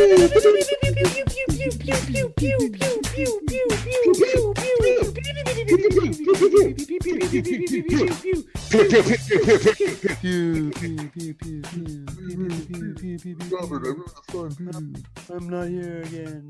I'm not here again.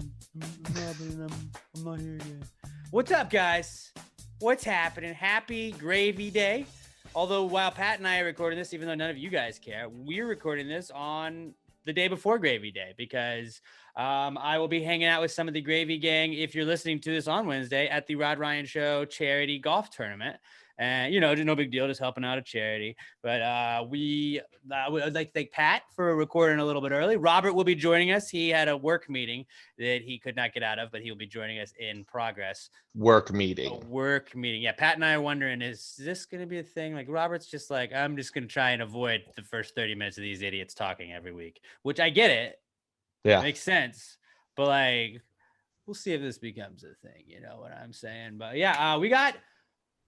I'm not here again. What's up, guys? What's happening? Happy Gravy Day. Although while Pat and I are recording this, even though none of you guys care, we're recording this on the day before Gravy Day because I will be hanging out with some of the Gravy Gang, if you're listening to this on Wednesday, at the Rod Ryan Show charity golf tournament. And, you know, no big deal, just helping out a charity. But we would like to thank Pat for recording a little bit early. Robert will be joining us. He had a work meeting that he could not get out of, but he'll be joining us in progress. Work meeting. A work meeting. Yeah, Pat and I are wondering, is this going to be a thing? Like, Robert's just like, I'm just going to try and avoid the first 30 minutes of these idiots talking every week, which I get it. Yeah. Makes sense. But, like, we'll see if this becomes a thing. You know what I'm saying? But, yeah, we got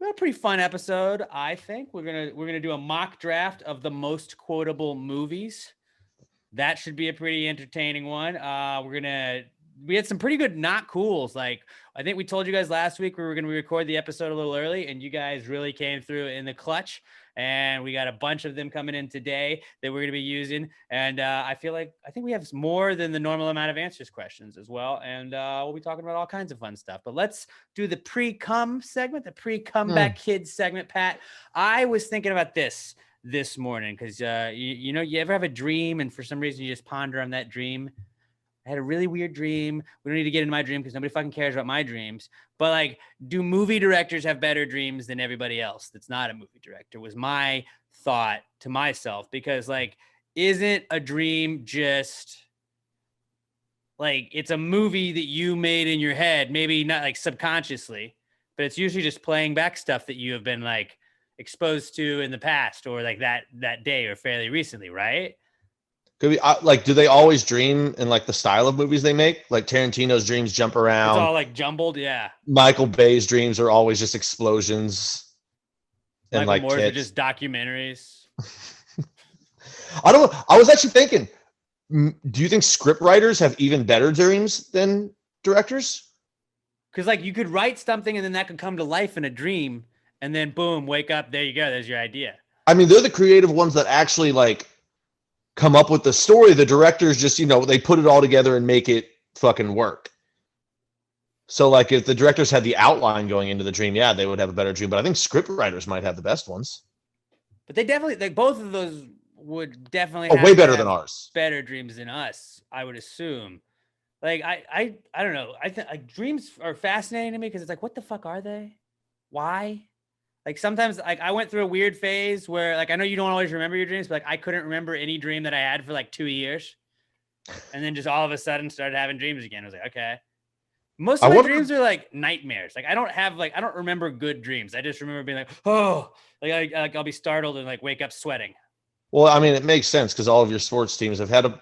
a pretty fun episode, I think. We're gonna do a mock draft of the most quotable movies. That should be a pretty entertaining one. We had some pretty good not cools. Like, I think we told you guys last week we were gonna record the episode a little early, and you guys really came through in the clutch. And we got a bunch of them coming in today that we're gonna be using. And I think we have more than the normal amount of answers questions as well. And we'll be talking about all kinds of fun stuff. But let's do the pre-cum segment, the pre-comeback kids segment. Pat, I was thinking about this morning because you know, you ever have a dream and for some reason you just ponder on that dream. I had a really weird dream. We don't need to get into my dream because nobody fucking cares about my dreams. But, like, do movie directors have better dreams than everybody else that's not a movie director, was my thought to myself. Because, like, isn't a dream just, like, it's a movie that you made in your head, maybe not, like, subconsciously, but it's usually just playing back stuff that you have been, like, exposed to in the past or, like, that day or fairly recently, right? Could be like, do they always dream in like the style of movies they make? Like Tarantino's dreams jump around. It's all like jumbled, yeah. Michael Bay's dreams are always just explosions. And like Moore's are just documentaries. I was actually thinking, do you think script writers have even better dreams than directors? Because, like, you could write something and then that could come to life in a dream, and then boom, wake up, there you go, there's your idea. I mean, they're the creative ones that actually like come up with the story. The directors just, you know, they put it all together and make it fucking work. So, like, if the directors had the outline going into the dream, yeah, they would have a better dream. But I think script writers might have the best ones. But they definitely, like, both of those would definitely have way better than ours. Better dreams than us, I would assume. Like, I don't know. I think, like, dreams are fascinating to me because it's like, what the fuck are they? Why? Like, sometimes, like, I went through a weird phase where, like, I know you don't always remember your dreams, but, like, I couldn't remember any dream that I had for, like, 2 years. And then just all of a sudden started having dreams again. I was like, okay. Most of my dreams are, like, nightmares. Like, I don't remember good dreams. I just remember being like, oh, like, I'll be startled and, like, wake up sweating. Well, I mean, it makes sense because all of your sports teams have had a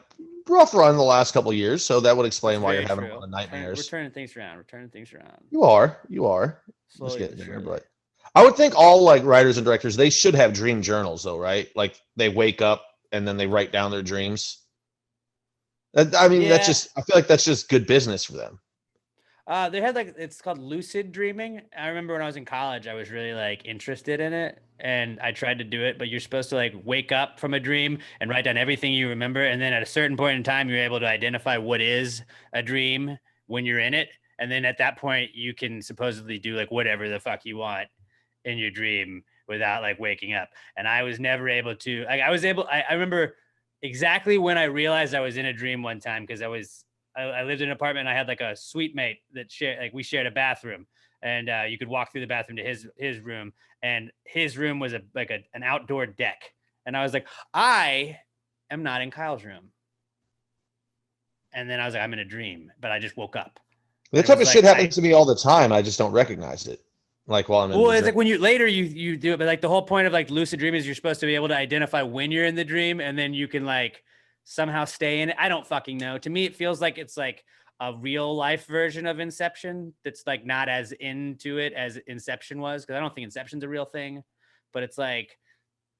rough run the last couple of years. So that would explain why you're having a lot of nightmares. We're turning things around. You are. Slowly, just getting there, but I would think all like writers and directors, they should have dream journals though, right? Like they wake up and then they write down their dreams. I mean, I feel like that's just good business for them. They had it's called lucid dreaming. I remember when I was in college, I was really like interested in it and I tried to do it, but you're supposed to like wake up from a dream and write down everything you remember. And then at a certain point in time, you're able to identify what is a dream when you're in it. And then at that point, you can supposedly do like whatever the fuck you want in your dream without like waking up. And I was never able to, like, I remember exactly when I realized I was in a dream one time. Cause I lived in an apartment and I had like a suite mate that we shared a bathroom and you could walk through the bathroom to his room, and his room was an outdoor deck. And I was like, I am not in Kyle's room. And then I was like, I'm in a dream, but I just woke up. That type of shit happens to me all the time. I just don't recognize it. Like while I'm in. Well, it's like when you later you do it, but like the whole point of like lucid dreaming is you're supposed to be able to identify when you're in the dream, and then you can like somehow stay in it. I don't fucking know. To me, it feels like it's like a real life version of Inception that's like not as into it as Inception was, because I don't think Inception's a real thing, but it's like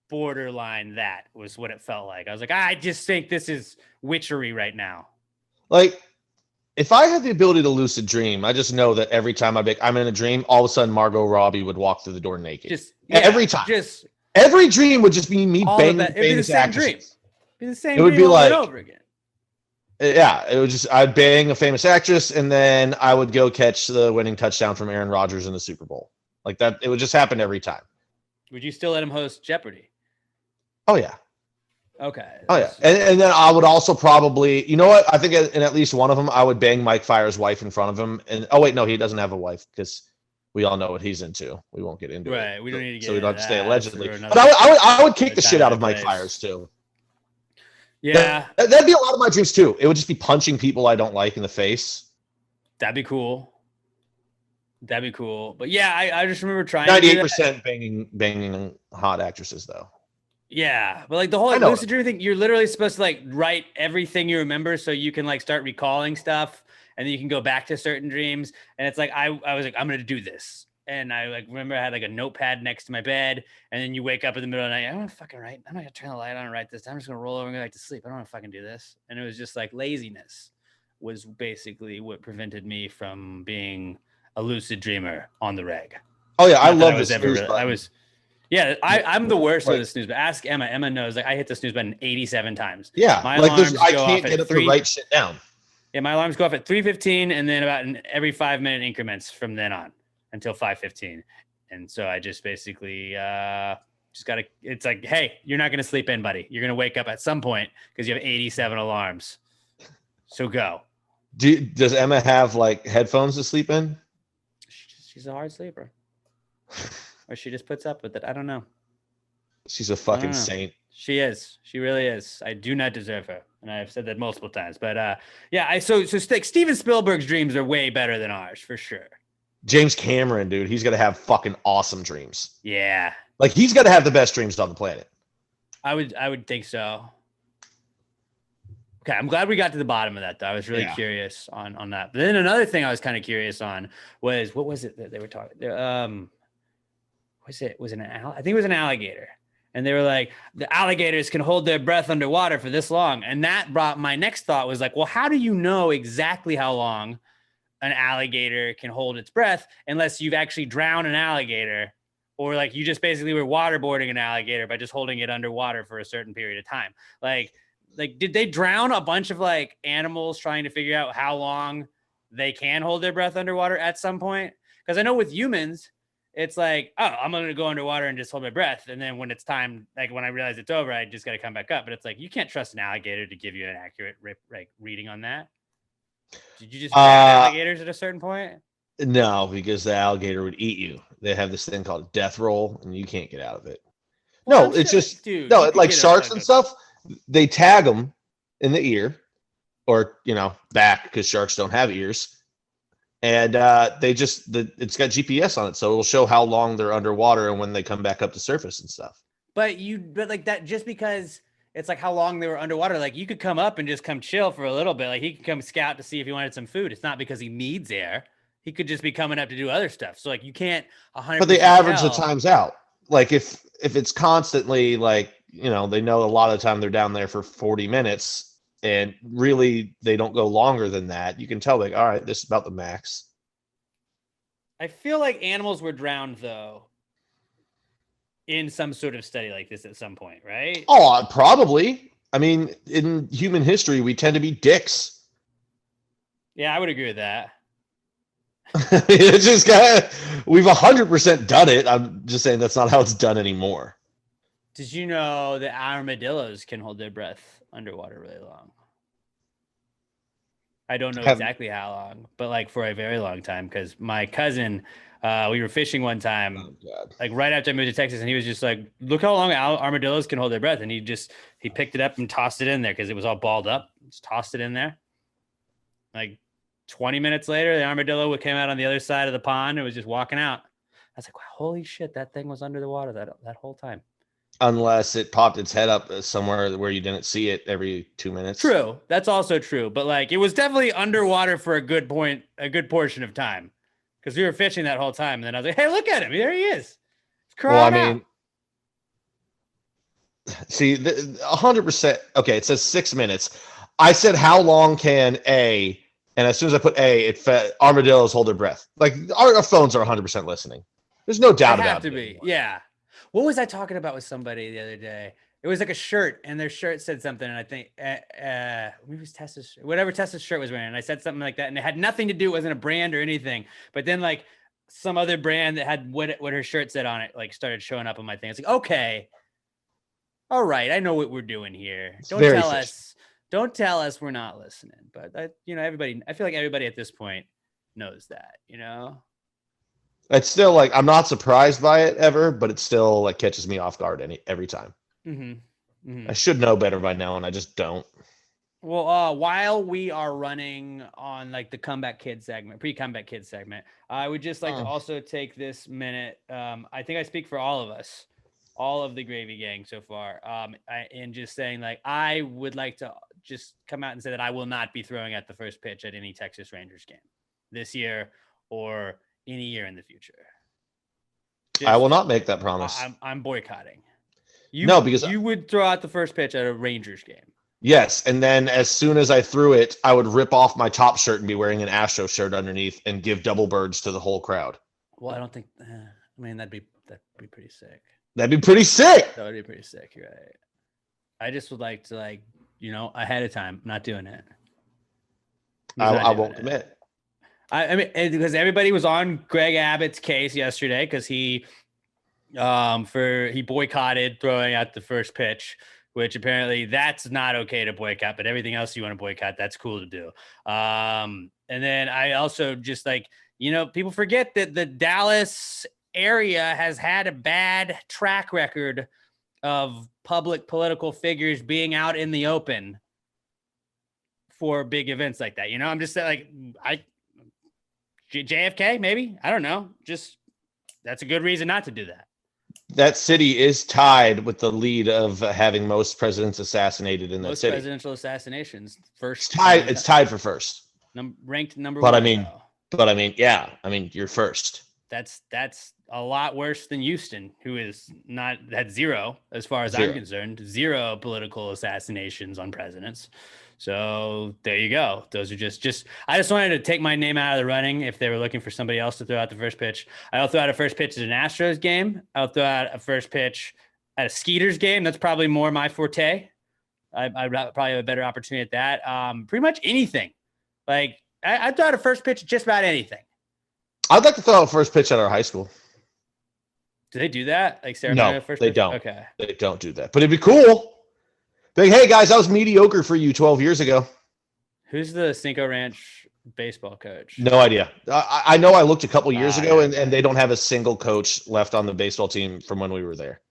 borderline. That was what it felt like. I was like, I just think this is witchery right now. Like, if I had the ability to lucid dream, I just know that every time I'm in a dream, all of a sudden Margot Robbie would walk through the door naked. Every time. Every dream would just be me banging famous actresses. It'd be the same dream over and over again. Yeah, it would just, I'd bang a famous actress, and then I would go catch the winning touchdown from Aaron Rodgers in the Super Bowl. Like that, it would just happen every time. Would you still let him host Jeopardy? Oh, yeah. Okay. Oh, yeah. And then I would also probably, you know what? I think in at least one of them, I would bang Mike Fire's wife in front of him. And oh, wait, no, he doesn't have a wife because we all know what he's into. We won't get into it. Right. We don't need to get so we don't have to stay allegedly. But I would kick the shit out of Mike Fire's too. Yeah. That'd be a lot of my dreams too. It would just be punching people I don't like in the face. That'd be cool. But yeah, I just remember trying 98% banging hot actresses though. Yeah, but like the whole lucid dream thing, you're literally supposed to like write everything you remember so you can like start recalling stuff, and then you can go back to certain dreams. And it's like I was like, I'm gonna do this, and I like remember I had like a notepad next to my bed, and then you wake up in the middle of the night. I don't want to fucking write. I'm not gonna turn the light on and write this. I'm just gonna roll over and go back to sleep. I don't want to fucking do this. And it was just like laziness was basically what prevented me from being a lucid dreamer on the reg. Oh yeah, I love this. Yeah, I'm the worst with the snooze, but ask Emma. Emma knows like I hit the snooze button 87 times. Yeah, my alarms I can't get up to write shit down. Yeah, my alarms go off at 3:15 and then about every 5-minute increments from then on until 5:15. And so I just basically just gotta. It's like, hey, you're not gonna sleep in, buddy. You're gonna wake up at some point because you have 87 alarms. So go. Does Emma have like headphones to sleep in? She's a hard sleeper. Or she just puts up with it. I don't know. She's a fucking saint. She is. She really is. I do not deserve her. And I've said that multiple times. But yeah, so Steven Spielberg's dreams are way better than ours, for sure. James Cameron, dude, he's got to have fucking awesome dreams. Yeah. Like, he's got to have the best dreams on the planet. I would think so. Okay, I'm glad we got to the bottom of that, though. I was really curious on that. But then another thing I was kind of curious on was, what was it that they were talking? I think it was an alligator, and they were like, the alligators can hold their breath underwater for this long. And that brought my next thought was like, well, how do you know exactly how long an alligator can hold its breath unless you've actually drowned an alligator, or like you just basically were waterboarding an alligator by just holding it underwater for a certain period of time? Like did they drown a bunch of like animals trying to figure out how long they can hold their breath underwater at some point? Because I know with humans, it's like, oh, I'm going to go underwater and just hold my breath. And then when it's time, like when I realize it's over, I just got to come back up. But it's like, you can't trust an alligator to give you an accurate reading on that. Did you just grab alligators at a certain point? No, because the alligator would eat you. They have this thing called death roll, and you can't get out of it. Well, no, it's just, dude, no, like sharks and stuff, they tag them in the ear or, back, because sharks don't have ears. And it's got GPS on it, so it'll show how long they're underwater and when they come back up to surface and stuff. But like that, just because it's like how long they were underwater, like you could come up and just come chill for a little bit. Like he could come scout to see if he wanted some food. It's not because he needs air. He could just be coming up to do other stuff. So like you can't 100%. But they average the times out. Like if it's constantly like, they know a lot of the time they're down there for 40 minutes. And really, they don't go longer than that. You can tell, like, all right, this is about the max. I feel like animals were drowned, though, in some sort of study like this at some point, right? Oh, probably. I mean, in human history, we tend to be dicks. Yeah, I would agree with that. It's just we've 100% done it. I'm just saying that's not how it's done anymore. Did you know that armadillos can hold their breath underwater really long? I don't know exactly how long, but like for a very long time, because my cousin, we were fishing one time, like right after I moved to Texas, and he was just like, look how long armadillos can hold their breath. And he picked it up and tossed it in there because it was all balled up. Just tossed it in there. Like 20 minutes later, the armadillo came out on the other side of the pond and was just walking out. I was like, wow, holy shit, that thing was under the water that whole time. Unless it popped its head up somewhere where you didn't see it every 2 minutes. True. That's also true. But like, it was definitely underwater for a good portion of time, because we were fishing that whole time. And then I was like, hey, look at him. There he is. Well, I mean, see, 100%. Okay. It says 6 minutes. I said, how long can A? And as soon as I put A, armadillos hold their breath. Like our phones are 100% listening. There's no doubt They have about to it be. anymore. Yeah. What was I talking about with somebody the other day? It was like a shirt, and their shirt said something, and I think maybe it was Tessa's, whatever Tessa's shirt was wearing, and I said something like that, and it had nothing to do. It wasn't a brand or anything. But then like some other brand that had what her shirt said on it, like started showing up on my thing. It's like, okay, all right, I know what we're doing here. It's Don't very tell fishy. us. Don't tell us we're not listening. But everybody. I feel like everybody at this point knows that. It's still like I'm not surprised by it ever, but it still like catches me off guard every time. Mm-hmm. Mm-hmm. I should know better by now, and I just don't. Well, while we are running on like the pre-comeback kid segment, I would just like to also take this minute. I think I speak for all of us, all of the Gravy Gang so far. And just saying like, I would like to just come out and say that I will not be throwing at the first pitch at any Texas Rangers game this year or any year in the future. I will not make that promise. I'm boycotting. No, because you would throw out the first pitch at a Rangers game. Yes, and then as soon as I threw it, I would rip off my top shirt and be wearing an Astro shirt underneath and give double birds to the whole crowd. Well, I don't think. I mean, that'd be pretty sick. That'd be pretty sick. That would be pretty sick. You're right. I just would like to ahead of time. I'm not doing it. I won't commit. I mean, because everybody was on Greg Abbott's case yesterday because he boycotted throwing out the first pitch, which apparently that's not okay to boycott, but everything else you want to boycott, that's cool to do. And then I also just people forget that the Dallas area has had a bad track record of public political figures being out in the open for big events like that. I'm just saying, like, JFK, maybe, I don't know. Just that's a good reason not to do that. That city is tied with the lead of having most presidents assassinated in that city. Most presidential assassinations. First, it's tied for first. Ranked number one. But I mean, yeah. I mean, you're first. That's a lot worse than Houston, who is not at zero as far as I'm concerned. Zero political assassinations on presidents. So there you go. Those are just I just wanted to take my name out of the running if they were looking for somebody else to throw out the first pitch. I'll throw out a first pitch at an Astros game. I'll throw out a first pitch at a Skeeters game. That's probably more my forte. I'd probably have a better opportunity at that. Pretty much anything. Like I'd throw out a first pitch at just about anything. I'd like to throw out a first pitch at our high school. Do they do that? Like ceremonial first they pitch? don't. Okay. They don't do that. But it'd be cool. Like, hey guys, I was mediocre for you 12 years ago. Who's the Cinco Ranch baseball coach? No idea. I know I looked a couple years ago, and they don't have a single coach left on the baseball team from when we were there.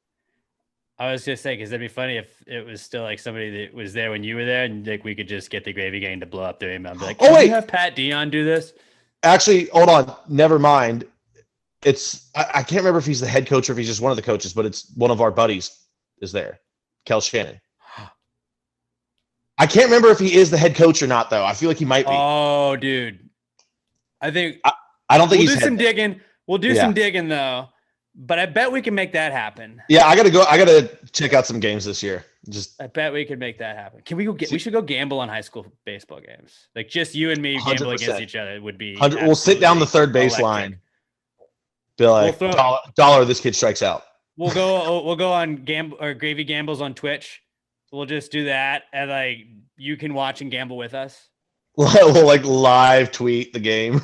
I was just saying, because that'd be funny if it was still like somebody that was there when you were there, and like we could just get the Gravy Gang to blow up their email and be like, "Can we have Pat Dion do this?" Actually, hold on. Never mind. It's I can't remember if he's the head coach or if he's just one of the coaches, but it's one of our buddies is there, Kel Shannon. I can't remember if he is the head coach or not, though. I feel like he might be. Oh, dude. I think I don't think we'll do some digging. We'll do some digging though. But I bet we can make that happen. Yeah, I gotta check out some games this year. I bet we could make that happen. Can we go we should go gamble on high school baseball games. Like just you and me gamble against each other would be we'll sit down the third base line. Be like, dollar this kid strikes out. We'll go on Gravy Gambles on Twitch. We'll just do that, and like you can watch and gamble with us. We'll like live tweet the game.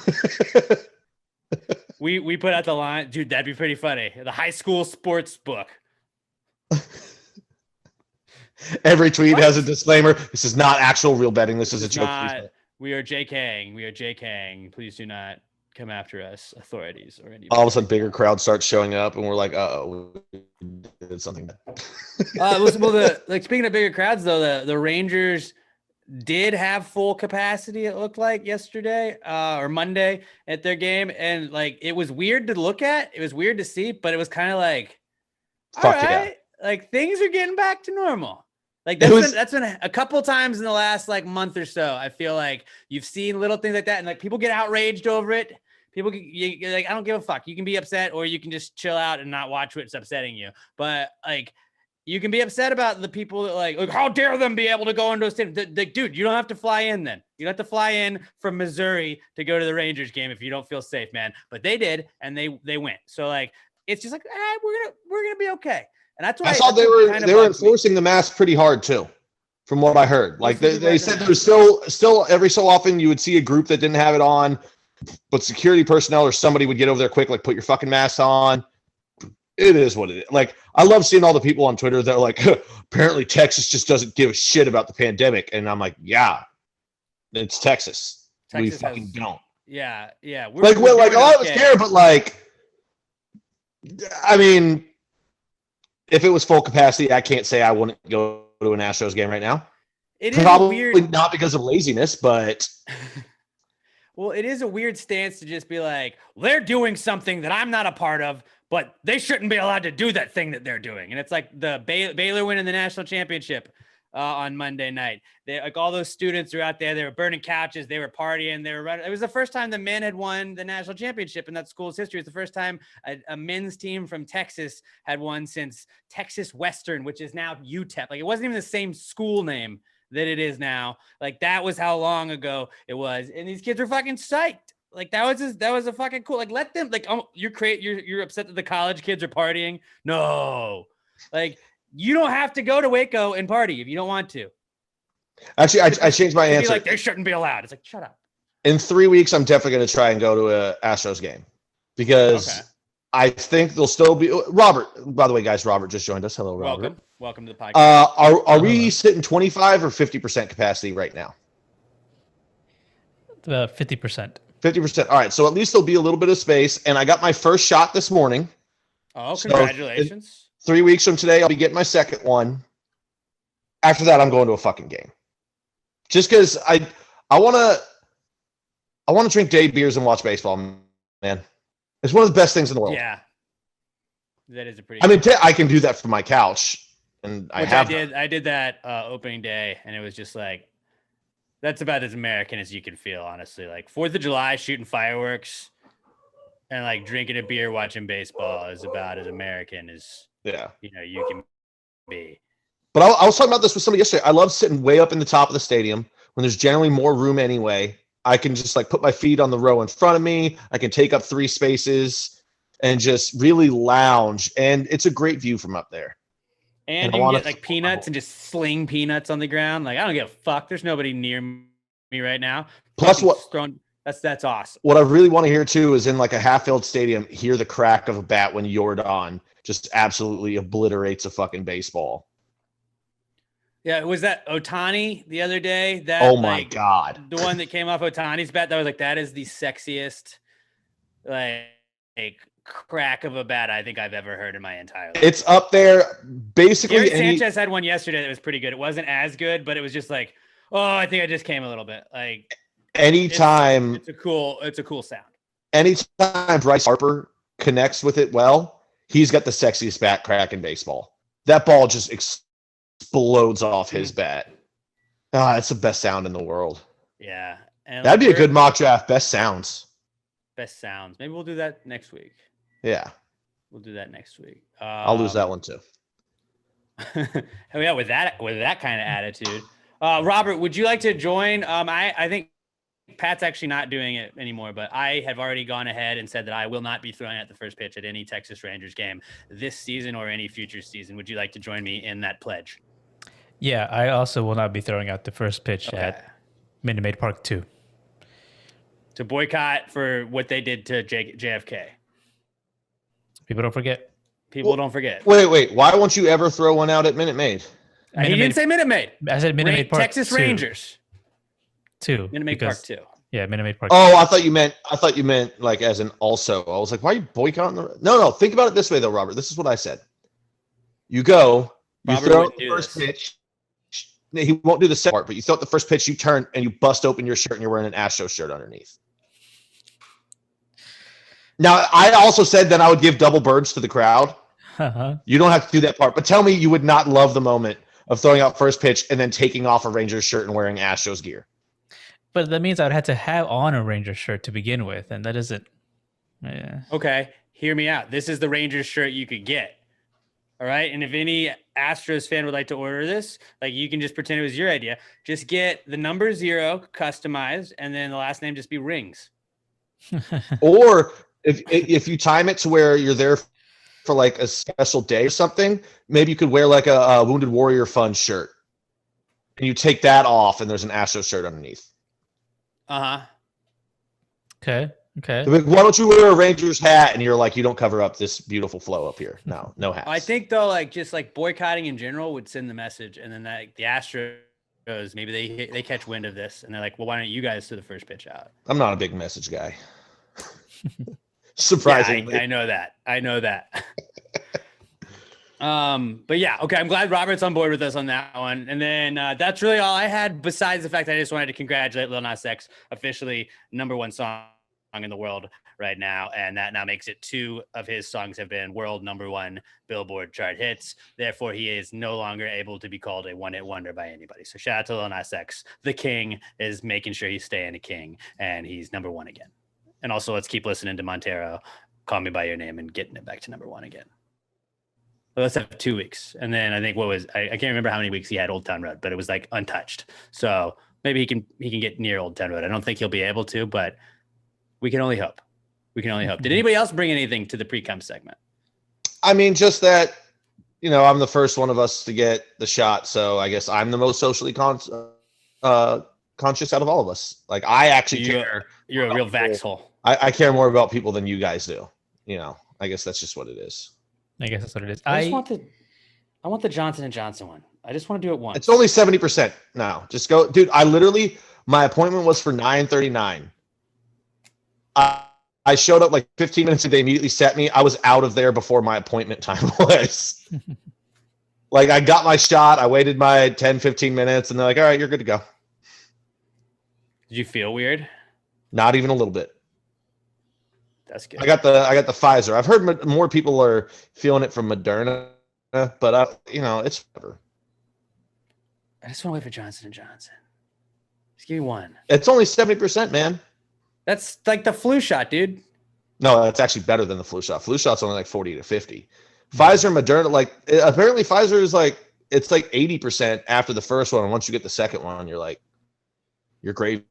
We put out the line, dude. That'd be pretty funny. The high school sports book. Every tweet has a disclaimer. This is not actual real betting. This is a joke. We are JKing. We are JKing. Please do not come after us, authorities or anybody. All of a sudden, bigger crowd starts showing up, and we're like, "Uh-oh, we did something." Speaking of bigger crowds, though, the Rangers did have full capacity. It looked like yesterday or Monday at their game, and like it was weird to look at. It was weird to see, but it was kind of like, all right, like things are getting back to normal. Like that's been a couple times in the last like month or so. I feel like you've seen little things like that, and like people get outraged over it. People like, I don't give a fuck. You can be upset, or you can just chill out and not watch what's upsetting you. But like, you can be upset about the people that like how dare them be able to go into a stadium. Dude, you don't have to fly in then. You don't have to fly in from Missouri to go to the Rangers game if you don't feel safe, man. But they did, and they went. So like, it's just like, we're gonna be okay. And that's why I saw they were enforcing the mask pretty hard too, from what I heard. Like they said there's still every so often you would see a group that didn't have it on, but security personnel or somebody would get over there quick, like put your fucking mask on. It is what it is. Like, I love seeing all the people on Twitter that are like, apparently Texas just doesn't give a shit about the pandemic. And I'm like, yeah, it's Texas. We fucking don't. Yeah. Like, a lot of us care, but like, I mean, if it was full capacity, I can't say I wouldn't go to an Astros game right now. It is probably weird. Not because of laziness, but. Well, it is a weird stance to just be like, they're doing something that I'm not a part of, but they shouldn't be allowed to do that thing that they're doing. And it's like the Baylor winning the national championship on Monday night. They like all those students were out there. They were burning couches. They were partying. They were running. It was the first time the men had won the national championship in that school's history. It's the first time a men's team from Texas had won since Texas Western, which is now UTEP. Like, it wasn't even the same school name that it is now. Like, that was how long ago it was. And these kids were fucking psyched. Like, that was a fucking cool, like, let them, like, you're upset that the college kids are partying. No, like, you don't have to go to Waco and party if you don't want to. Actually, I changed my answer. Like, they shouldn't be allowed. It's like, shut up. In 3 weeks, I'm definitely going to try and go to a Astros game because I think there'll still be Robert. By the way, guys, Robert just joined us. Hello, Robert. Welcome to the podcast. Are we sitting 25 or 50% capacity right now? 50%. 50%. All right. So at least there'll be a little bit of space. And I got my first shot this morning. Oh, congratulations. So 3 weeks from today, I'll be getting my second one. After that, I'm going to a fucking game. Just because I want to drink day beers and watch baseball, man. It's one of the best things in the world. Yeah. That is a pretty. I mean, I can do that from my couch. And I did that opening day, and it was just like, that's about as American as you can feel, honestly. Like 4th of July, shooting fireworks and like drinking a beer, watching baseball is about as American as you can be. But I was talking about this with somebody yesterday. I love sitting way up in the top of the stadium when there's generally more room anyway. I can just like put my feet on the row in front of me. I can take up 3 spaces and just really lounge. And it's a great view from up there. And you can get like peanuts and just sling peanuts on the ground. Like, I don't give a fuck. There's nobody near me right now. Plus that's awesome. What I really want to hear too is in like a half-filled stadium, hear the crack of a bat when Jordan just absolutely obliterates a fucking baseball. Yeah, was that Ohtani the other day? That, oh my God. The one that came off Ohtani's bat, that was like, that is the sexiest like crack of a bat I think I've ever heard in my entire life. It's up there. Basically, Gary Sanchez had one yesterday that was pretty good. It wasn't as good, but it was just like, oh, I think I just came a little bit. Like, anytime it's a cool sound. Anytime Bryce Harper connects with it well, he's got the sexiest bat crack in baseball. That ball just explodes off his bat. It's the best sound in the world. Yeah. And that'd be a good mock draft. Best sounds. Maybe we'll do that next week. Yeah. We'll do that next week. I'll lose that one too. Oh yeah, with that kind of attitude. Robert, would you like to join? I think Pat's actually not doing it anymore, but I have already gone ahead and said that I will not be throwing out the first pitch at any Texas Rangers game this season or any future season. Would you like to join me in that pledge? Yeah, I also will not be throwing out the first pitch at Minute Maid Park 2. To boycott for what they did to JFK. People don't forget. Don't forget. Wait. Why won't you ever throw one out at Minute Maid? He didn't say Minute Maid. I said Minute Maid Park Texas 2. Rangers. 2. Minute Maid Park 2. Yeah, Minute Maid Park 2. Oh, I thought you meant like as an also. I was like, why are you boycotting the? No. Think about it this way though, Robert. This is what I said. You go. You throw out the first pitch. He won't do the second part, but you throw out the first pitch. You turn and you bust open your shirt and you're wearing an Astro shirt underneath. Now, I also said that I would give double birds to the crowd. Uh-huh. You don't have to do that part. But tell me you would not love the moment of throwing out first pitch and then taking off a Rangers shirt and wearing Astros gear. But that means I would have to have on a Rangers shirt to begin with, and that isn't. Yeah. Okay, hear me out. This is the Rangers shirt you could get. All right. And if any Astros fan would like to order this, like you can just pretend it was your idea. Just get the number 0 customized, and then the last name just be Rings. Or if you time it to where you're there for like a special day or something, maybe you could wear like a Wounded Warrior Fund shirt, and you take that off, and there's an Astros shirt underneath. Okay. Like, why don't you wear a Rangers hat? And you're like, you don't cover up this beautiful flow up here. No hats. I think though, like just like boycotting in general would send the message, and then like the Astros, maybe they catch wind of this, and they're like, well, why don't you guys do the first pitch out? I'm not a big message guy. Surprisingly. Yeah, I know that. But yeah, okay. I'm glad Robert's on board with us on that one. And then that's really all I had, besides the fact that I just wanted to congratulate Lil Nas X, officially #1 song in the world right now, and that now makes it 2 of his songs have been world #1 Billboard chart hits. Therefore, he is no longer able to be called a one-hit wonder by anybody. So shout out to Lil Nas X. The king is making sure he's staying a king, and he's #1 again. And also, let's keep listening to Montero, Call Me By Your Name, and getting it back to #1 again. Let's have 2 weeks. And then I think I can't remember how many weeks he had Old Town Road, but it was like untouched. So maybe he can get near Old Town Road. I don't think he'll be able to, but we can only hope. Did anybody else bring anything to the Precome segment? I mean, just that, I'm the first one of us to get the shot. So I guess I'm the most socially conscious out of all of us. Like, I actually care. You're a real vaxhole. I care more about people than you guys do. I guess that's just what it is. I guess that's what it is. I want the Johnson & Johnson one. I just want to do it once. It's only 70% now. Just go, dude. My appointment was for 9:39. I showed up like 15 minutes and they immediately set me. I was out of there before my appointment time was. Like, I got my shot. I waited my 10, 15 minutes, and they're like, all right, you're good to go. Did you feel weird? Not even a little bit. That's good. I got the Pfizer. I've heard more people are feeling it from Moderna, but it's whatever. I just want to wait for Johnson & Johnson. Just give me one. It's only 70%, man. That's like the flu shot, dude. No, that's actually better than the flu shot. Flu shot's only like 40 to 50. Pfizer and Moderna, apparently Pfizer is it's like 80% after the first one, and once you get the second one, you're great.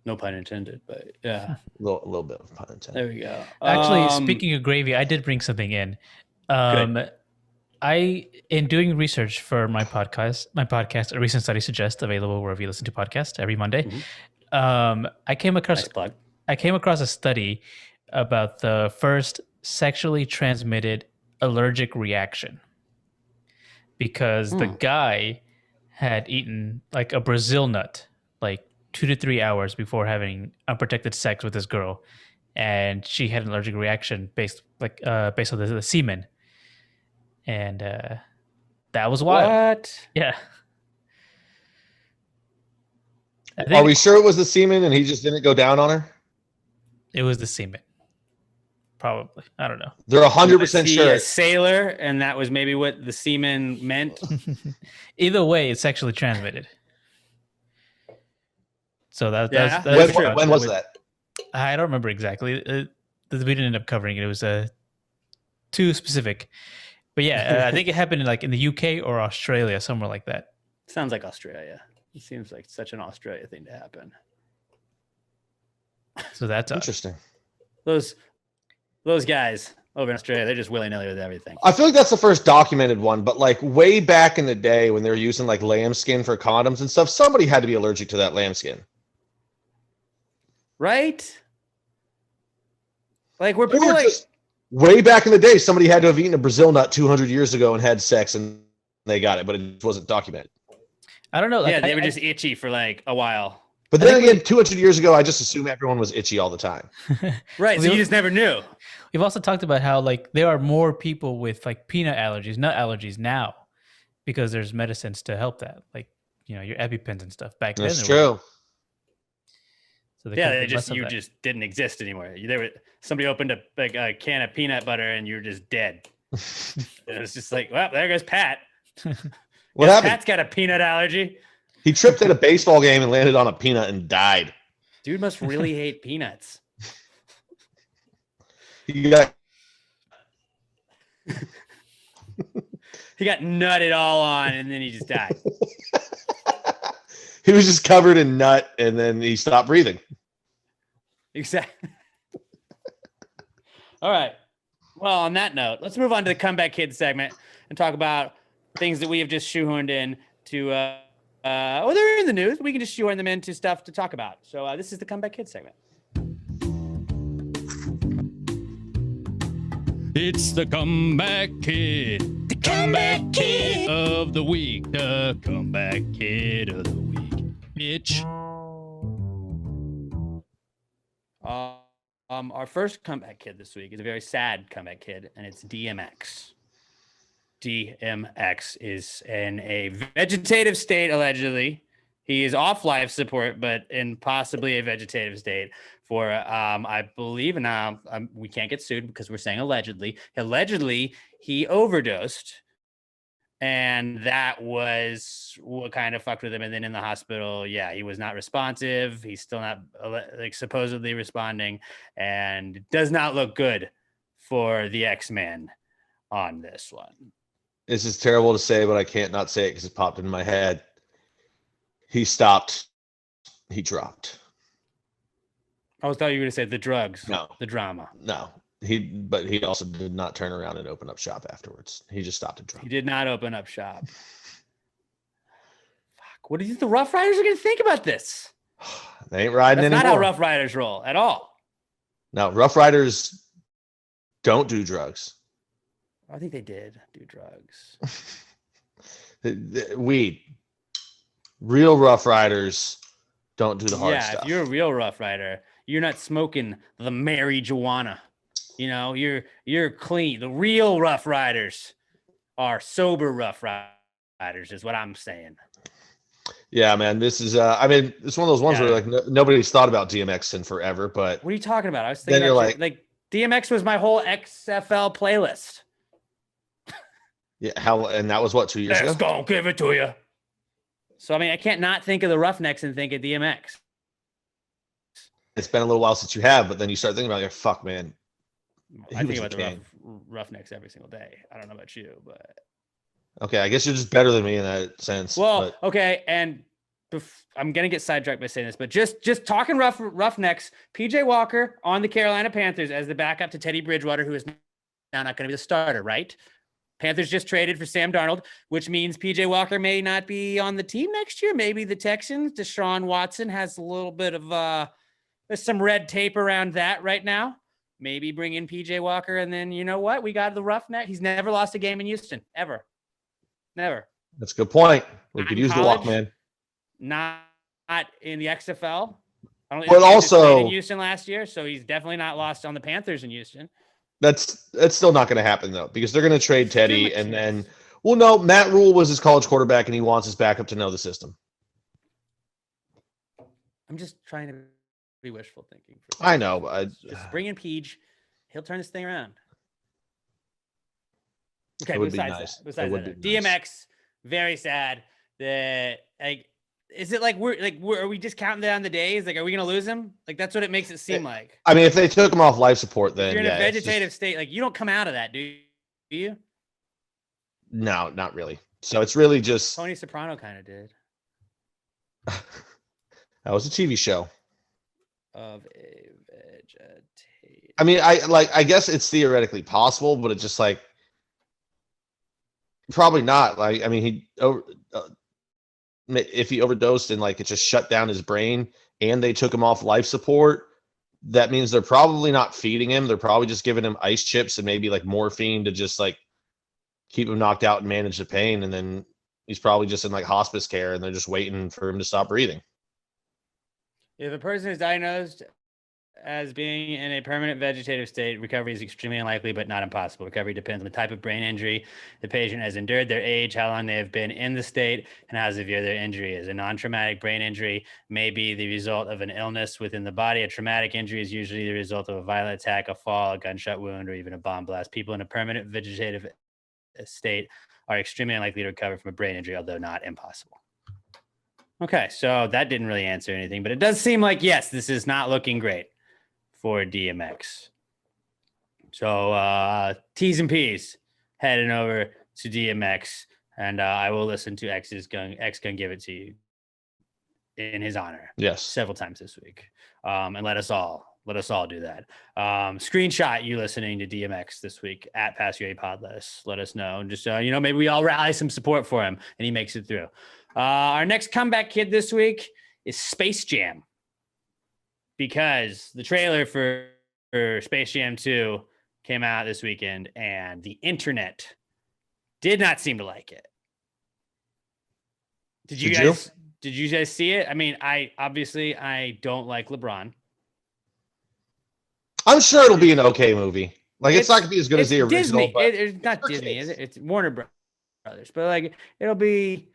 No pun intended, but yeah. A little bit of pun intended. There we go. Actually, speaking of gravy, I did bring something in. In doing research for my podcast, A Recent Study Suggests, available wherever you listen to podcasts every Monday. Mm-hmm. I came across a study about the first sexually transmitted allergic reaction, because the guy had eaten like a Brazil nut like 2 to 3 hours before having unprotected sex with this girl, and she had an allergic reaction based on the semen, and that was wild. What? Yeah. Are we sure it was the semen and he just didn't go down on her? It was the semen. Probably. I don't know. They're 100% sure. A sailor, and that was maybe what the semen meant. Either way, it's sexually transmitted. So that's when was that? I don't remember exactly. We didn't end up covering it. It was too specific. But yeah, I think it happened in the UK or Australia, somewhere like that. Sounds like Australia. It seems like such an Australia thing to happen. So that's interesting. Those guys over in Australia, they're just willy-nilly with everything. I feel like that's the first documented one, but way back in the day when they were using lambskin for condoms and stuff, somebody had to be allergic to that lambskin. Right? We're pretty way back in the day, somebody had to have eaten a Brazil nut 200 years ago and had sex and they got it, but it wasn't documented. I don't know. They were just itchy for a while. But then again, 200 years ago, I just assumed everyone was itchy all the time. Right. So you just never knew. We've also talked about how there are more people with peanut allergies, nut allergies now, because there's medicines to help that. Your EpiPens and stuff back then. That's true. So they just didn't exist anymore. Somebody opened a can of peanut butter and you were just dead. It was just well, there goes Pat. What happened? Pat's got a peanut allergy. He tripped at a baseball game and landed on a peanut and died. Dude must really hate peanuts. He got nutted all on, and then he just died. He was just covered in nut, and then he stopped breathing. Exactly. All right. Well, on that note, let's move on to the Comeback Kid segment and talk about things that we have just shoehorned in to, they're in the news. We can just shoehorn them into stuff to talk about. So this is the Comeback Kid segment. It's the Comeback Kid. The Comeback Kid of the week. The Comeback Kid of the week. Bitch. Our first comeback kid this week is a very sad comeback kid, and it's DMX. DMX is in a vegetative state, allegedly. He is off life support, but in possibly a vegetative state for, I believe, and we can't get sued because we're saying allegedly. Allegedly, he overdosed, and that was what kind of fucked with him. And then in the hospital, yeah, he was not responsive. He's still not supposedly responding, and it does not look good for the X-Man on this one. This is terrible to say, but I can't not say it because it popped in my head. He stopped. He dropped. I thought you were going to say the drugs. No. The drama. No. But he also did not turn around and open up shop afterwards. He just stopped and dropped. He did not open up shop. Fuck. What do you think the Rough Riders are going to think about this? They ain't riding That's anymore. not how Rough Riders roll at all. No, Rough Riders don't do drugs. I think they did do drugs. Weed. Real Rough Riders don't do the hard stuff. Yeah, if you're a real Rough Rider, you're not smoking the marijuana. You know, you're clean. The real Rough Riders are sober Rough Riders, is what I'm saying. Yeah, man. This is it's one of those ones where like nobody's thought about DMX in forever, but what are you talking about? I was thinking then you're like DMX was my whole XFL playlist. Yeah, and that was what, 2 years ago? Let's go give it to you. So I mean, I can't not think of the Roughnecks and think of DMX. It's been a little while since you have, but then you start thinking about it, fuck, man. I think about the Roughnecks every single day. I don't know about you, but okay, I guess you're just better than me in that sense. Well, okay, and I'm gonna get sidetracked by saying this, but just talking Roughnecks, PJ Walker on the Carolina Panthers as the backup to Teddy Bridgewater, who is now not going to be the starter, right? Panthers just traded for Sam Darnold, which means PJ Walker may not be on the team next year. Maybe the Texans, Deshaun Watson has a little bit of there's some red tape around that right now. Maybe bring in PJ Walker, and then you know what? We got the Roughneck. He's never lost a game in Houston, ever. Never. That's a good point. We Not could in use college, the Walkman. Not in the XFL. I don't But think he just played also in Houston last year, so he's definitely not lost on the Panthers in Houston. That's still not going to happen though, because they're going to trade Teddy, and then no, Matt Rule was his college quarterback, and he wants his backup to know the system. I'm just trying to be wishful thinking. I know, but just bring in Peach. He'll turn this thing around. Okay, it would be besides nice. that, DMX, very sad. Is it like are we just counting down the days? Like, are we gonna lose him? Like, that's what it makes it seem like. I mean, if they took him off life support, then if you're in a vegetative state, like you don't come out of that, do you? No, not really. So it's really just Tony Soprano kind of did. That was a TV show. Of a vegetative. I mean, I guess it's theoretically possible, but it's just like probably not. Like, I mean, if he overdosed and like it just shut down his brain, and they took him off life support, that means they're probably not feeding him. They're probably just giving him ice chips and maybe like morphine to just like keep him knocked out and manage the pain. And then he's probably just in like hospice care, and they're just waiting for him to stop breathing. If a person is diagnosed as being in a permanent vegetative state, recovery is extremely unlikely, but not impossible. Recovery depends on the type of brain injury the patient has endured, their age, how long they have been in the state, and how severe their injury is. A non-traumatic brain injury may be the result of an illness within the body. A traumatic injury is usually the result of a violent attack, a fall, a gunshot wound, or even a bomb blast. People in a permanent vegetative state are extremely unlikely to recover from a brain injury, although not impossible. Okay, so that didn't really answer anything, but it does seem like, yes, this is not looking great for DMX. So T's and P's heading over to DMX, and I will listen to X gonna give it to you in his honor. Yes. Several times this week. And let us all do that. Screenshot you listening to DMX this week at Pass UA Pod. Let us know. And just, maybe we all rally some support for him and he makes it through. Our next comeback kid this week is Space Jam, because the trailer for Space Jam 2 came out this weekend and the internet did not seem to like it. Did you guys see it? I mean, I don't like LeBron. I'm sure it'll be an okay movie. Like, it's not gonna be as good as the original. Disney. It's not Disney, is it? It's Warner Brothers. But like, it'll be.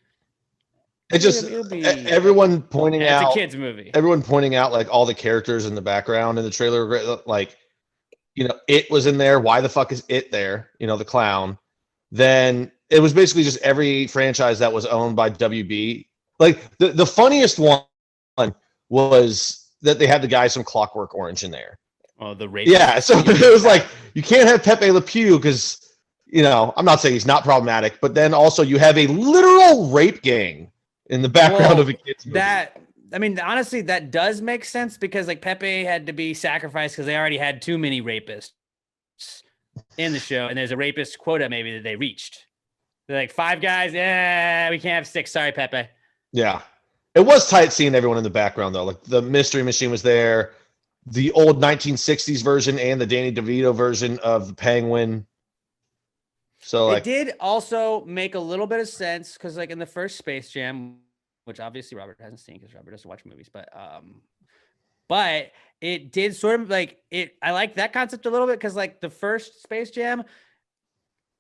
It'll be everyone pointing out. It's a kids movie. Everyone pointing out like all the characters in the background in the trailer, like, it was in there. Why the fuck is it there? The clown. Then it was basically just every franchise that was owned by WB. Like the funniest one was that they had the guy from Clockwork Orange in there. Oh, the rape. Yeah, so it was like, you can't have Pepe Le Pew because, I'm not saying he's not problematic, but then also you have a literal rape gang in the background of a kid's movie. Honestly, that does make sense because like Pepe had to be sacrificed because they already had too many rapists in the show, and there's a rapist quota maybe that they reached. They're like 5 guys. Yeah, we can't have 6. Sorry, Pepe. Yeah, it was tight seeing everyone in the background though. Like the Mystery Machine was there. The old 1960s version and the Danny DeVito version of the Penguin. So it did also make a little bit of sense because like in the first Space Jam, which obviously Robert hasn't seen because Robert doesn't watch movies, but it did sort of like it. I like that concept a little bit because like the first Space Jam,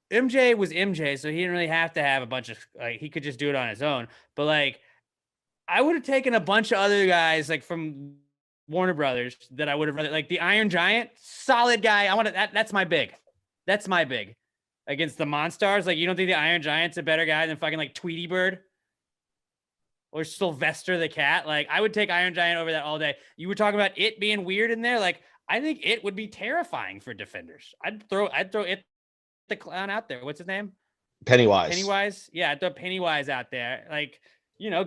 MJ was MJ, so he didn't really have to have a bunch of like he could just do it on his own. But like I would have taken a bunch of other guys like from Warner Brothers that I would have rather, like the Iron Giant, solid guy. I want to that's my big. That's my big. Against the Monstars, like you don't think the Iron Giant's a better guy than fucking like Tweety Bird or Sylvester the Cat? Like I would take Iron Giant over that all day. You were talking about it being weird in there. Like I think it would be terrifying for defenders. I'd throw it the clown out there. What's his name? Pennywise. Yeah, I'd throw Pennywise out there. Like,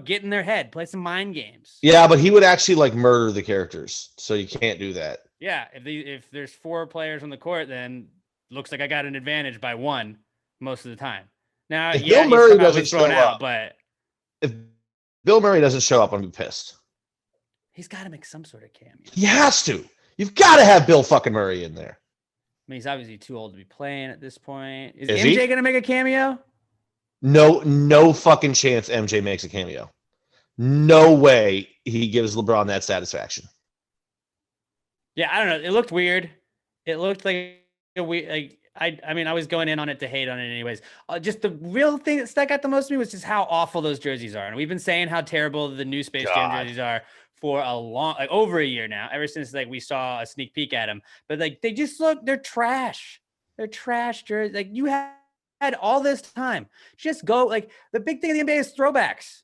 get in their head, play some mind games. Yeah, but he would actually like murder the characters, so you can't do that. Yeah, if there's 4 players on the court, then looks like I got an advantage by 1 most of the time. Now, if Bill Murray doesn't show up, but if Bill Murray doesn't show up, I'm gonna be pissed. He's got to make some sort of cameo. He has to. You've got to have Bill fucking Murray in there. I mean, he's obviously too old to be playing at this point. Is MJ MJ gonna make a cameo? No fucking chance MJ makes a cameo. No way he gives LeBron that satisfaction. Yeah, I don't know. It looked weird. It looked like a weird. Like I was going in on it to hate on it anyways. Just the real thing that stuck out the most to me was just how awful those jerseys are, and we've been saying how terrible the new Space Jam jerseys are for over a year now. Ever since like we saw a sneak peek at them, but like they just they're trash. They're trash jerseys. Like you had all this time. Just go. Like the big thing in the NBA is throwbacks.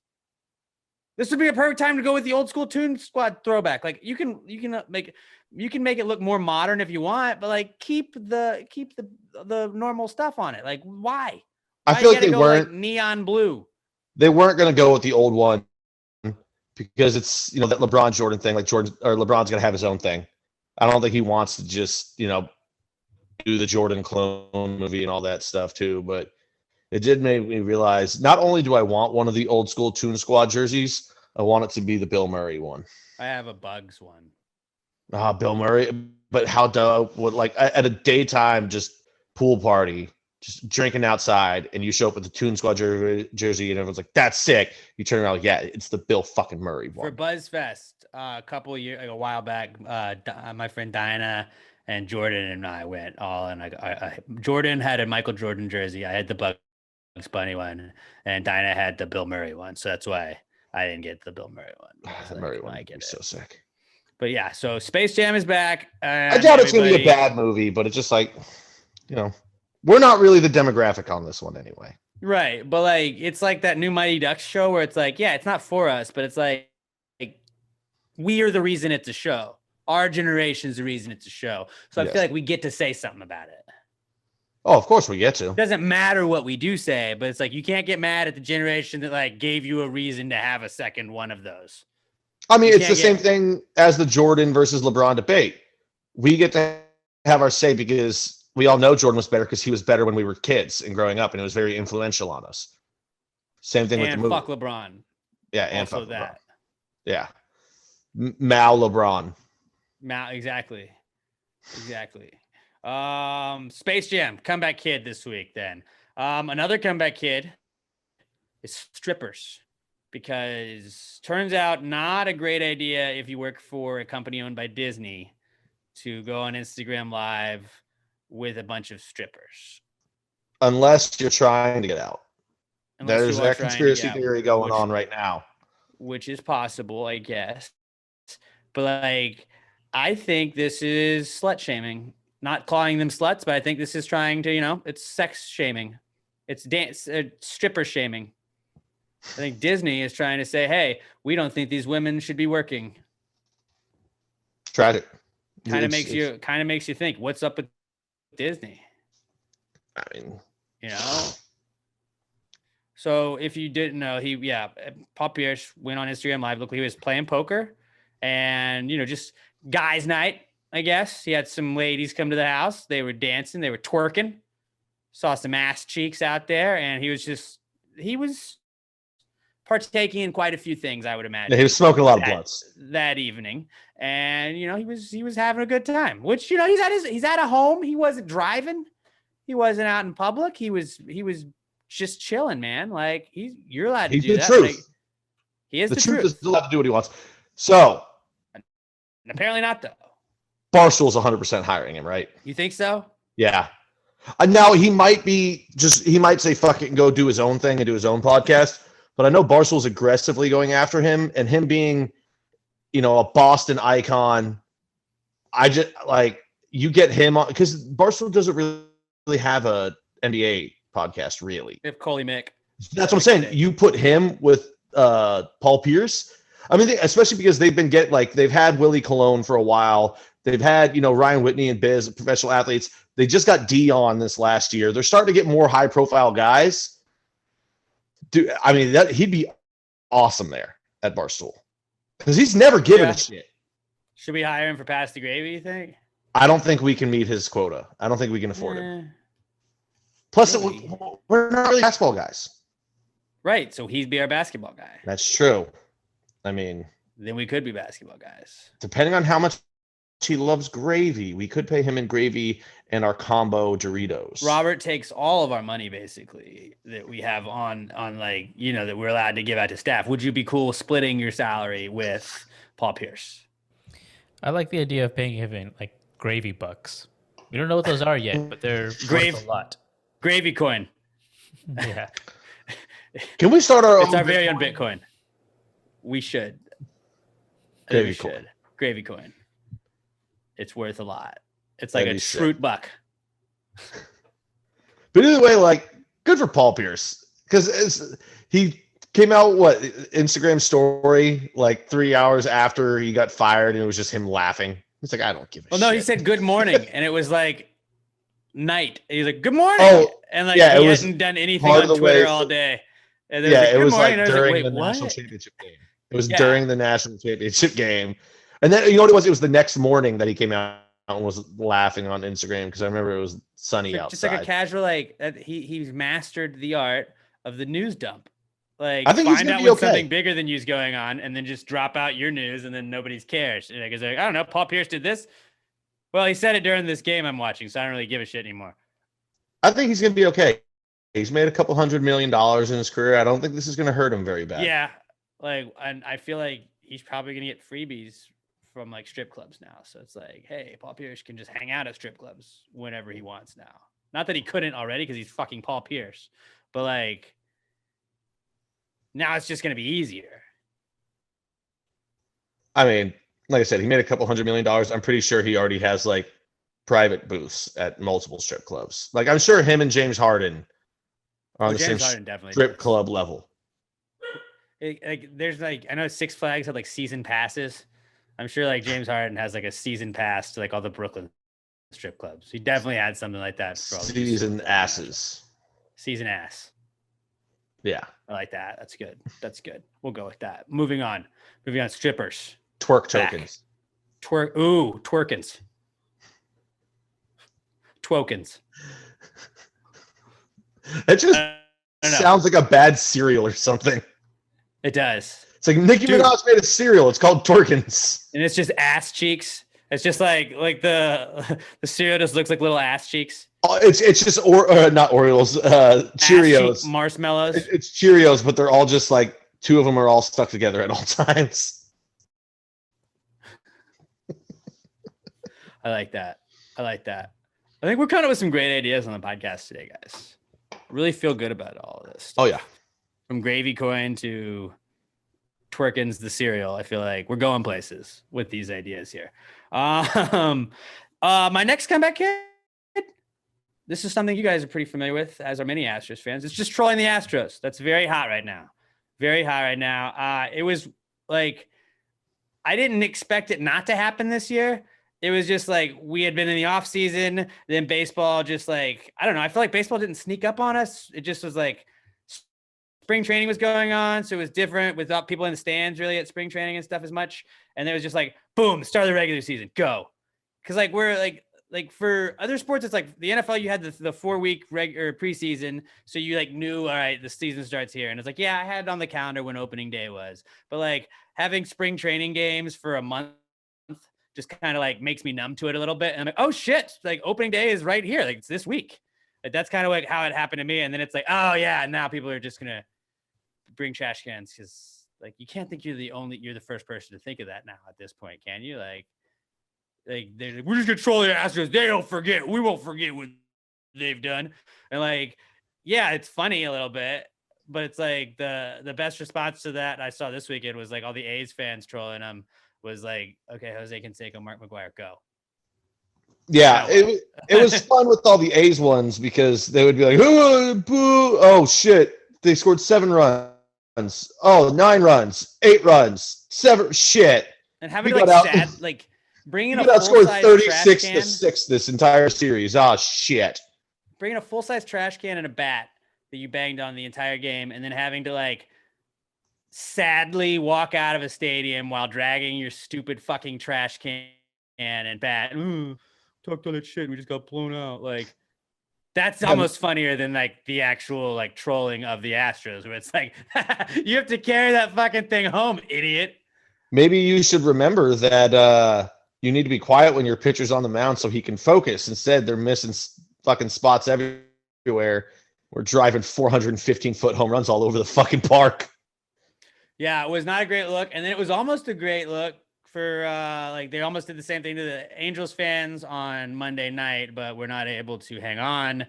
This would be a perfect time to go with the old school Toon Squad throwback. Like you can make it look more modern if you want, but like keep the normal stuff on it. Like why? I feel like they weren't like neon blue. They weren't going to go with the old one because it's that LeBron Jordan thing. Like LeBron's going to have his own thing. I don't think he wants to just do the Jordan clone movie and all that stuff too. But it did make me realize not only do I want one of the old school Toon Squad jerseys, I want it to be the Bill Murray one. I have a Bugs one. Bill Murray, but how dope would like at a daytime just pool party, just drinking outside, and you show up with the Toon Squad jersey, and everyone's like, "That's sick." You turn around, like, yeah, it's the Bill fucking Murray one. For BuzzFest, a couple of years, like a while back, my friend Dinah and Jordan and I went all, and Jordan had a Michael Jordan jersey. I had the Bugs Bunny one, and Dinah had the Bill Murray one. So that's why I didn't get the Bill Murray one. The Murray one, I get it. So sick. But yeah, so Space Jam is back. I doubt it's going to be a bad movie, but it's just like, we're not really the demographic on this one anyway. Right. But like, it's like that new Mighty Ducks show where it's like, yeah, it's not for us, but it's like we are the reason it's a show. Our generation's the reason it's a show. So I feel like we get to say something about it. Oh, of course we get to. It doesn't matter what we do say, but it's like you can't get mad at the generation that like gave you a reason to have a second one of those. I mean, You it's the can't same thing as the Jordan versus LeBron debate. We get to have our say because we all know Jordan was better because he was better when we were kids and growing up, and it was very influential on us. Same thing with the And movie. fuck LeBron. Yeah, and Also fuck that. LeBron. Yeah. Mao LeBron. Exactly. Space Jam, comeback kid this week then. Another comeback kid is strippers, because turns out not a great idea if you work for a company owned by Disney to go on Instagram Live with a bunch of strippers. Unless you're trying to get out. Unless There's you are that trying to conspiracy get out, theory going on right now. which is possible, I guess. But like, I think this is slut shaming. Not calling them sluts, but I think this is trying to, it's sex shaming. It's dance, stripper shaming. I think Disney is trying to say, hey, we don't think these women should be working. Tragic. Kind of makes you think, what's up with Disney? I mean, So if you didn't know, Paul Pierce went on Instagram Live. Look, he was playing poker and, just guys' night, I guess. He had some ladies come to the house. They were dancing. They were twerking. Saw some ass cheeks out there. And he was partaking in quite a few things, I would imagine. Yeah, he was smoking a lot of blunts that evening. And, he was having a good time, which, he's at a home. He wasn't driving. He wasn't out in public. He was just chilling, man. Like you're allowed to do that. Truth. Like, he is the truth. Is allowed to do what he wants. So and apparently not though. Barstool's 100% hiring him, right? You think so? Yeah. And now he might say fuck it and go do his own thing and do his own podcast. But I know Barstool's aggressively going after him, and him being, a Boston icon. I just you get him on because Barstool doesn't really have a NBA podcast, really. If Coley Mick. That's what I'm saying. You put him with Paul Pierce. I mean, especially because they've had Willie Colon for a while. They've had, Ryan Whitney and Biz, professional athletes. They just got Dion this last year. They're starting to get more high profile guys. Dude, I mean, he'd be awesome there at Barstool because he's never given a shit. Should we hire him for Pass the Gravy, you think? I don't think we can meet his quota. I don't think we can afford him. Plus, really? We're not really basketball guys. Right. So he'd be our basketball guy. That's true. I mean, then we could be basketball guys. Depending on how much he loves gravy, we could pay him in gravy and our combo Doritos. Robert takes all of our money, basically, that we have on that we're allowed to give out to staff. Would you be cool splitting your salary with Paul Pierce? I like the idea of paying him in gravy bucks. We don't know what those are yet, but they're worth a lot. Gravy coin. Yeah. Can we start our It's our very own Bitcoin. We should. Gravy coin. Gravy coin. It's worth a lot. It's like a Shroot buck. But either way, good for Paul Pierce. Because he came out, Instagram story, 3 hours after he got fired, and it was just him laughing. It's I don't give a shit. Well, no, he said good morning, and it was night. He's like, good morning. Oh, and he hadn't done anything on Twitter all day. And then it was during the national championship game. It was during the national championship game. And then, what it was? It was the next morning that he came out and was laughing on Instagram because I remember it was sunny outside. Just a casual, he's mastered the art of the news dump. I think find out when something bigger than you is going on and then just drop out your news and then nobody's cares. Because I don't know, Paul Pierce did this. Well, he said it during this game I'm watching, so I don't really give a shit anymore. I think he's going to be okay. He's made a couple $100 million in his career. I don't think this is going to hurt him very bad. Yeah. And I feel like he's probably going to get freebies from strip clubs now. So it's hey, Paul Pierce can just hang out at strip clubs whenever he wants now. Not that he couldn't already because he's fucking Paul Pierce, but now it's just going to be easier. I mean, like I said, he made a couple $100 million. I'm pretty sure he already has private booths at multiple strip clubs. I'm sure him and James Harden are on the same strip club level. There's I know Six Flags had season passes. I'm sure James Harden has a season pass to all the Brooklyn strip clubs. He definitely had something like that for all the Season asses. Season ass. Yeah. I like that. That's good. That's good. We'll go with that. Moving on. Strippers. Twerk Back. tokens. Twerkins. Twokens. It just sounds like a bad cereal or something. It does. It's like Nicki Minaj made a cereal. It's called Twerkins. And it's just ass cheeks. It's just like the cereal just looks like little ass cheeks. It's just not Oreos, Cheerios, marshmallows. It's Cheerios, but they're all just like two of them are all stuck together at all times. I like that. I think we're kind of with some great ideas on the podcast today, guys. Really feel good about all of this stuff. Oh yeah, from Gravy Coin to Twerkins the cereal. I feel like we're going places with these ideas here. My next comeback kid. This is something you guys are pretty familiar with, as are many Astros fans. It's just trolling the Astros. That's very hot right now. Very hot right now. It was like, I didn't expect it not to happen this year. It was just like, we had been in the off season, then baseball just like, I don't know. I feel like baseball didn't sneak up on us. It just was like, spring training was going on. So it was different without people in the stands really at spring training and stuff as much. And there was just like, boom, start of the regular season, go. Cause like, we're like for other sports, it's like the NFL, you had the 4-week regular preseason. So you like knew, all right, the season starts here. And it's like, yeah, I had it on the calendar when opening day was, but like having spring training games for a month just kind of like makes me numb to it a little bit. And I'm like, oh shit, like opening day is right here. Like it's this week. Like, that's kind of like how it happened to me. And then it's like, oh yeah, now people are just going to bring trash cans. Cause like, you can't think you're the first person to think of that now at this point. Can you? Like we're just gonna troll the Astros. They don't forget. We won't forget what they've done. And like, yeah, it's funny a little bit, but it's like the best response to that I saw this weekend was like all the A's fans trolling them was like, okay, Jose Canseco, Mark McGwire, go. Yeah, it was fun with all the A's ones because they would be like, oh, boo, oh shit, they scored 7 runs. Oh, 9 runs, 8 runs, 7 shit. And having to like sad like bringing a full-size 36-6 this entire series. Oh shit. Bringing a full-size trash can and a bat that you banged on the entire game, and then having to like sadly walk out of a stadium while dragging your stupid fucking trash can and bat. Talked all that shit and we just got blown out. Like that's almost funnier than like the actual like trolling of the Astros, where it's like you have to carry that fucking thing home, idiot. Maybe you should remember that you need to be quiet when your pitcher's on the mound so he can focus. Instead, they're missing fucking spots everywhere. We're driving 415-foot home runs all over the fucking park. Yeah, it was not a great look. And then it was almost a great look for like they almost did the same thing to the Angels fans on Monday night, but we're not able to hang on.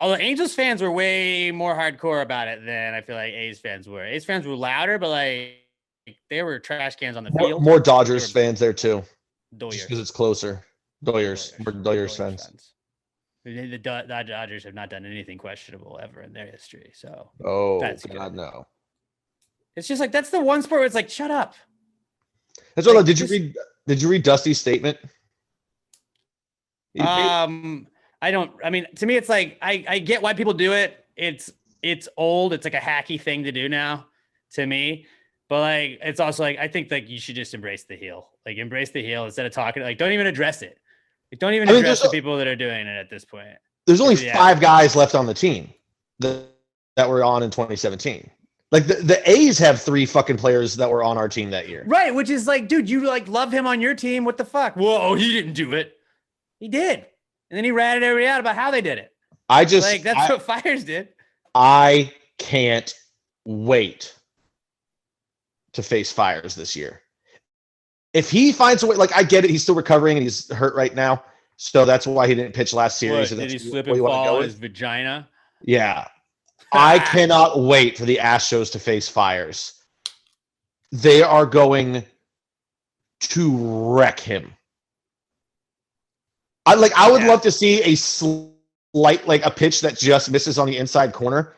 Although Angels fans were way more hardcore about it than I feel like A's fans were. A's fans were louder, but like there were trash cans on the field. More Dodgers fans there too. Doyers. Just because it's closer. Doyers fans. The Dodgers have not done anything questionable ever in their history. So that's God, no. It's just like that's the one sport where it's like, shut up. That's what. Did you read Dusty's statement? I don't. I mean, to me, it's like I get why people do it. It's old. It's like a hacky thing to do now. To me. But like, it's also like, I think like you should just embrace the heel, like embrace the heel instead of talking, like, don't even address it. Like, don't even address the people that are doing it at this point. There's only 5 guys left on the team that were on in 2017. Like the A's have 3 fucking players that were on our team that year. Right. Which is like, dude, you like love him on your team. What the fuck? Whoa, he didn't do it. He did. And then he ratted everybody out about how they did it. That's what Fires did. I can't wait to face Fires this year. If he finds a way, like I get it, he's still recovering and he's hurt right now, so that's why he didn't pitch last series. Did he slip and fall his vagina? Yeah, I cannot wait for the Astros to face Fires. They are going to wreck him. I would love to see a slight, like a pitch that just misses on the inside corner,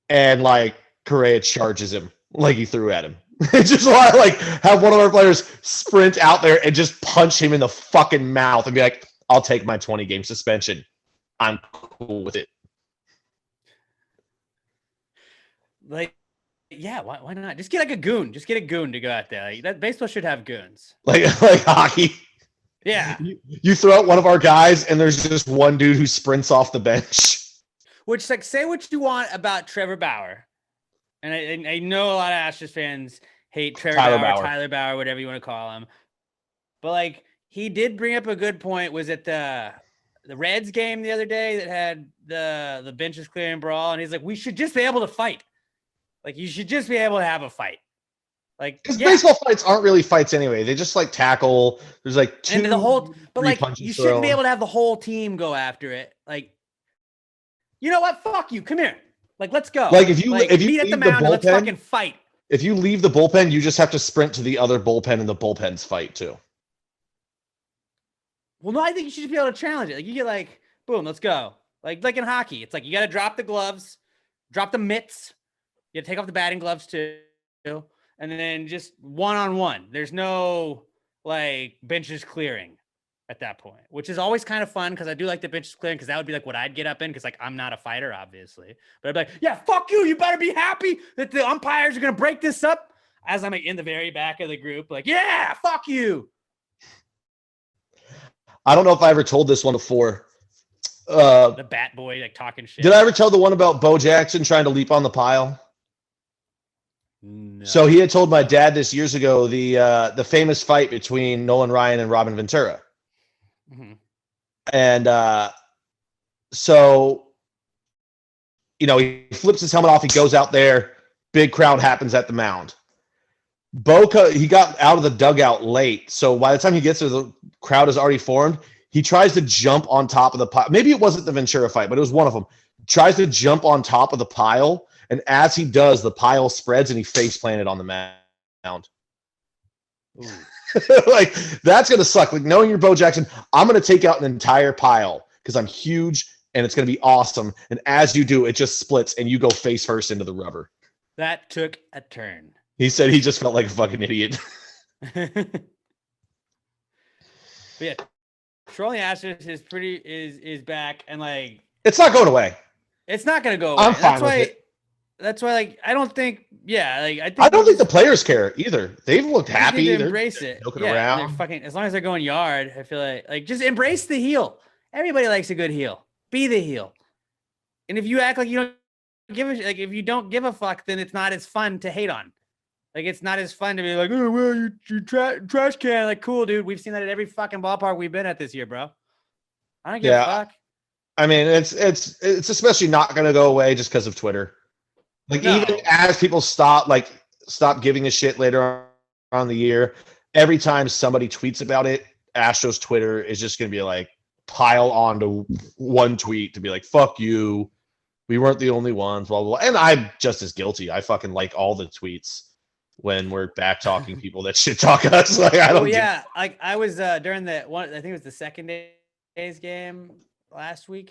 and like Correa charges him like he threw at him. Just want to like have one of our players sprint out there and just punch him in the fucking mouth and be like, I'll take my 20-game suspension. I'm cool with it. Like, yeah, why not? Just get like a goon. Just get a goon to go out there. Like, that baseball should have goons. Like hockey. Yeah. You throw out one of our guys and there's just one dude who sprints off the bench. Which, like, say what you want about Trevor Bauer. And I know a lot of Astros fans hate Tyler Bauer, whatever you want to call him. But, like, he did bring up a good point. Was it the Reds game the other day that had the benches clearing brawl? And he's like, we should just be able to fight. Like, you should just be able to have a fight. Like, because baseball fights aren't really fights anyway. They just like tackle. There's like two. And the whole, but like, you shouldn't be thrown. able to have the whole team go after it. Like, you know what? Fuck you. Come here. Like, let's go. Like if you meet at the mound and let's fucking fight. If you leave the bullpen, you just have to sprint to the other bullpen and the bullpens fight too. Well, no, I think you should just be able to challenge it. Like, you get like, boom, let's go. Like in hockey, it's like you got to drop the gloves, drop the mitts. You got to take off the batting gloves too, and then just one-on-one. There's no like benches clearing at that point, which is always kind of fun because I do like the benches clearing because that would be like what I'd get up in because like I'm not a fighter, obviously. But I'd be like, yeah, fuck you. You better be happy that the umpires are going to break this up as I'm like in the very back of the group. Like, yeah, fuck you. I don't know if I ever told this one before. The bat boy like talking shit. Did I ever tell the one about Bo Jackson trying to leap on the pile? No. So he had told my dad this years ago, the famous fight between Nolan Ryan and Robin Ventura. Mm-hmm. And so, you know, he flips his helmet off. He goes out there. Big crowd happens at the mound. He got out of the dugout late. So by the time he gets there, the crowd has already formed. He tries to jump on top of the pile. Maybe it wasn't the Ventura fight, but it was one of them. Tries to jump on top of the pile. And as he does, the pile spreads and he face planted on the mound. Like, that's going to suck. Like, knowing you're Bo Jackson, I'm going to take out an entire pile because I'm huge and it's going to be awesome. And as you do, it just splits and you go face first into the rubber. That took a turn. He said he just felt like a fucking idiot. But yeah, trolling Astros is back and like it's not going away. It's not going to go away. I'm fine with it. That's why, like, I don't think, I don't think the players care either. They've looked happy. They're embrace it. Looking around. They're fucking, as long as they're going yard, I feel like just embrace the heel. Everybody likes a good heel. Be the heel. And if you act like you don't give a like, if you don't give a fuck, then it's not as fun to hate on. Like, it's not as fun to be like, oh, well, you trash can. Like, cool, dude. We've seen that at every fucking ballpark we've been at this year, bro. I don't give a fuck. I mean, it's especially not going to go away just because of Twitter. Like, even as people stop giving a shit later on the year, every time somebody tweets about it, Astros Twitter is just going to be like, pile onto one tweet to be like, fuck you. We weren't the only ones, blah, blah, blah. And I'm just as guilty. I fucking like all the tweets when we're back talking people that shit talk us. Like, I don't. Like I was during the one, I think it was the second day's game last week.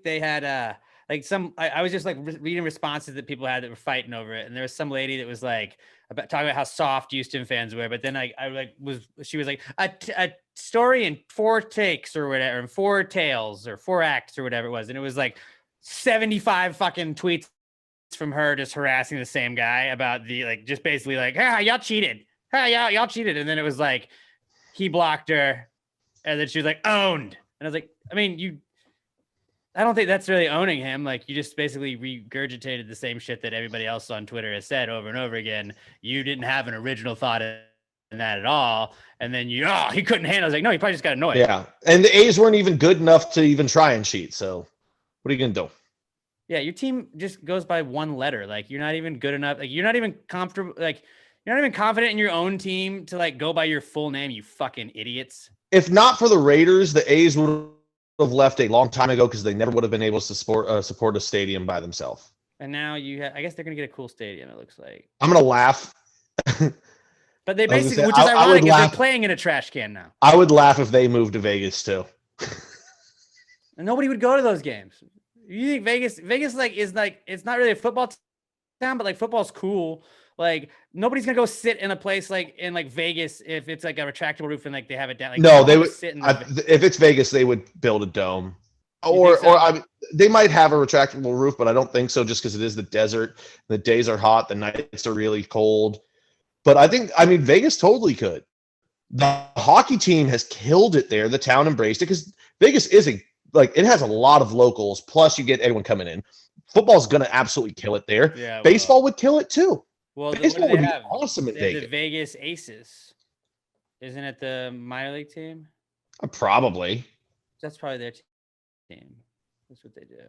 They had like I was just like reading responses that people had that were fighting over it, and there was some lady that was like talking about how soft Houston fans were, but then she was like a story in 4 takes or whatever, and 4 tales or 4 acts or whatever it was, and it was like 75 fucking tweets from her just harassing the same guy about the like just basically like, hey, y'all cheated, y'all cheated, and then it was like he blocked her, and then she was like owned, and I was like, I mean, I don't think that's really owning him. Like, you just basically regurgitated the same shit that everybody else on Twitter has said over and over again. You didn't have an original thought in that at all. And then he couldn't handle it. I was like, no, he probably just got annoyed. Yeah. And the A's weren't even good enough to even try and cheat. So what are you going to do? Yeah. Your team just goes by one letter. Like, you're not even good enough. Like, you're not even comfortable. Like, you're not even confident in your own team to like go by your full name, you fucking idiots. If not for the Raiders, the A's would have left a long time ago because they never would have been able to support a stadium by themselves. And now I guess they're going to get a cool stadium, it looks like. I'm going to laugh. But they basically, which is ironic, is they're playing in a trash can now. I would laugh if they moved to Vegas too. And nobody would go to those games. You think Vegas like is like, it's not really a football down, but like football's cool. Like nobody's gonna go sit in a place like in like Vegas if it's like a retractable roof and like they have it down. Like no, they would sit in if it's Vegas, they would build a dome. So? They might have a retractable roof, but I don't think so just because it is the desert. The days are hot, the nights are really cold. But I mean, Vegas totally could. The hockey team has killed it there. The town embraced it because Vegas it has a lot of locals. Plus, you get everyone coming in. Football's going to absolutely kill it there. Yeah, baseball would kill it too. Well, baseball would be awesome at Vegas. The Vegas Aces, isn't it the minor league team? Probably. That's probably their team. That's what they do.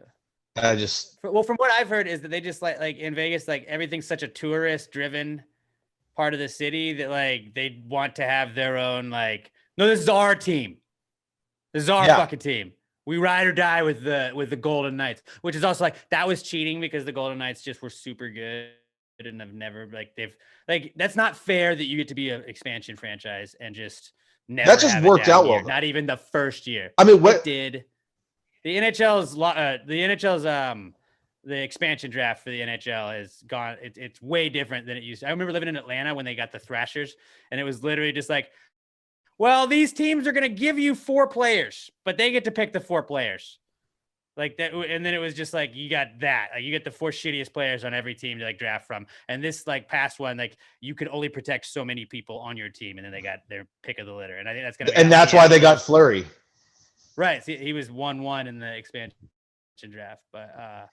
From what I've heard is that they just like in Vegas, like everything's such a tourist-driven part of the city that like they want to have their own like, no, this is our team. This is our fucking team. We ride or die with the Golden Knights, which is also like that was cheating because the Golden Knights just were super good and have never that's not fair that you get to be an expansion franchise and just never. That just worked out well. Not even the first year. I mean, what did the expansion draft for the NHL is gone. It's way different than it used to. I remember living in Atlanta when they got the Thrashers, and it was literally just like, well, these teams are going to give you 4 players, but they get to pick the 4 players like that. And then it was just like, you got that, like you get the 4 shittiest players on every team to like draft from. And this like past one, like you could only protect so many people on your team. And then they got their pick of the litter. And I think that's going to, and that's why they got Fleury. Right. See, he was 1-1 in the expansion draft, but,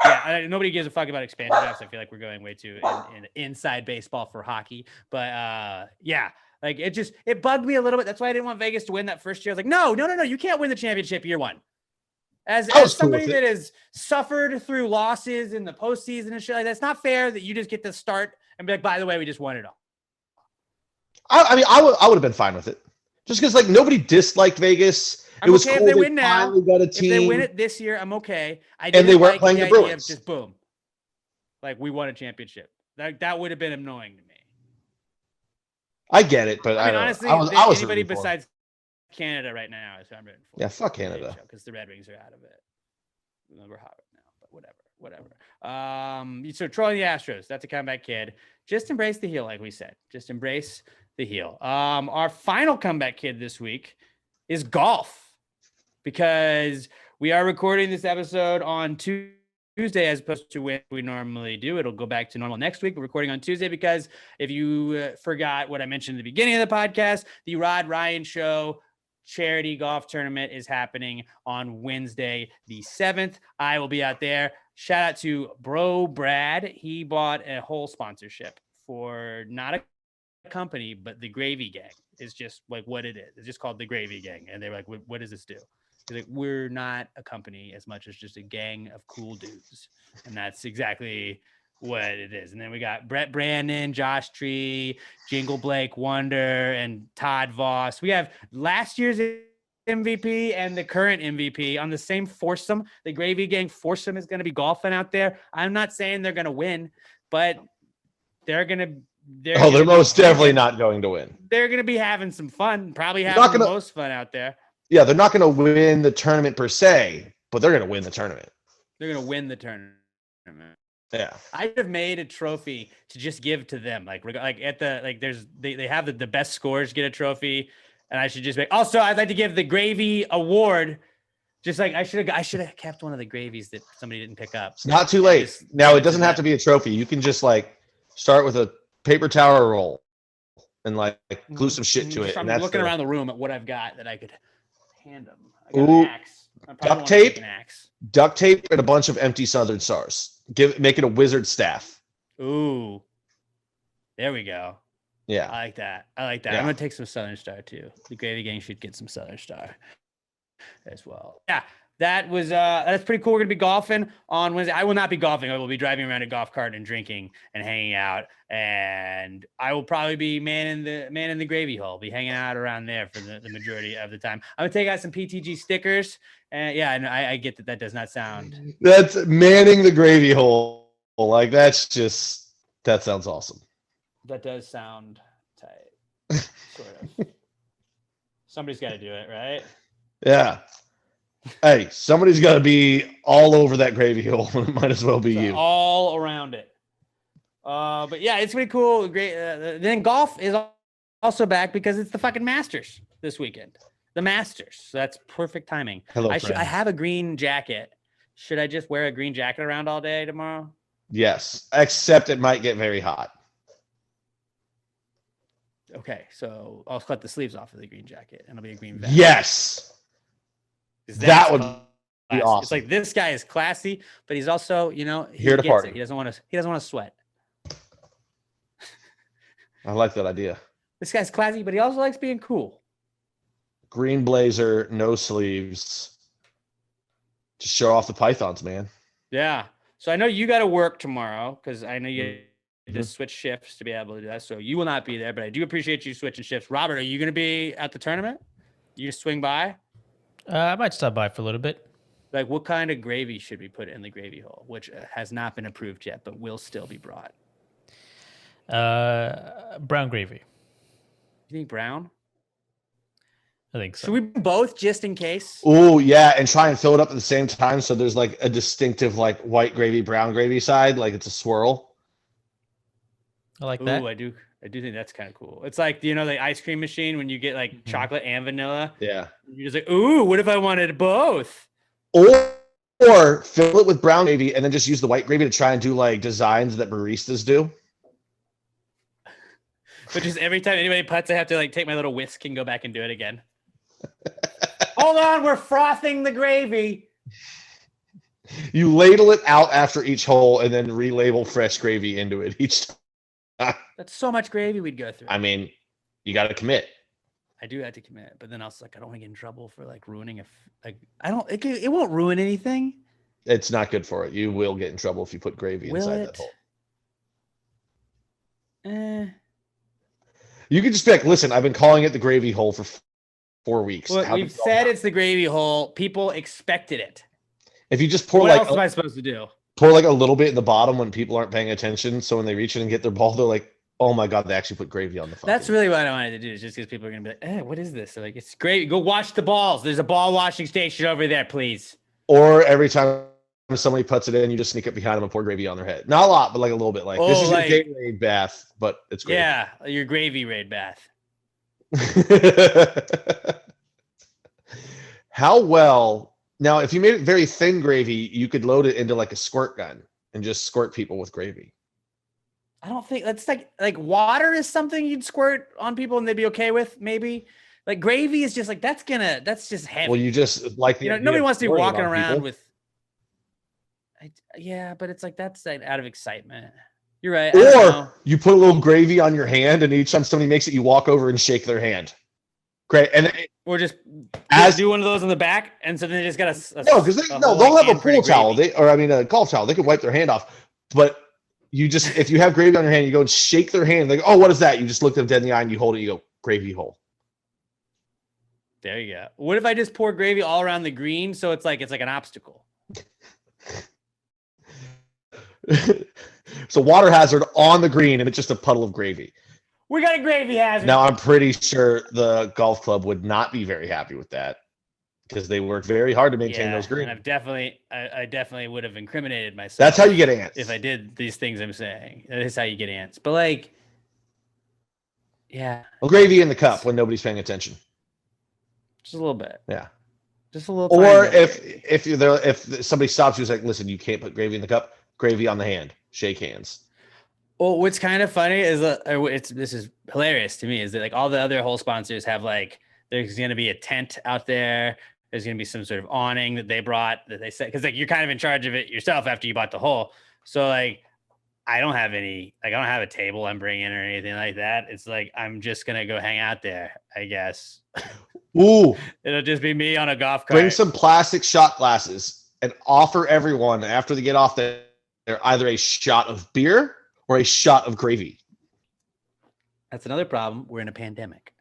yeah, nobody gives a fuck about expansion drafts. I feel like we're going way too in inside baseball for hockey. But yeah, like it bugged me a little bit. That's why I didn't want Vegas to win that first year. I was like, no, you can't win the championship year one. As somebody that has suffered through losses in the postseason and shit like that, it's not fair that you just get to start and be like, by the way, we just won it all. I mean, I would have been fine with it. Just because like nobody disliked Vegas. It was okay cool. If they win now. Got a team. If they win it this year, I'm okay. And they weren't playing the Bruins. Just boom, like we won a championship. That would have been annoying to me. I get it, but I mean, honestly, I was anybody besides Canada right now is who I'm rooting for. Yeah, fuck Canada. Because the Red Wings are out of it. We're hot right now, but whatever. So trolling the Astros. That's a comeback kid. Just embrace the heel, like we said. Just embrace the heel. Our final comeback kid this week is golf. Because we are recording this episode on Tuesday as opposed to when we normally do. It'll go back to normal next week. We're recording on Tuesday because if you forgot what I mentioned at the beginning of the podcast, the Rod Ryan Show charity golf tournament is happening on Wednesday, the 7th. I will be out there. Shout out to Bro Brad. He bought a whole sponsorship for not a company, but the Gravy Gang. Is just like what it is. It's just called the Gravy Gang. And they're like, what does this do? Like, we're not a company as much as just a gang of cool dudes. And that's exactly what it is. And then we got Brett Brandon, Josh Tree, Jingle Blake Wonder, and Todd Voss. We have last year's MVP and the current MVP on the same foursome. The Gravy Gang foursome is going to be golfing out there. I'm not saying they're going to win, but they're most definitely not going to win. They're going to be having some fun, probably having the most fun out there. Yeah, they're not going to win the tournament per se, but they're going to win the tournament. They're going to win the tournament. Yeah. I have made a trophy to just give to them. Like at the, like they have the best scores get a trophy. And I should just make, also I'd like to give the Gravy Award. Just like I should have kept one of the gravies that somebody didn't pick up. It's not too late. Now it doesn't have to be a trophy. You can just like start with a paper towel roll and like glue some shit to it. I'm and looking around the room at what I've got that I could hand them. I got an axe. Duct tape, and a bunch of empty Southern Stars. Make it a wizard staff. Ooh, there we go. Yeah, I like that. Yeah. I'm gonna take some Southern Star too. The Gravy Gang should get some Southern Star as well. Yeah. That's pretty cool. We're gonna be golfing on Wednesday. I will not be golfing. I will be driving around a golf cart and drinking and hanging out. And I will probably be man in the gravy hole. Be hanging out around there for the majority of the time. I'm gonna take out some PTG stickers. And yeah, and I get that does not sound. That's manning the gravy hole. Like that sounds awesome. That does sound tight. Sort of. Somebody's got to do it, right? Yeah. Hey, somebody's got to be all over that gravy hole. It might as well be you. All around it. But yeah, it's pretty cool. Great. Then golf is also back because it's the fucking Masters this weekend. The Masters. So that's perfect timing. Hello, I friends. have a green jacket. Should I just wear a green jacket around all day tomorrow? Yes, except it might get very hot. Okay, so I'll cut the sleeves off of the green jacket and it'll be a green vest. Yes, that would be awesome. It's like this guy is classy, but he's also, he Here to gets party. it. He doesn't want to sweat. I like that idea. This guy's classy, but he also likes being cool. Green blazer, no sleeves. Just show off the pythons, man. Yeah. So I know you got to work tomorrow because I know you just switch shifts to be able to do that. So you will not be there, but I do appreciate you switching shifts. Robert, are you going to be at the tournament? You just swing by? I might stop by for a little bit. Like, what kind of gravy should we put in the gravy hole, which has not been approved yet, but will still be brought? Brown gravy. You think brown? I think so. Should we both just in case? Oh yeah, and try and fill it up at the same time so there's like a distinctive like white gravy, brown gravy side, like it's a swirl. I like that. Ooh, I do think that's kind of cool. It's like, the ice cream machine when you get like chocolate and vanilla. Yeah. You're just like, ooh, what if I wanted both? Or fill it with brown gravy and then just use the white gravy to try and do like designs that baristas do. But just every time anybody putts, I have to like take my little whisk and go back and do it again. Hold on, we're frothing the gravy. You ladle it out after each hole and then relabel fresh gravy into it each time. That's so much gravy we'd go through. I mean, you got to commit. I do have to commit, but then I was like, I don't want to get in trouble for like ruining it won't ruin anything. It's not good for it. You will get in trouble if you put gravy Will inside it? that hole. You could just be like, listen, I've been calling it the gravy hole for 4 weeks. Well, we've said it's the gravy hole. People expected it. If you just pour what like else am I supposed to do? Pour like a little bit in the bottom when people aren't paying attention. So when they reach in and get their ball, they're like, oh my God, they actually put gravy on the fucking. That's really what I wanted to do, is just because people are going to be like, what is this? They're like, it's gravy. Go wash the balls. There's a ball washing station over there, please. Or every time somebody puts it in, you just sneak up behind them and pour gravy on their head. Not a lot, but like a little bit. Like, this is your Gatorade bath, but it's gravy. Yeah, your gravy raid bath. How well now, if you made it very thin gravy, you could load it into like a squirt gun and just squirt people with gravy. I don't think that's like water is something you'd squirt on people and they'd be okay with, maybe. Like gravy is just like that's just heavy. Well, you just like nobody wants to be walking around with. Yeah, but it's like that's like out of excitement. You're right. Or you put a little gravy on your hand, and each time somebody makes it, you walk over and shake their hand. Great, and or just as do one of those on the back, and so then they just got a no, because they'll have a pool towel, a golf towel. They could wipe their hand off, but you just if you have gravy on your hand, you go and shake their hand. Like, oh, what is that? You just look them dead in the eye and you hold it. You go gravy hole. There you go. What if I just pour gravy all around the green, so it's like an obstacle? So water hazard on the green, and it's just a puddle of gravy. We got a gravy hazard. Now, I'm pretty sure the golf club would not be very happy with that because they work very hard to maintain those greens. And I definitely would have incriminated myself. That's how you get ants. If I did these things I'm saying. That is how you get ants. But like, yeah. Well, gravy in the cup when nobody's paying attention. Just a little bit. Yeah. Just a little. Or if somebody stops you, is like, listen, you can't put gravy in the cup. Gravy on the hand. Shake hands. Well, what's kind of funny is this is hilarious to me is that like all the other hole sponsors have like there's going to be a tent out there. There's going to be some sort of awning that they brought that they said because like you're kind of in charge of it yourself after you bought the hole. So like I don't have a table I'm bringing or anything like that. It's like I'm just gonna go hang out there, I guess. Ooh, it'll just be me on a golf cart. Bring some plastic shot glasses and offer everyone after they get off there either a shot of beer or a shot of gravy. That's another problem. We're in a pandemic.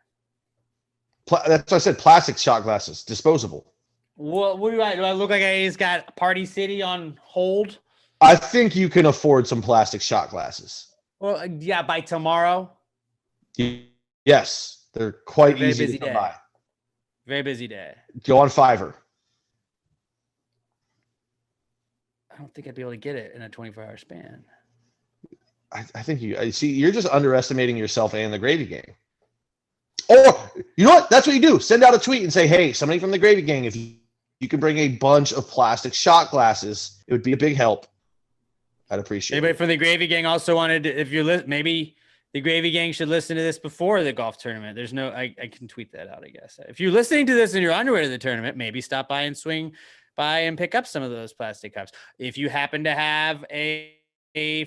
That's what I said. Plastic shot glasses, disposable. What do I look like? I just got Party City on hold. I think you can afford some plastic shot glasses. Well, yeah, by tomorrow. Yes, they're quite easy to come by. Very busy day. Go on Fiverr. I don't think I'd be able to get it in a 24-hour span. I think I see you're just underestimating yourself and the Gravy Gang. Or you know what? That's what you do. Send out a tweet and say, "Hey, somebody from the Gravy Gang, if you can bring a bunch of plastic shot glasses, it would be a big help. I'd appreciate Anybody it." from the Gravy Gang also wanted to, if you're maybe the Gravy Gang should listen to this before the golf tournament. There's no, I can tweet that out, I guess. If you're listening to this and you're on your way to the tournament, maybe stop by and swing by and pick up some of those plastic cups. If you happen to have a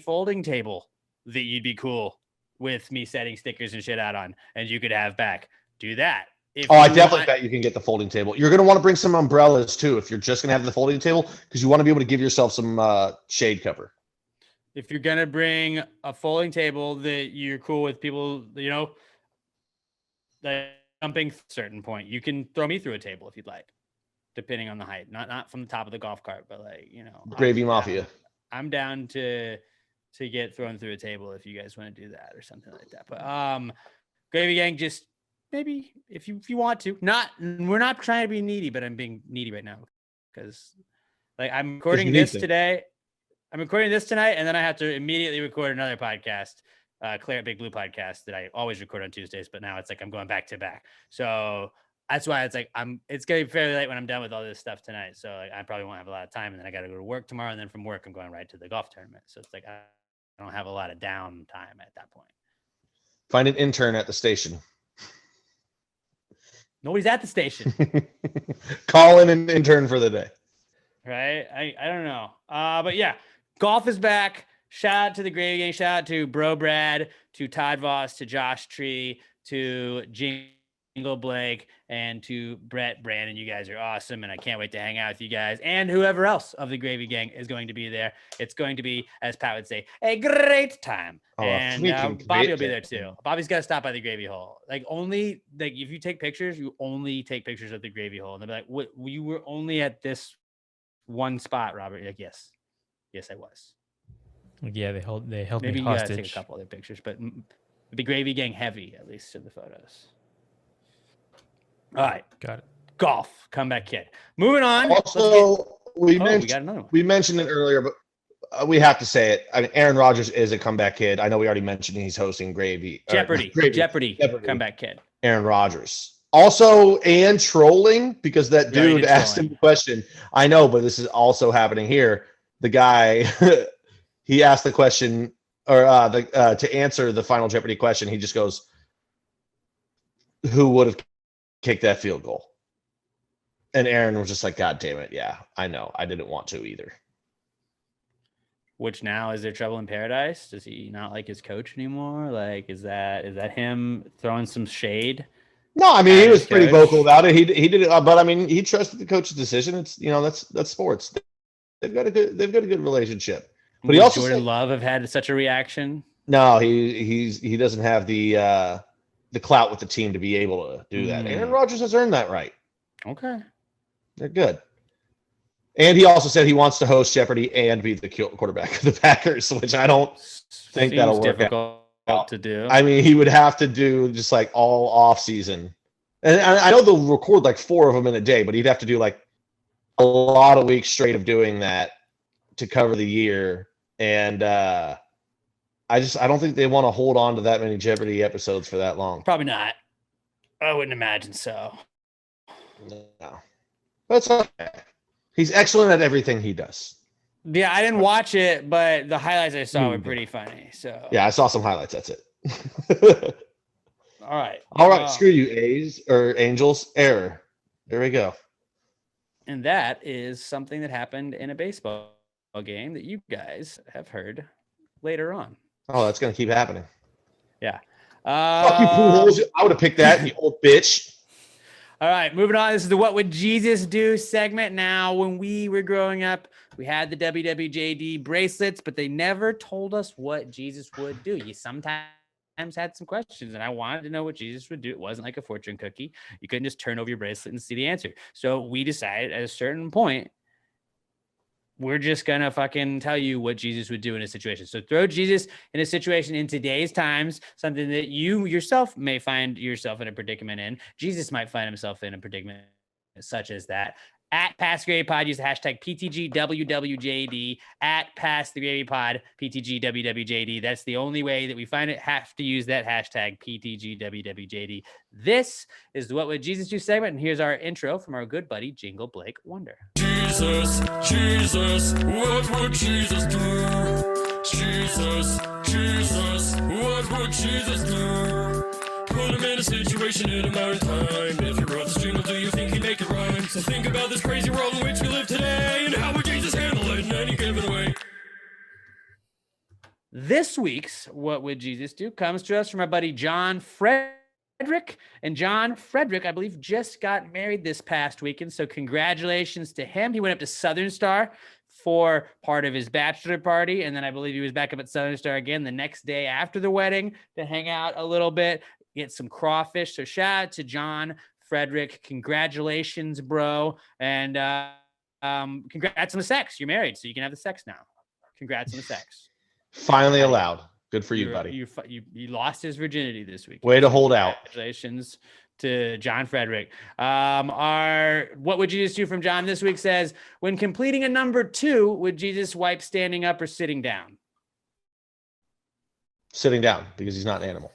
folding table that you'd be cool with me setting stickers and shit out on, and you could have back, do that. I definitely bet you can get the folding table. You're going to want to bring some umbrellas too if you're just going to have the folding table, because you want to be able to give yourself some shade cover. If you're going to bring a folding table that you're cool with people, like jumping a certain point, you can throw me through a table if you'd like, depending on the height. Not from the top of the golf cart, but Gravy Mafia. I'm down to get thrown through a table if you guys want to do that or something like that. But Gravy Gang, just maybe if you want to. We're not trying to be needy, but I'm being needy right now because I'm recording this today. I'm recording this tonight, and then I have to immediately record another podcast, Claire Big Blue podcast that I always record on Tuesdays, but now it's I'm going back to back. So that's why it's it's going to be fairly late when I'm done with all this stuff tonight. So I probably won't have a lot of time, and then I got to go to work tomorrow, and then from work I'm going right to the golf tournament. So it's I don't have a lot of downtime at that point. Find an intern at the station. Nobody's at the station. Call in an intern for the day. Right? I don't know. But yeah, golf is back. Shout out to the Gravy Gang. Shout out to Bro Brad, to Todd Voss, to Josh Tree, to Jingle Blake, and to Brett Brandon. You guys are awesome, and I can't wait to hang out with you guys. And whoever else of the Gravy Gang is going to be there. It's going to be, as Pat would say, a great time. And Bobby will be there too. Bobby's got to stop by the Gravy Hole. If you take pictures, you only take pictures of the Gravy Hole. And they'll be like, "What? You were only at this one spot, Robert?" You're like, yes, I was. Yeah, they held Maybe me hostage. You gotta take a couple other pictures, but the Gravy Gang heavy, at least in the photos. All right, got it. Golf, comeback kid. Moving on. Also, we got another one. We mentioned it earlier, but we have to say it. I mean, Aaron Rodgers is a comeback kid. I know we already mentioned he's hosting Jeopardy, comeback kid. Aaron Rodgers. Also, and trolling, because that dude asked him a question. I know, but this is also happening here. The guy, he asked the question, or to answer the final Jeopardy question, he just goes, "Who would have kicked that field goal?" And Aaron was just like, "God damn it, yeah, I know. I didn't want to either." Which now, is there trouble in paradise? Does he not like his coach anymore? Is that him throwing some shade? No, I mean, he was pretty vocal about it. He did it, but I mean, he trusted the coach's decision. It's that's sports. They've got a good relationship. But he also Jordan Love have had such a reaction. No, he doesn't have the clout with the team to be able to do that. Aaron Rodgers has earned that right. Okay, they're good. And he also said he wants to host Jeopardy and be the quarterback of the Packers, which I don't think that'll work out to do. I mean, he would have to do just all off season, and I know they'll record 4 of them in a day, but he'd have to do a lot of weeks straight of doing that to cover the year. And I don't think they want to hold on to that many Jeopardy episodes for that long. Probably not. I wouldn't imagine so. No, but okay. He's excellent at everything he does. Yeah, I didn't watch it, but the highlights I saw were pretty funny. So yeah, I saw some highlights. That's it. All right. Screw you, A's or Angels. Error. There we go. And that is something that happened in a baseball game that you guys have heard later on. Oh, that's gonna keep happening. Yeah. Fuck you, Pujols. I would have picked that, you old bitch. All right, moving on. This is the What Would Jesus Do segment. Now, when we were growing up, we had the WWJD bracelets, but they never told us what Jesus would do. You sometimes had some questions, and I wanted to know what Jesus would do. It wasn't like a fortune cookie. You couldn't just turn over your bracelet and see the answer. So we decided at a certain point, we're just going to fucking tell you what Jesus would do in a situation. So throw Jesus in a situation in today's times, something that you yourself may find yourself in a predicament in. Jesus might find himself in a predicament such as that. At Pass the Gravy Pod, use the hashtag PTGWWJD. At Pass the Gravy Pod, PTGWWJD. That's the only way that we find it. Have to use that hashtag PTGWWJD. This is the What Would Jesus Do segment, and here's our intro from our good buddy Jingle Blake Wonder. Jesus, Jesus, what would Jesus do? Jesus, Jesus, what would Jesus do? Put him in a situation in a modern time. If you wrote this jingle, do you think he'd make it rhyme? So think about this crazy world in which we live today, and how would Jesus handle it in any given way? This week's What Would Jesus Do comes to us from our buddy John Frederick. And John Frederick, I believe, just got married this past weekend. So congratulations to him. He went up to Southern Star for part of his bachelor party. And then I believe he was back up at Southern Star again the next day after the wedding to hang out a little bit, get some crawfish. So shout out to John Frederick. Congratulations, bro. And congrats on the sex. You're married, so you can have the sex now. Congrats on the sex. Finally allowed. Good for you, buddy. You lost his virginity this week. Way to hold out. Congratulations to John Frederick. Our What Would Jesus Do from John this week says, when completing a number 2, would Jesus wipe standing up or sitting down? Sitting down, because he's not an animal.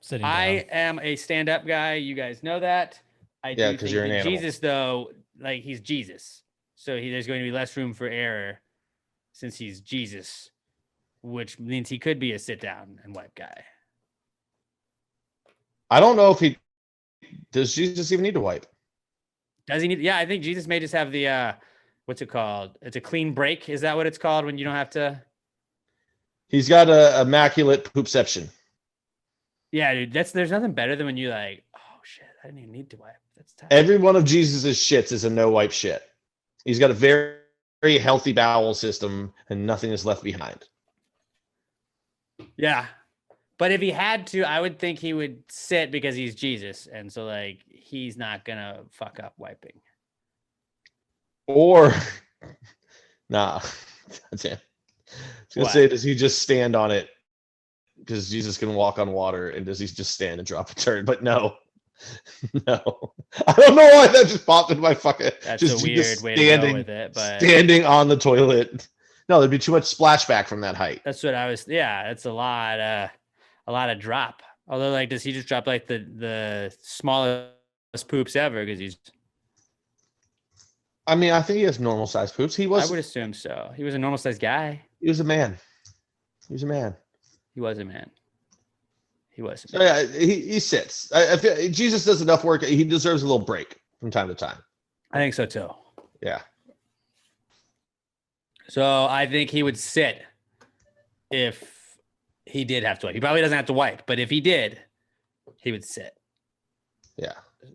Sitting down. I am a stand-up guy. You guys know that. Yeah, because you're an animal. Jesus, though, like he's Jesus. So there's going to be less room for error since he's Jesus, which means he could be a sit-down and wipe guy. I don't know if does Jesus even need to wipe? Does he need? Yeah, I think Jesus may just have the what's it called? It's a clean break. Is that what it's called when you don't have to? He's got a immaculate poopception. Yeah, dude. There's nothing better than when you like, oh shit, I didn't even need to wipe. That's tough. Every one of Jesus's shits is a no wipe shit. He's got a very, very healthy bowel system, and nothing is left behind. Yeah. But if he had to, I would think he would sit because he's Jesus. And so, like, he's not going to fuck up wiping. Or, nah. That's it. I was going to What? say, does he just stand on it? Because Jesus can walk on water, and does he just stand and drop a turd? But no. No. I don't know why that just popped in my fucking... That's just a weird way to go with it. But standing on the toilet. No, there'd be too much splashback from that height. that's what I was... Yeah, that's a lot of drop. Although, like, does he just drop, like, the smallest poops ever? Because he's... I mean, I think he has normal sized poops. I would assume so. He was a normal sized guy. He was a man. He was a man. He was a man. He was. So yeah, he sits. I feel Jesus does enough work. He deserves a little break from time to time. I think so too. Yeah. So I think he would sit if he did have to wipe. He probably doesn't have to wipe, but if he did, he would sit. Yeah.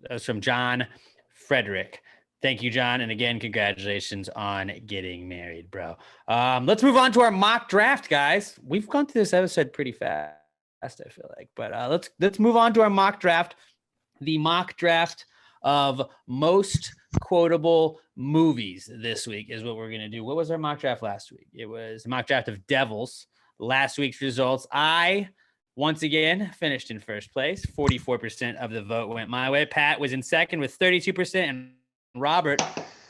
That's from John Frederick. Thank you, John. And again, congratulations on getting married, bro. Let's move on to our mock draft, guys. We've gone through this episode pretty fast, I feel like. But let's move on to our mock draft. The mock draft of most quotable movies this week is what we're going to do. What was our mock draft last week? It was the mock draft of Devils. Last week's results, I once again finished in first place. 44% of the vote went my way. Pat was in second with 32%, and Robert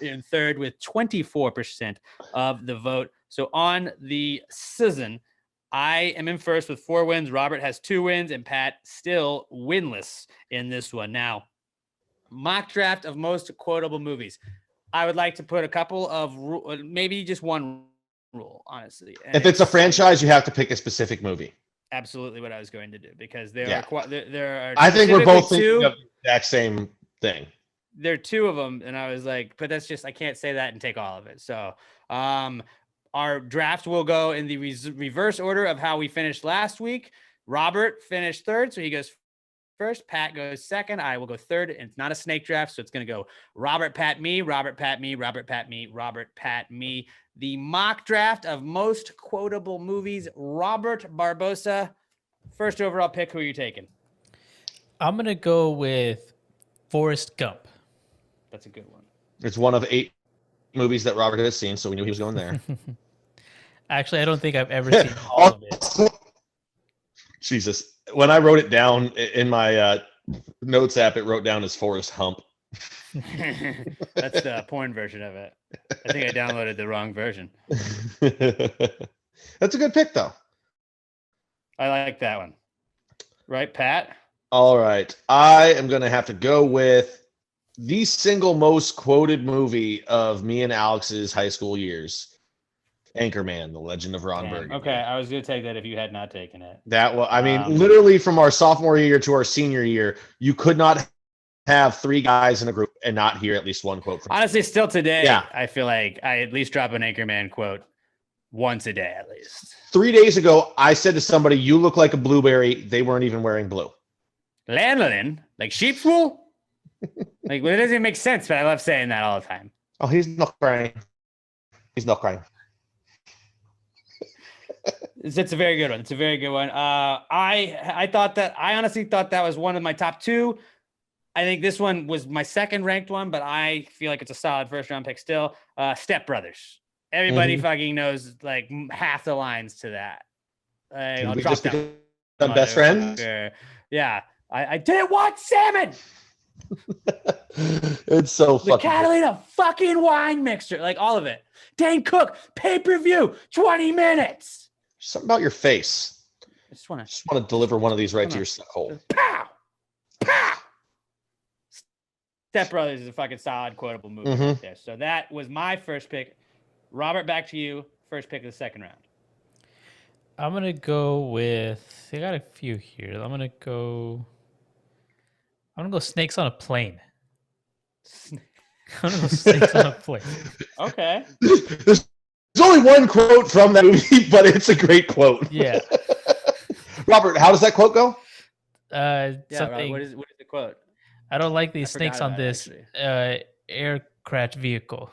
in third with 24% of the vote. So on the season, I am in first with 4 wins. Robert has 2 wins, and Pat still winless in this one. Now, mock draft of most quotable movies. I would like to put a couple of maybe just one rule, honestly. And if it's a franchise, you have to pick a specific movie. Absolutely, what I was going to do, because there are. I think we're both thinking 2, of the exact same thing. There are 2 of them, and I was like, but that's just, I can't say that and take all of it. So our draft will go in the reverse order of how we finished last week. Robert finished third, so he goes first. Pat goes second. I will go third. And it's not a snake draft, so it's going to go Robert, Pat, me, Robert, Pat, me, Robert, Pat, me, Robert, Pat, me. The mock draft of most quotable movies. Robert Barbosa, first overall pick. Who are you taking? I'm going to go with Forrest Gump. That's a good one. It's one of 8 movies that Robert has seen, so we knew he was going there. Actually, I don't think I've ever seen all of it. Jesus. When I wrote it down in my notes app, it wrote down as Forrest Hump. That's the porn version of it. I think I downloaded the wrong version. That's a good pick, though. I like that one. Right, Pat? All right. I am going to have to go with the single most quoted movie of me and Alex's high school years. Anchorman, The Legend of Ron Burgundy. Okay, I was going to take that if you had not taken it. That was, I mean, literally from our sophomore year to our senior year, you could not have three guys in a group and not hear at least one quote from honestly, still today, I feel like I at least drop an Anchorman quote once a day at least. 3 days ago, I said to somebody, "You look like a blueberry." They weren't even wearing blue. Lanolin? Like sheep's wool? Like, well, it doesn't even make sense, but I love saying that all the time. Oh, he's not crying. He's not crying. It's a very good one. It's a very good one. I honestly thought that was one of my top two. I think this one was my second ranked one, but I feel like it's a solid first round pick still. Step Brothers. Everybody fucking knows like half the lines to that. I'll drop just become best friends. Yeah, I didn't want salmon. It's so the fucking Catalina fucking wine mixture, like all of it. Dane Cook pay-per-view 20 minutes. Something about your face. I just want to deliver one of these right to your suck hole. Pow, pow. Step Brothers is a fucking solid quotable movie right there. So that was my first pick. Robert, back to you. First pick of the second round. I'm gonna go with. I got a few here. I'm gonna go Snakes on a Plane. I'm gonna go Snakes on a Plane. Okay. There's only one quote from that movie, but it's a great quote. Yeah. Robert, how does that quote go? Something. What is the quote? I don't like these snakes on this aircraft vehicle.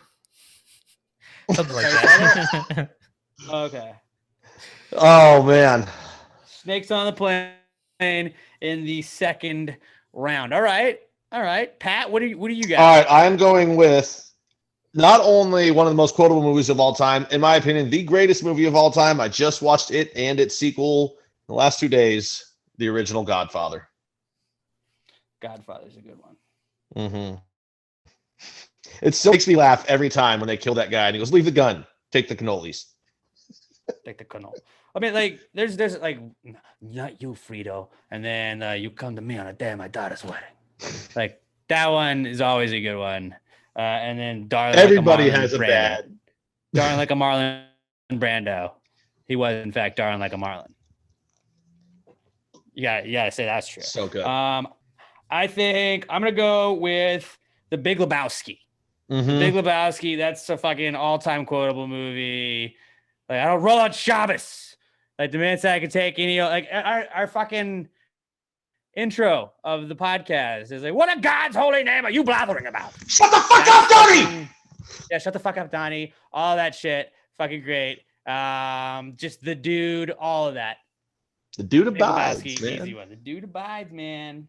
Something like that. Okay. Oh man. Snakes on the Plane in the second round. All right. Pat, what do you got? All right, I'm going with not only one of the most quotable movies of all time, in my opinion, the greatest movie of all time. I just watched it and its sequel in the last 2 days, the original Godfather. Godfather's a good one. Mm-hmm. It still makes me laugh every time when they kill that guy and he goes, "Leave the gun, take the cannolis." Take the cannoli. I mean, like, there's like, not you, Frito, and then you come to me on a day of my daughter's wedding. Like, that one is always a good one. And then Darling Everybody like a has a Brando. bad. Darling like a Marlon Brando. He was, in fact, Darling like a Marlon. You gotta say that's true. So good. I think I'm gonna go with The Big Lebowski. Mm-hmm. The Big Lebowski, that's a fucking all-time quotable movie. Like, I don't roll on Shabbos. Like, the minutes I could take any, like, our fucking intro of the podcast is like, what in God's holy name are you blathering about? Shut the fuck up, Donnie! Yeah, shut the fuck up, Donnie. All that shit. Fucking great. Just the dude, all of that. The dude Big abides, Lebowski, man. easy one. The dude abides, man.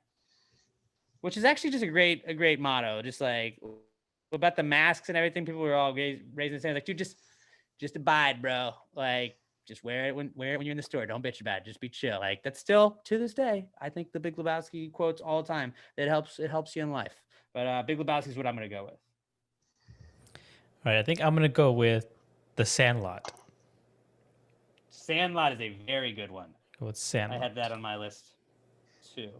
Which is actually just a great motto. Just like, about the masks and everything, people were all raising their hands like, dude, just abide, bro. Like, just wear it when you're in the store. Don't bitch about it. Just be chill. Like, that's still to this day, I think the Big Lebowski quotes all the time. It helps you in life. But Big Lebowski is what I'm gonna go with. All right, I think I'm gonna go with The Sandlot. Sandlot is a very good one. Go with Sandlot. I had that on my list too.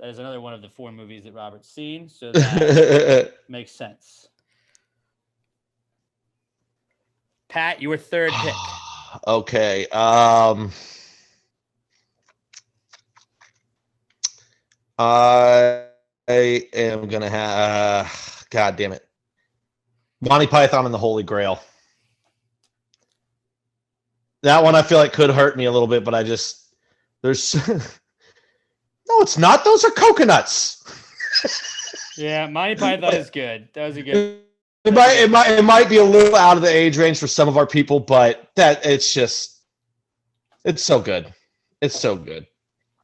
That is another one of the 4 movies that Robert's seen, so that makes sense. Pat, your third pick. Okay. I am gonna have. God damn it. Monty Python and the Holy Grail. That one I feel like could hurt me a little bit, but there's. No, it's not. Those are coconuts. Yeah, Monty Python is good. That was a good. It might be a little out of the age range for some of our people, but it's so good. It's so good.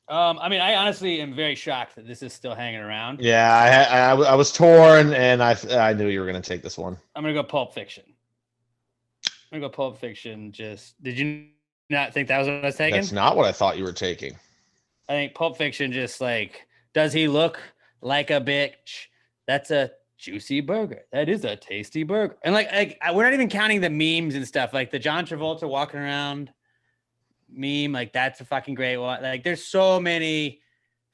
I mean, I honestly am very shocked that this is still hanging around. Yeah, I was torn, and I knew you were going to take this one. I'm gonna go Pulp Fiction. I'm gonna go Pulp Fiction. Did you not think that was what I was taking? That's not what I thought you were taking. I think Pulp Fiction just like, does he look like a bitch? That's a juicy burger. That is a tasty burger. And we're not even counting the memes and stuff, like the John Travolta walking around meme. Like that's a fucking great one. Like there's so many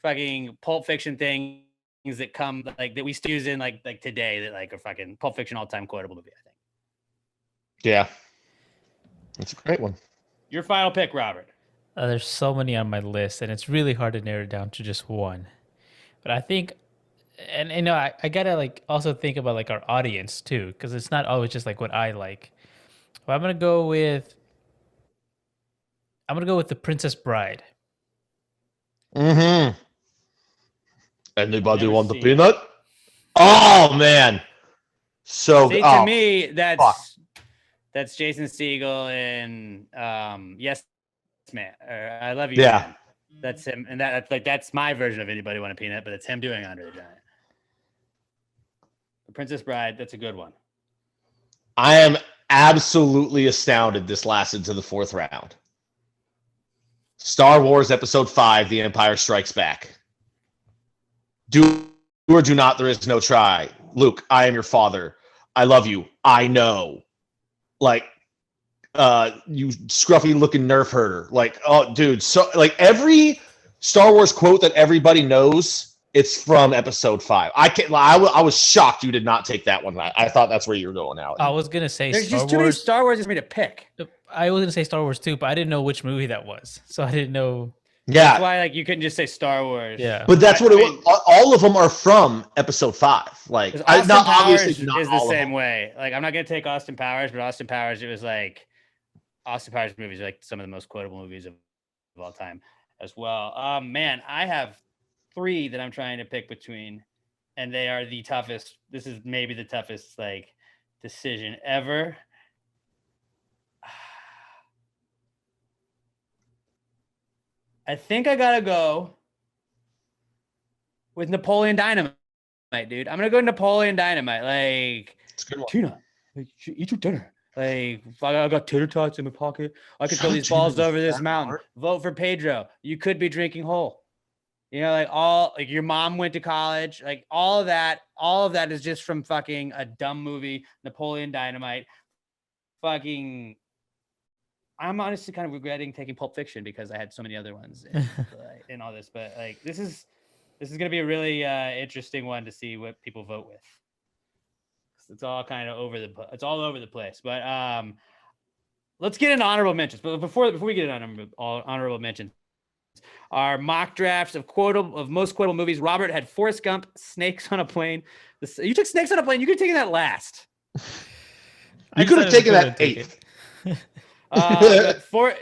fucking Pulp Fiction things that come like that we still use in like today that like a fucking Pulp Fiction all-time quotable movie, I think. Yeah. That's a great one. Your final pick, Robert. There's so many on my list, and it's really hard to narrow it down to just one. But I think, and you know, I gotta like also think about like our audience too, because it's not always just like what I like. But I'm gonna go with The Princess Bride. Mm-hmm. Anybody Never want the seen peanut? Oh man. So See, to me, that's Jason Segel and Yes Man, or I Love You. Yeah. Man. That's him, and that's my version of Anybody Want a Peanut, but it's him doing Andre the Giant. The Princess Bride, that's a good one. I am absolutely astounded this lasted to the 4th round. Star Wars Episode 5, The Empire Strikes Back. Do or do not, there is no try. Luke, I am your father. I love you. I know. Like, you scruffy looking nerf herder. Like, oh, dude. So, like, every Star Wars quote that everybody knows, it's from Episode 5. I was shocked you did not take that one. I thought that's where you were going out. I was gonna say There's Star just too many Wars. Star Wars for me to pick. I was gonna say Star Wars too, but I didn't know which movie that was, so I didn't know. That's Yeah, why like you couldn't just say Star Wars. Yeah, but that's what it was. All of them are from Episode 5. Like, Austin not Powers obviously not is all the of same them. way. Like I'm not gonna take Austin Powers, but Austin Powers, it was like Austin Powers movies are like some of the most quotable movies of all time as well. Man, I have 3 that I'm trying to pick between, and they are the toughest. This is maybe the toughest like decision ever. I think I gotta go with Napoleon Dynamite, dude. I'm gonna go Napoleon Dynamite. Like, It's a good one. Tina, eat your dinner. Like, I got tater tots in my pocket. I could throw Shut these up, balls Tina, over this that mountain. part. Vote for Pedro. You could be drinking whole. You know, like your mom went to college. Like all of that is just from fucking a dumb movie, Napoleon Dynamite. Fucking. I'm honestly kind of regretting taking Pulp Fiction because I had so many other ones in all this. But like, this is gonna be a really interesting one to see what people vote with. It's all kind of all over the place. But let's get into honorable mentions. But before we get into honorable mentions, our mock drafts of most quotable movies. Robert had Forrest Gump, Snakes on a Plane. You took Snakes on a Plane. You could have taken that last. You could have taken that 8th.